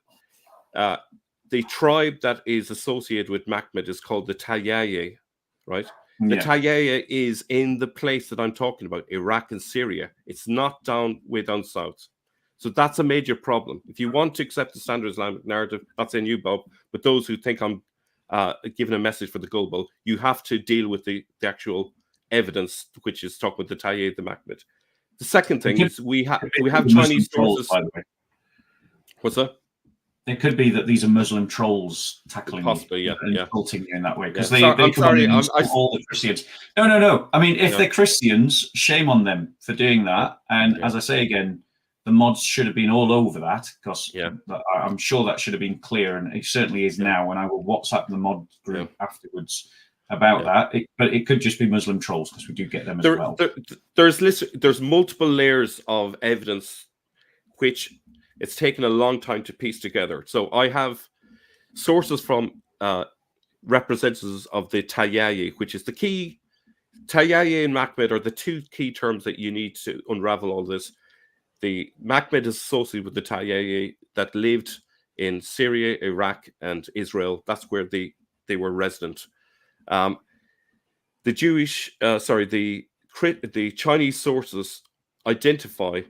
the tribe that is associated with Mahmud is called the Tayyaye, right? The Tayyaye is in the place that I'm talking about, Iraq and Syria. It's not way down south. So that's a major problem. If you want to accept the standard Islamic narrative, that's in you, Bob. But those who think I'm giving a message for the global, you have to deal with the actual evidence, which is talking about the Tayyaye, the Mahmud. The second thing is we have Chinese sources. What's that? It could be that these are Muslim trolls tackling possibly, you and insulting you in that way, because they I'm come sorry, on and all the Christians. No. I mean, if they're Christians, shame on them for doing that. And as I say again, the mods should have been all over that, because I'm sure that should have been clear, and it certainly is now. And I will WhatsApp the mod group afterwards about that. But it could just be Muslim trolls, because we do get them as well. There's multiple layers of evidence which it's taken a long time to piece together. So I have sources from representatives of the Tayyaye, which is the key. Tayyaye and Mahmud are the two key terms that you need to unravel all this. The Mahmud is associated with the Tayyaye that lived in Syria, Iraq, and Israel. That's where they were resident. The Chinese sources identify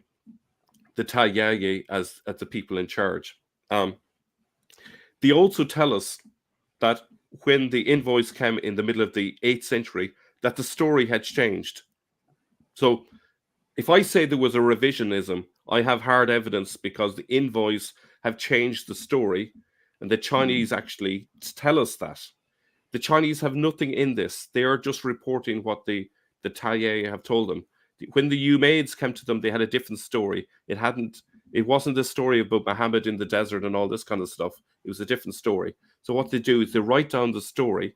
the Tayyaye as the people in charge. They also tell us that when the invoice came in the middle of the 8th century, that the story had changed. So if I say there was a revisionism, I have hard evidence, because the invoice have changed the story, and the Chinese actually tell us that. The Chinese have nothing in this. They are just reporting what the Tayyaye have told them. When the Umayyads came to them, they had a different story. It wasn't the story about Muhammad in the desert and all this kind of stuff. It was a different story. So what they do is they write down the story,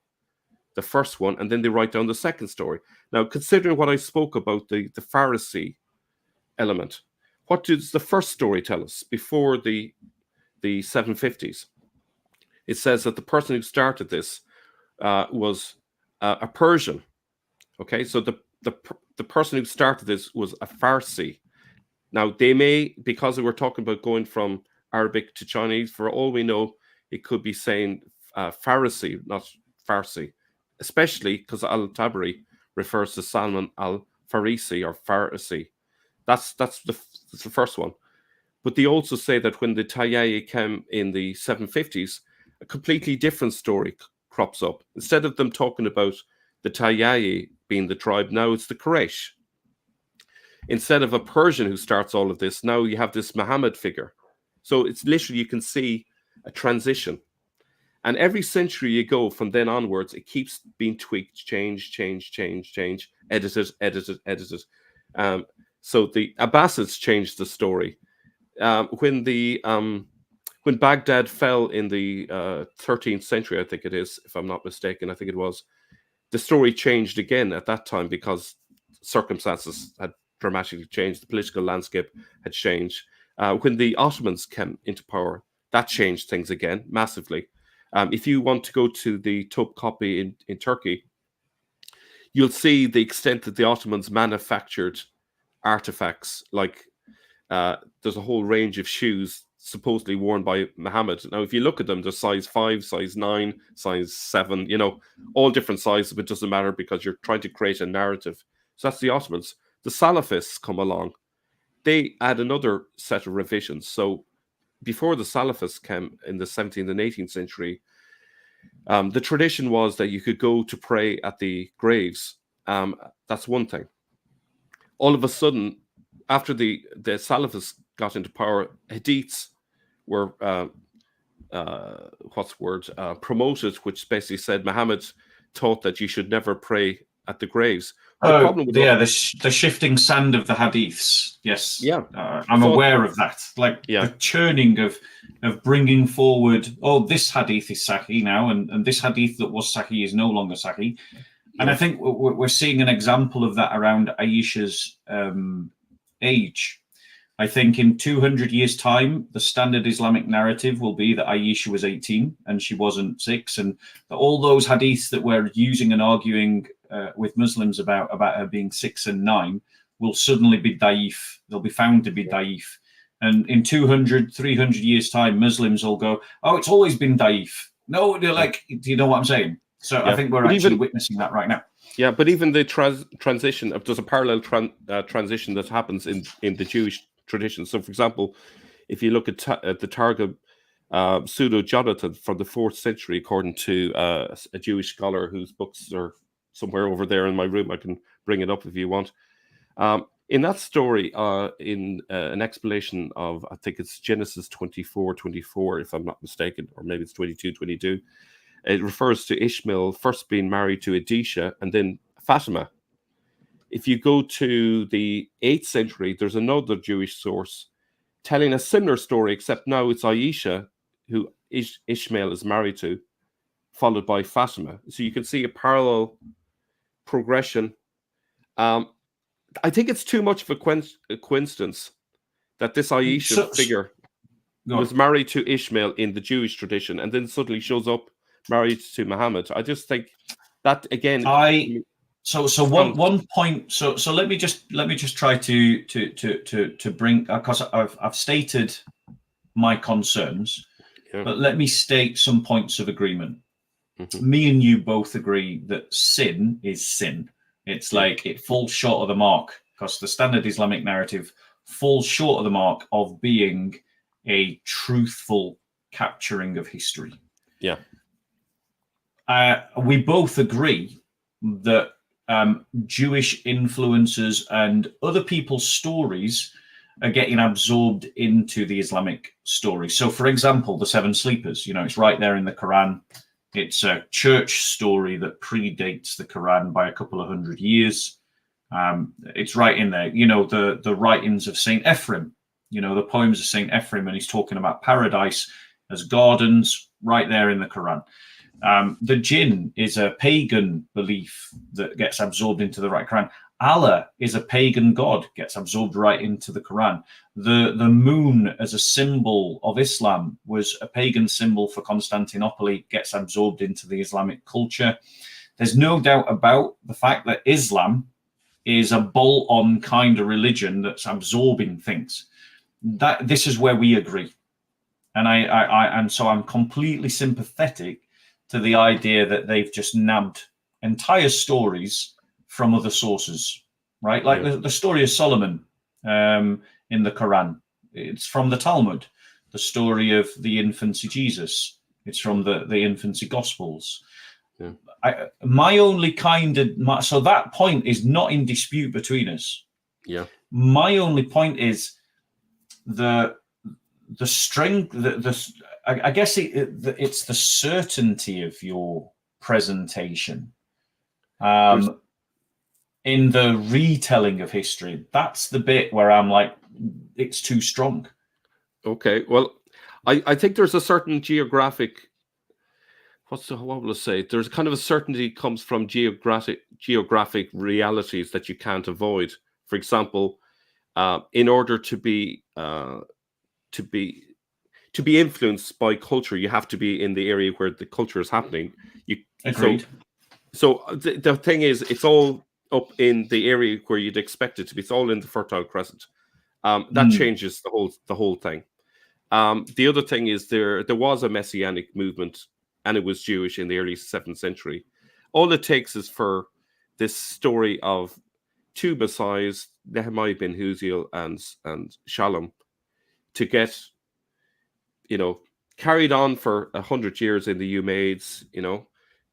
the first one, and then they write down the second story. Now, considering what I spoke about, the Pharisee element, what does the first story tell us before the 750s? It says that the person who started this was a Persian. Okay, so the person who started this was a Farsi. Now, they may, because we're talking about going from Arabic to Chinese, for all we know, it could be saying Pharisee, not Farsi, especially because Al-Tabari refers to Salman Al-Farsi or Farsi. That's the first one. But they also say that when the Tayyaye came in the 750s, a completely different story crops up. Instead of them talking about the Tayyaye being the tribe, now it's the Quraysh. Instead of a Persian who starts all of this, now you have this Muhammad figure. So it's literally, you can see a transition. And every century you go from then onwards, it keeps being tweaked, changed, edited. So the Abbasids changed the story. When Baghdad fell in the 13th century, I think it is, if I'm not mistaken, I think it was, the story changed again at that time because circumstances had dramatically changed. The political landscape had changed. When the Ottomans came into power, that changed things again massively. If you want to go to the Topkapi in Turkey, you'll see the extent that the Ottomans manufactured artifacts. Like there's a whole range of shoes supposedly worn by Muhammad. Now, if you look at them, they're size 5, size 9, size 7, all different sizes, but it doesn't matter because you're trying to create a narrative. So that's the Ottomans. The Salafists come along. They add another set of revisions. So before the Salafists came in the 17th and 18th century, the tradition was that you could go to pray at the graves. That's one thing. All of a sudden, after the Salafists got into power, hadiths were promoted, which basically said Muhammad taught that you should never pray at the graves. The shifting sand of the hadiths. Yes, yeah, I'm aware of that. The churning of bringing forward. Oh, this hadith is sahih now, and this hadith that was sahih is no longer sahih. And I think we're seeing an example of that around Aisha's age. I think in 200 years' time, the standard Islamic narrative will be that Aisha was 18 and she wasn't 6. And all those hadiths that we're using and arguing with Muslims about her being 6 and 9 will suddenly be da'if. They'll be found to be da'if. And in 200, 300 years' time, Muslims will go, oh, it's always been da'if. No, they're like, do you know what I'm saying? So I think we're actually witnessing that right now. Yeah, but even the transition, there's a parallel transition that happens in the Jewish tradition. So, for example, if you look at the Targum Pseudo-Jonathan from the 4th century, according to a Jewish scholar whose books are somewhere over there in my room, I can bring it up if you want. In that story, in an explanation of, I think it's Genesis 24, if I'm not mistaken, or maybe it's 22, it refers to Ishmael first being married to Edisha and then Fatima. If you go to the 8th century, there's another Jewish source telling a similar story, except now it's Aisha who Ishmael is married to, followed by Fatima. So you can see a parallel progression. I think it's too much of a coincidence that this Aisha figure was married to Ishmael in the Jewish tradition and then suddenly shows up married to Muhammad. I just think that again. One point. So let me just try to bring, because I've stated my concerns, but let me state some points of agreement. Mm-hmm. Me and you both agree that sin is sin. It's like it falls short of the mark because the standard Islamic narrative falls short of the mark of being a truthful capturing of history. Yeah. We both agree that Jewish influences and other people's stories are getting absorbed into the Islamic story. So, for example, the 7 sleepers, it's right there in the Quran. It's a church story that predates the Quran by a couple of hundred years. It's right in there. The writings of Saint Ephraim, the poems of Saint Ephraim, and he's talking about paradise as gardens right there in the Quran. The jinn is a pagan belief that gets absorbed into the right Quran. Allah is a pagan god, gets absorbed right into the Quran. The moon as a symbol of Islam was a pagan symbol for Constantinople, gets absorbed into the Islamic culture. There's no doubt about the fact that Islam is a bolt-on kind of religion that's absorbing things. This is where we agree. And so I'm completely sympathetic to the idea that they've just nabbed entire stories from other sources, right? Like the story of Solomon in the Quran. It's from the Talmud. The story of the infancy Jesus. It's from the infancy Gospels. Yeah. So that point is not in dispute between us. Yeah. My only point is the strength, I guess it's the certainty of your presentation in the retelling of history. That's the bit where I'm like, it's too strong. Okay, well, I think there's a certain geographic. What will I say? There's kind of a certainty comes from geographic realities that you can't avoid. For example, in order to be influenced by culture, you have to be in the area where the culture is happening. Agreed. So the thing is, it's all up in the area where you'd expect it to be. It's all in the Fertile Crescent. That changes the whole thing. The other thing is there was a Messianic movement, and it was Jewish in the early 7th century. All it takes is for this story of two Messiahs, Nehemiah ben Huziel and Shalom, to get, carried on for 100 years in the Umayyads,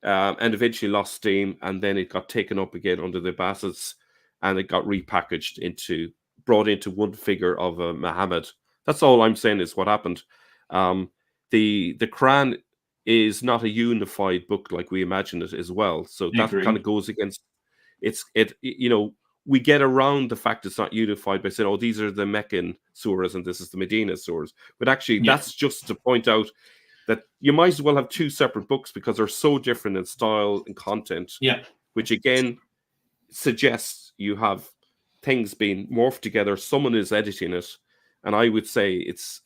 and eventually lost steam, and then it got taken up again under the Abbasids, and it got repackaged brought into one figure of Muhammad. That's all I'm saying is what happened. The Quran is not a unified book like we imagine it as well. So that kind of goes against we get around the fact it's not unified by saying, oh, these are the Meccan surahs and this is the Medina surahs. But actually, that's just to point out that you might as well have two separate books because they're so different in style and content. Yeah. Which again suggests you have things being morphed together. Someone is editing it. And I would say it's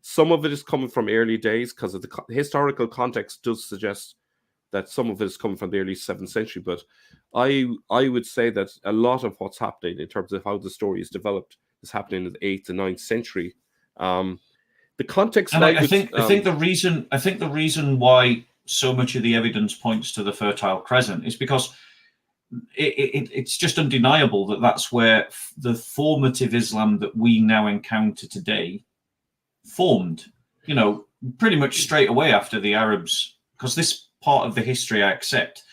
some of it is coming from early days because of the historical context does suggest that some of it is coming from the early 7th century. But I would say that a lot of what's happening in terms of how the story is developed is happening in the 8th and 9th century. The context, and I think the reason why so much of the evidence points to the Fertile Crescent is because it's just undeniable that that's where the formative Islam that we now encounter today formed, pretty much straight away after the Arabs, because this part of the history I accept,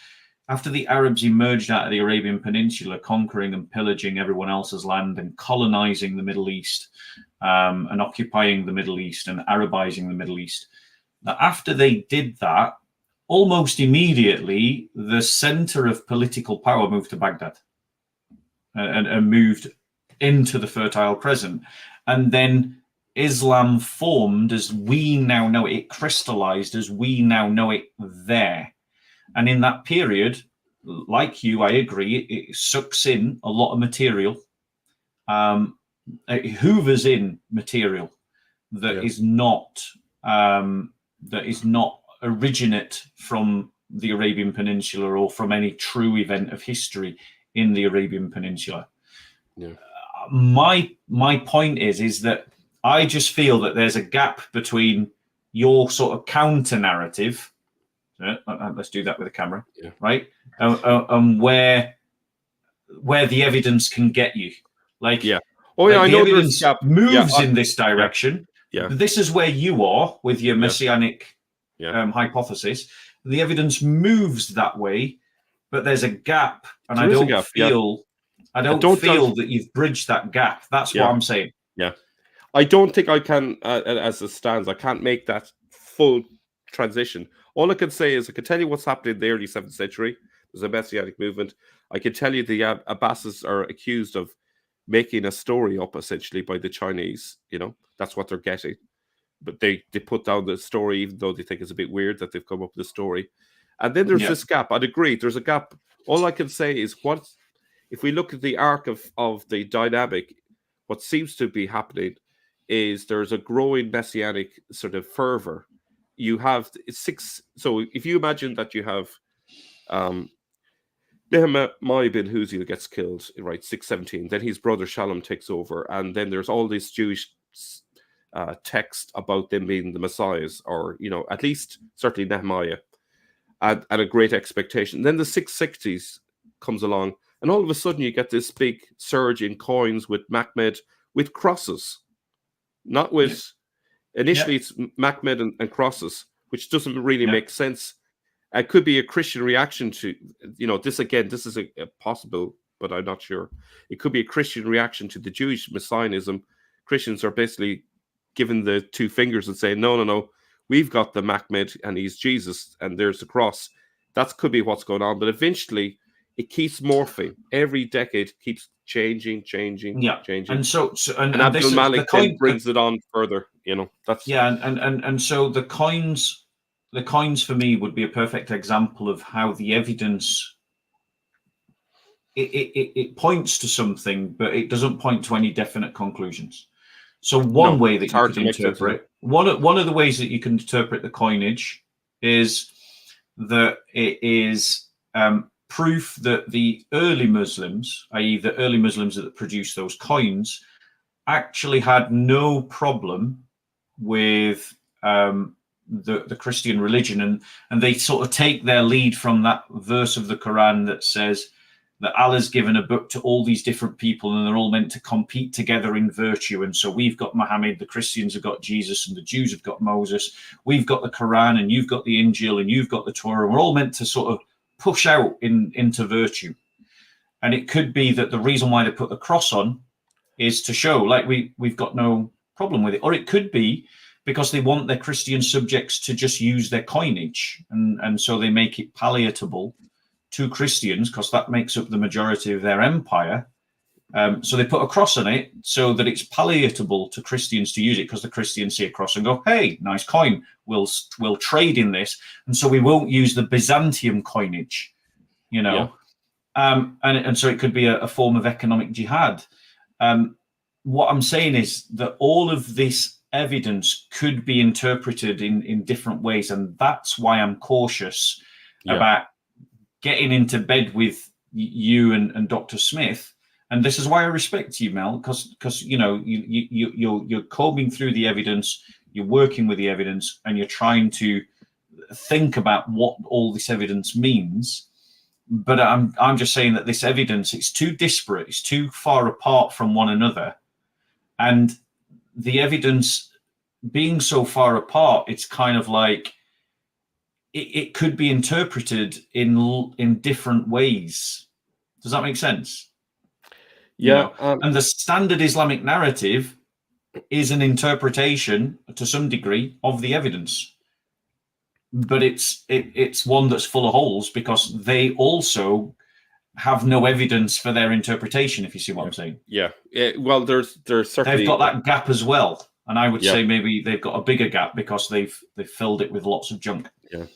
after the Arabs emerged out of the Arabian Peninsula, conquering and pillaging everyone else's land and colonizing the Middle East, and occupying the Middle East and Arabizing the Middle East. Now, after they did that, almost immediately, the center of political power moved to Baghdad and moved into the Fertile Crescent. And then Islam formed as we now know it, it crystallized as we now know it there. And in that period, like you, I agree, it sucks in a lot of material. It hoovers in material that is not originate from the Arabian Peninsula or from any true event of history in the Arabian Peninsula. Yeah. My point is that I just feel that there's a gap between your sort of counter narrative. Let's do that with a camera, right? And where the evidence can get you, I know evidence moves in this direction. Yeah, this is where you are with your Messianic hypothesis. The evidence moves that way, but there's a gap, and I don't feel that you've bridged that gap. That's what I'm saying. Yeah, I don't think I can, as it stands, I can't make that full transition. All I can say is I can tell you what's happening in the early 7th century. There's a Messianic movement. I can tell you the Abbasids are accused of making a story up, essentially, by the Chinese. That's what they're getting. But they put down the story, even though they think it's a bit weird that they've come up with the story. And then there's this gap. I'd agree, there's a gap. All I can say is if we look at the arc of the dynamic, what seems to be happening is there's a growing Messianic sort of fervor. You have so if you imagine that you have Nehemiah ben Huziel gets killed, right, 617, then his brother Shalom takes over, and then there's all this Jewish text about them being the messiahs, or at least certainly Nehemiah, and a great expectation. Then the 660s comes along, and all of a sudden you get this big surge in coins with Mahmed with crosses, not with initially it's Mahmed and crosses, which doesn't really make sense. It could be a Christian reaction to this. Again, this is a possible, but I'm not sure. It could be a Christian reaction to the Jewish messianism. Christians are basically giving the two fingers and saying, no, we've got the Mahmed and he's Jesus and there's the cross. That could be what's going on. But eventually it keeps morphing. Every decade keeps changing. And so and Abdul Malik then brings it on further. That's and so the coins for me would be a perfect example of how the evidence it points to something, but it doesn't point to any definite conclusions. So one way that you could interpret, one of the ways that you can interpret the coinage is that it is proof that the early Muslims, i.e. the early Muslims that produced those coins, actually had no problem with the Christian religion, and they sort of take their lead from that verse of the Quran that says that Allah's given a book to all these different people and they're all meant to compete together in virtue. And so we've got Muhammad, the Christians have got Jesus, and the Jews have got Moses. We've got the Quran, and you've got the Injil, and you've got the Torah. We're all meant to sort of push out into virtue. And it could be that the reason why they put the cross on is to show, like, we've got no problem with it. Or it could be because they want their Christian subjects to just use their coinage. And so they make it palatable to Christians because that makes up the majority of their empire. So they put a cross on it so that it's palatable to Christians to use it, because the Christians see a cross and go, hey, nice coin, we'll trade in this. And so we won't use the Byzantium coinage, you know. Yeah. And so it could be a form of economic jihad. What I'm saying is that all of this evidence could be interpreted in different ways. And that's why I'm cautious about getting into bed with you and Dr. Smith. And this is why I respect you, Mel, because you know you're combing through the evidence, you're working with the evidence, and you're trying to think about what all this evidence means. But I'm just saying that this evidence, it's too disparate, it's too far apart from one another, and the evidence being so far apart, it's kind of like it could be interpreted in different ways. Does that make sense? Yeah. And the standard Islamic narrative is an interpretation to some degree of the evidence, but it's one that's full of holes because they also have no evidence for their interpretation, if you see what I'm saying. Yeah. Well, there's certainly, they've got that gap as well. And I would say maybe they've got a bigger gap because they've filled it with lots of junk. Yeah.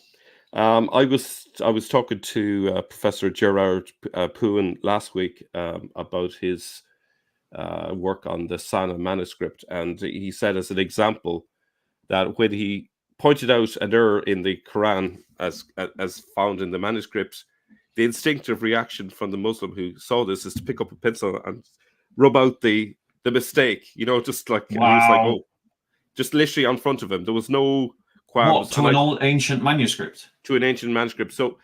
I was talking to Professor Gerard Puin last week about his work on the Sana manuscript, and he said as an example that when he pointed out an error in the Quran as found in the manuscripts, the instinctive reaction from the Muslim who saw this is to pick up a pencil and rub out the mistake, you know, just like, wow. He was like, oh, just literally in front of him. There was no qualms. What, to an old ancient manuscript? To an ancient manuscript. So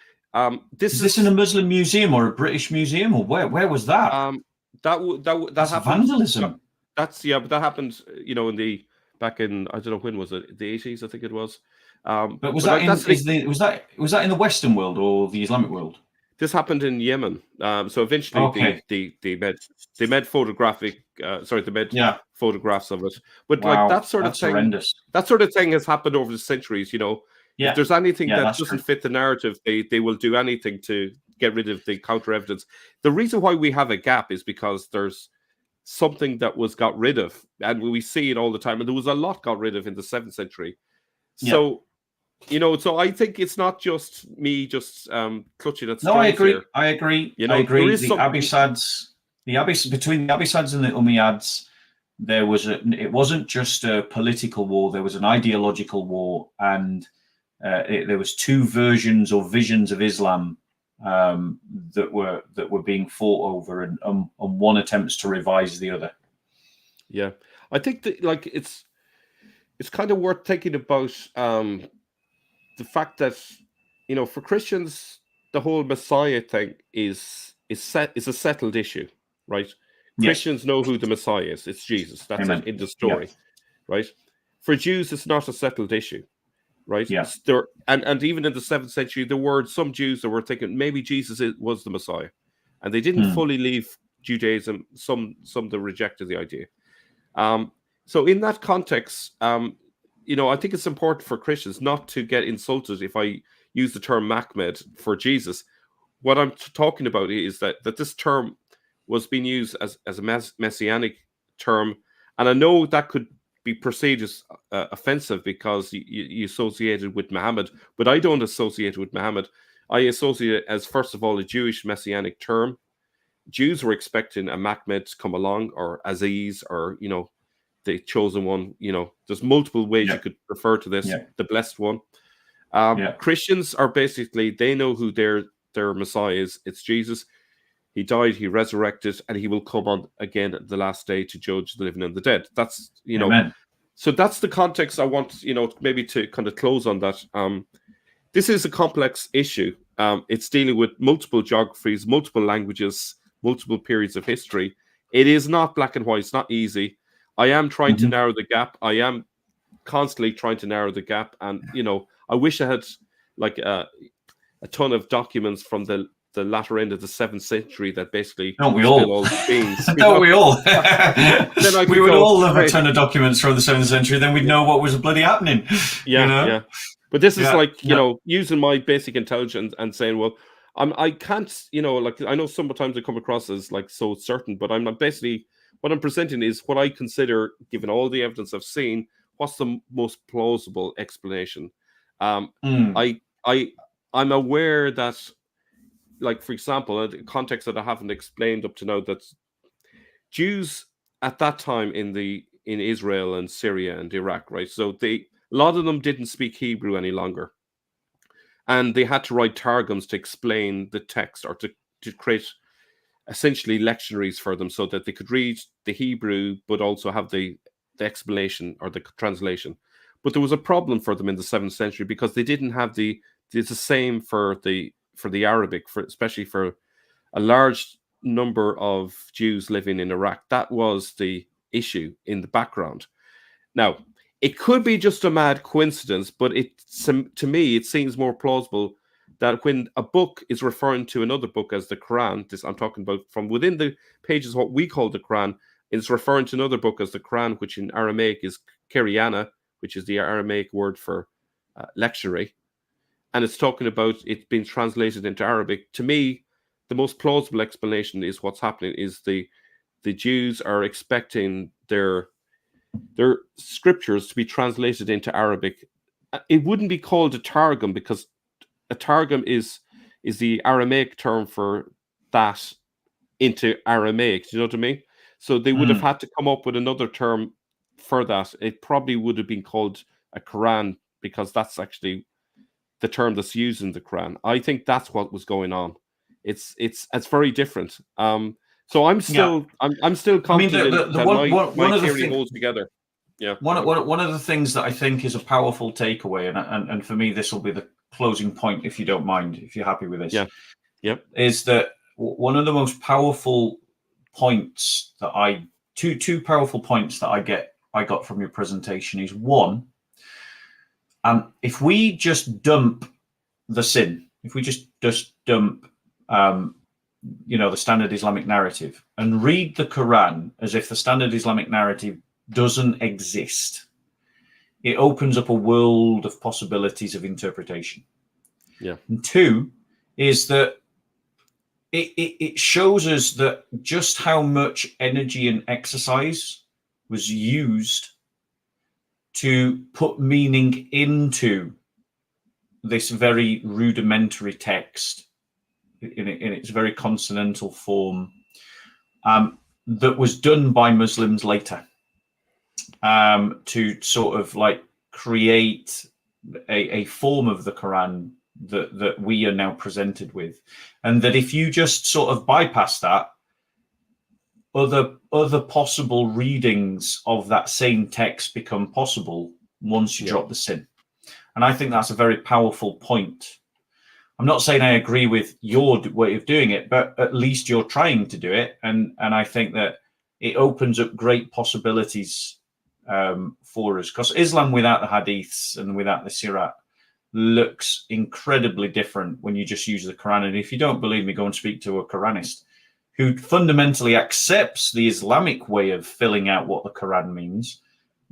is this in a Muslim museum or a British museum, or where was that? That's happened. Vandalism. But that happened, you know, back in, I don't know, when was it? The 80s, I think it was. But was that in the Western world or the Islamic world? This happened in Yemen. So eventually they made photographic. They made photographs of it. But like that sort of thing, horrendous. That sort of thing has happened over the centuries. You know, if there's anything that doesn't fit the narrative, they will do anything to get rid of the counter evidence. The reason why we have a gap is because there's something that was got rid of, and we see it all the time. And there was a lot got rid of in the 7th century. So. You know, so I think it's not just me just clutching at straws. No, I agree. Here. I agree. You know, I agree. The Abbasids, between the Abbasids and the Umayyads, it wasn't just a political war. There was an ideological war, and there was two versions or visions of Islam that were being fought over, and one attempts to revise the other. Yeah, I think that like it's kind of worth thinking about. The fact that, you know, for Christians, the whole Messiah thing is a settled issue, right? Yes. Christians know who the Messiah is. It's Jesus. That's it in the story, right? For Jews, it's not a settled issue, right? Yes. And even in the 7th century, there were some Jews that were thinking maybe Jesus was the Messiah, and they didn't fully leave Judaism. Some that rejected the idea. So in that context, you know, I think it's important for Christians not to get insulted if I use the term Mahmed for Jesus. What I'm talking about is that this term was being used as a messianic term, and I know that could be perceived as offensive because you associate it with Muhammad, but I don't associate it with Muhammad. I associate it as, first of all, a Jewish messianic term, Jews were expecting a Mahmed to come along, or Aziz, or the chosen one. There's multiple ways you could refer to this, the blessed one. Christians are basically, they know who their Messiah is. It's Jesus. He died, he resurrected, and he will come on again at the last day to judge the living and the dead. That's Amen. So that's the context I want maybe to kind of close on that. This is a complex issue. It's dealing with multiple geographies, multiple languages, multiple periods of history. It is not black and white. It's not easy. I am trying to narrow the gap. I am constantly trying to narrow the gap. And, I wish I had like a ton of documents from the latter end of the 7th century that basically don't we all beings, don't we all we would all love great. A ton of documents from the 7th century, then we'd know what was bloody happening. But this is using my basic intelligence and saying, well, I can't, I know sometimes I come across as like so certain, but I'm not. Basically what I'm presenting is what I consider, given all the evidence I've seen, what's the most plausible explanation. I'm aware that, like, for example, the context that I haven't explained up to now, that Jews at that time in Israel and Syria and Iraq, right? So a lot of them didn't speak Hebrew any longer, and they had to write targums to explain the text, or to create essentially lectionaries for them, so that they could read the Hebrew but also have the explanation or the translation. But there was a problem for them in the 7th century because they didn't have it's the same for the Arabic, especially for a large number of Jews living in Iraq. That was the issue in the background. Now, it could be just a mad coincidence, but to me, it seems more plausible that when a book is referring to another book as the Quran, this I'm talking about from within the pages, what we call the Quran, it's referring to another book as the Quran, which in Aramaic is Kiriana, which is the Aramaic word for lectionary. And it's talking about it being translated into Arabic. To me, the most plausible explanation is what's happening is the Jews are expecting their scriptures to be translated into Arabic. It wouldn't be called a targum, because a targum is the Aramaic term for that into Aramaic. Do you know what I mean? So they would have had to come up with another term for that. It probably would have been called a Quran, because that's actually the term that's used in the Quran. I think that's what was going on. It's very different. So I'm still confident that my theory holds together. Yeah. One of the things that I think is a powerful takeaway, and for me this will be the closing point, if you don't mind, if you're happy with this. Yeah. Yep. Is that one of the most powerful points that two powerful points that I got from your presentation is, one, if we just dump the sin, if we just dump the standard Islamic narrative and read the Quran as if the standard Islamic narrative doesn't exist, it opens up a world of possibilities of interpretation. Yeah. And two is that it shows us that just how much energy and exercise was used to put meaning into this very rudimentary text in its very consonantal form, that was done by Muslims later, to sort of like create a form of the Quran that we are now presented with. And that if you just sort of bypass that, other possible readings of that same text become possible once you drop the sin. And I think that's a very powerful point. I'm not saying I agree with your way of doing it, but at least you're trying to do it. And I think that it opens up great possibilities for us, because Islam without the hadiths and without the sirat looks incredibly different when you just use the Quran. And if you don't believe me, go and speak to a Quranist who fundamentally accepts the Islamic way of filling out what the Quran means,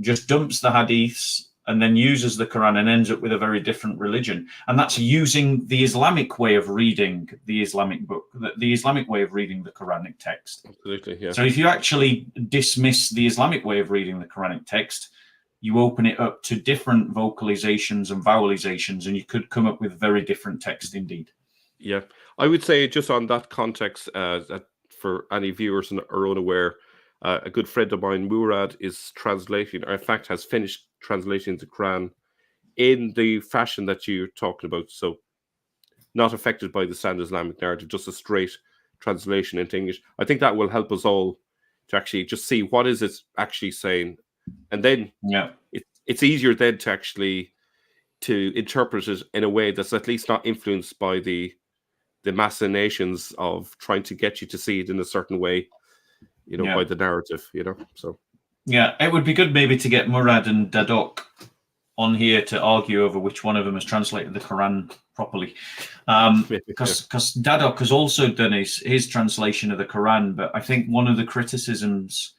just dumps the hadiths and then uses the Quran and ends up with a very different religion. And that's using the Islamic way of reading the Islamic book, the Islamic way of reading the Quranic text. Absolutely, yeah. So if you actually dismiss the Islamic way of reading the Quranic text, you open it up to different vocalizations and vowelizations, and you could come up with very different text indeed. Yeah, I would say just on that context, that for any viewers who are unaware, a good friend of mine, Murad, is translating, or in fact has finished translating the Quran in the fashion that you're talking about. So not affected by the standard Islamic narrative, just a straight translation into English. I think that will help us all to actually just see what is it actually saying. And then it's easier then to actually to interpret it in a way that's at least not influenced by the machinations of trying to get you to see it in a certain way, by the narrative, So it would be good maybe to get Murad and Dadok on here to argue over which one of them has translated the Quran properly, because Dadok has also done his translation of the Quran. But I think one of the criticisms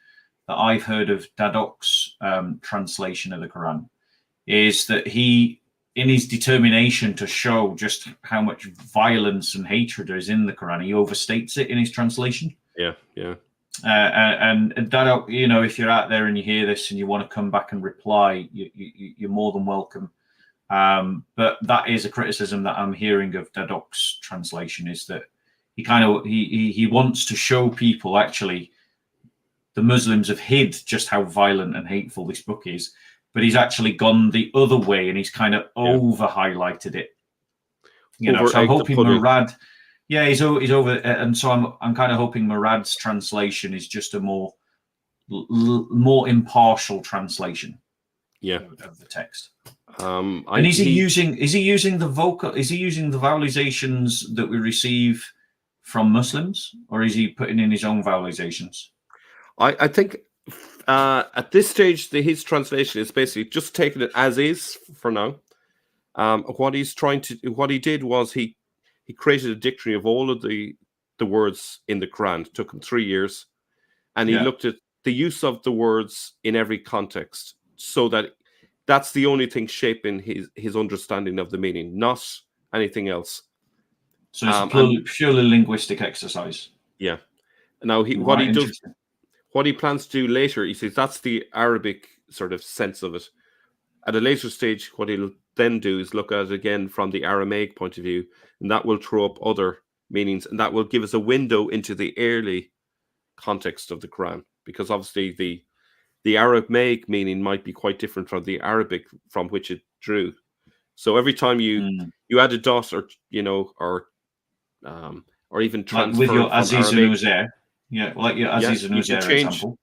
that I've heard of Dadok's translation of the Quran is that he, in his determination to show just how much violence and hatred there is in the Quran, he overstates it in his translation. And Dadok, if you're out there and you hear this and you want to come back and reply, you're more than welcome. But that is a criticism that I'm hearing of Dadok's translation, is that he wants to show people, actually, the Muslims have hid just how violent and hateful this book is, but he's actually gone the other way and he's kind of over highlighted it. So I'm hoping Murad. Yeah, he's over, and so I'm kind of hoping Murad's translation is just a more impartial translation. Of the text. And is he using the vowelizations that we receive from Muslims, or is he putting in his own vowelizations? I think at this stage his translation is basically just taking it as is for now. What he did was he created a dictionary of all of the words in the Quran. It took him 3 years, and he looked at the use of the words in every context, so that's the only thing shaping his understanding of the meaning, not anything else. So it's a purely linguistic exercise. Yeah. Now what he plans to do later, he says that's the Arabic sort of sense of it. At a later stage, what he'll then do is look at it again from the Aramaic point of view, and that will throw up other meanings, and that will give us a window into the early context of the Quran, because obviously the Aramaic meaning might be quite different from the Arabic from which it drew. So every time you add a dot, or even transfer, like with your Aziz and Uzair, like your Aziz and Uzair example,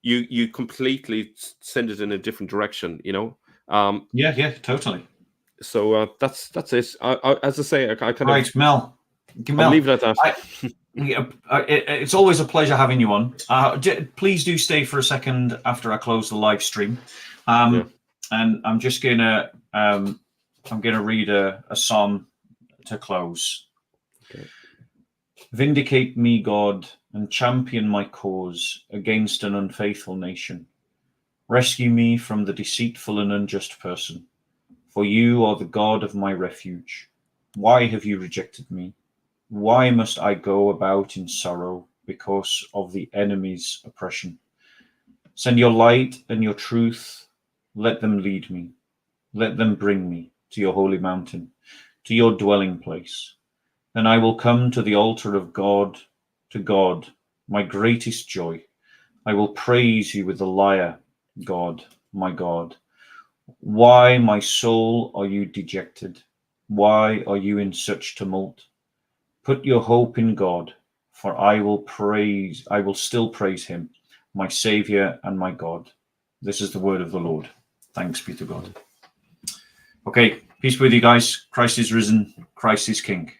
you completely send it in a different direction. Totally. So that's it. As I say, I kind of right, Mel. I'll leave it at that. It's always a pleasure having you on. Please do stay for a second after I close the live stream, and I'm just gonna read a psalm to close. Okay. Vindicate me, God, and champion my cause against an unfaithful nation. Rescue me from the deceitful and unjust person, for you are the God of my refuge. Why have you rejected me? Why must I go about in sorrow because of the enemy's oppression? Send your light and your truth. Let them lead me. Let them bring me to your holy mountain, to your dwelling place. Then I will come to the altar of God, to God, my greatest joy. I will praise you with the lyre, God, my God. Why, my soul, are you dejected? Why are you in such tumult? Put your hope in God, for I will still praise him, my Savior and my God. This is the word of the Lord. Thanks be to God. Okay, peace with you guys. Christ is risen. Christ is King.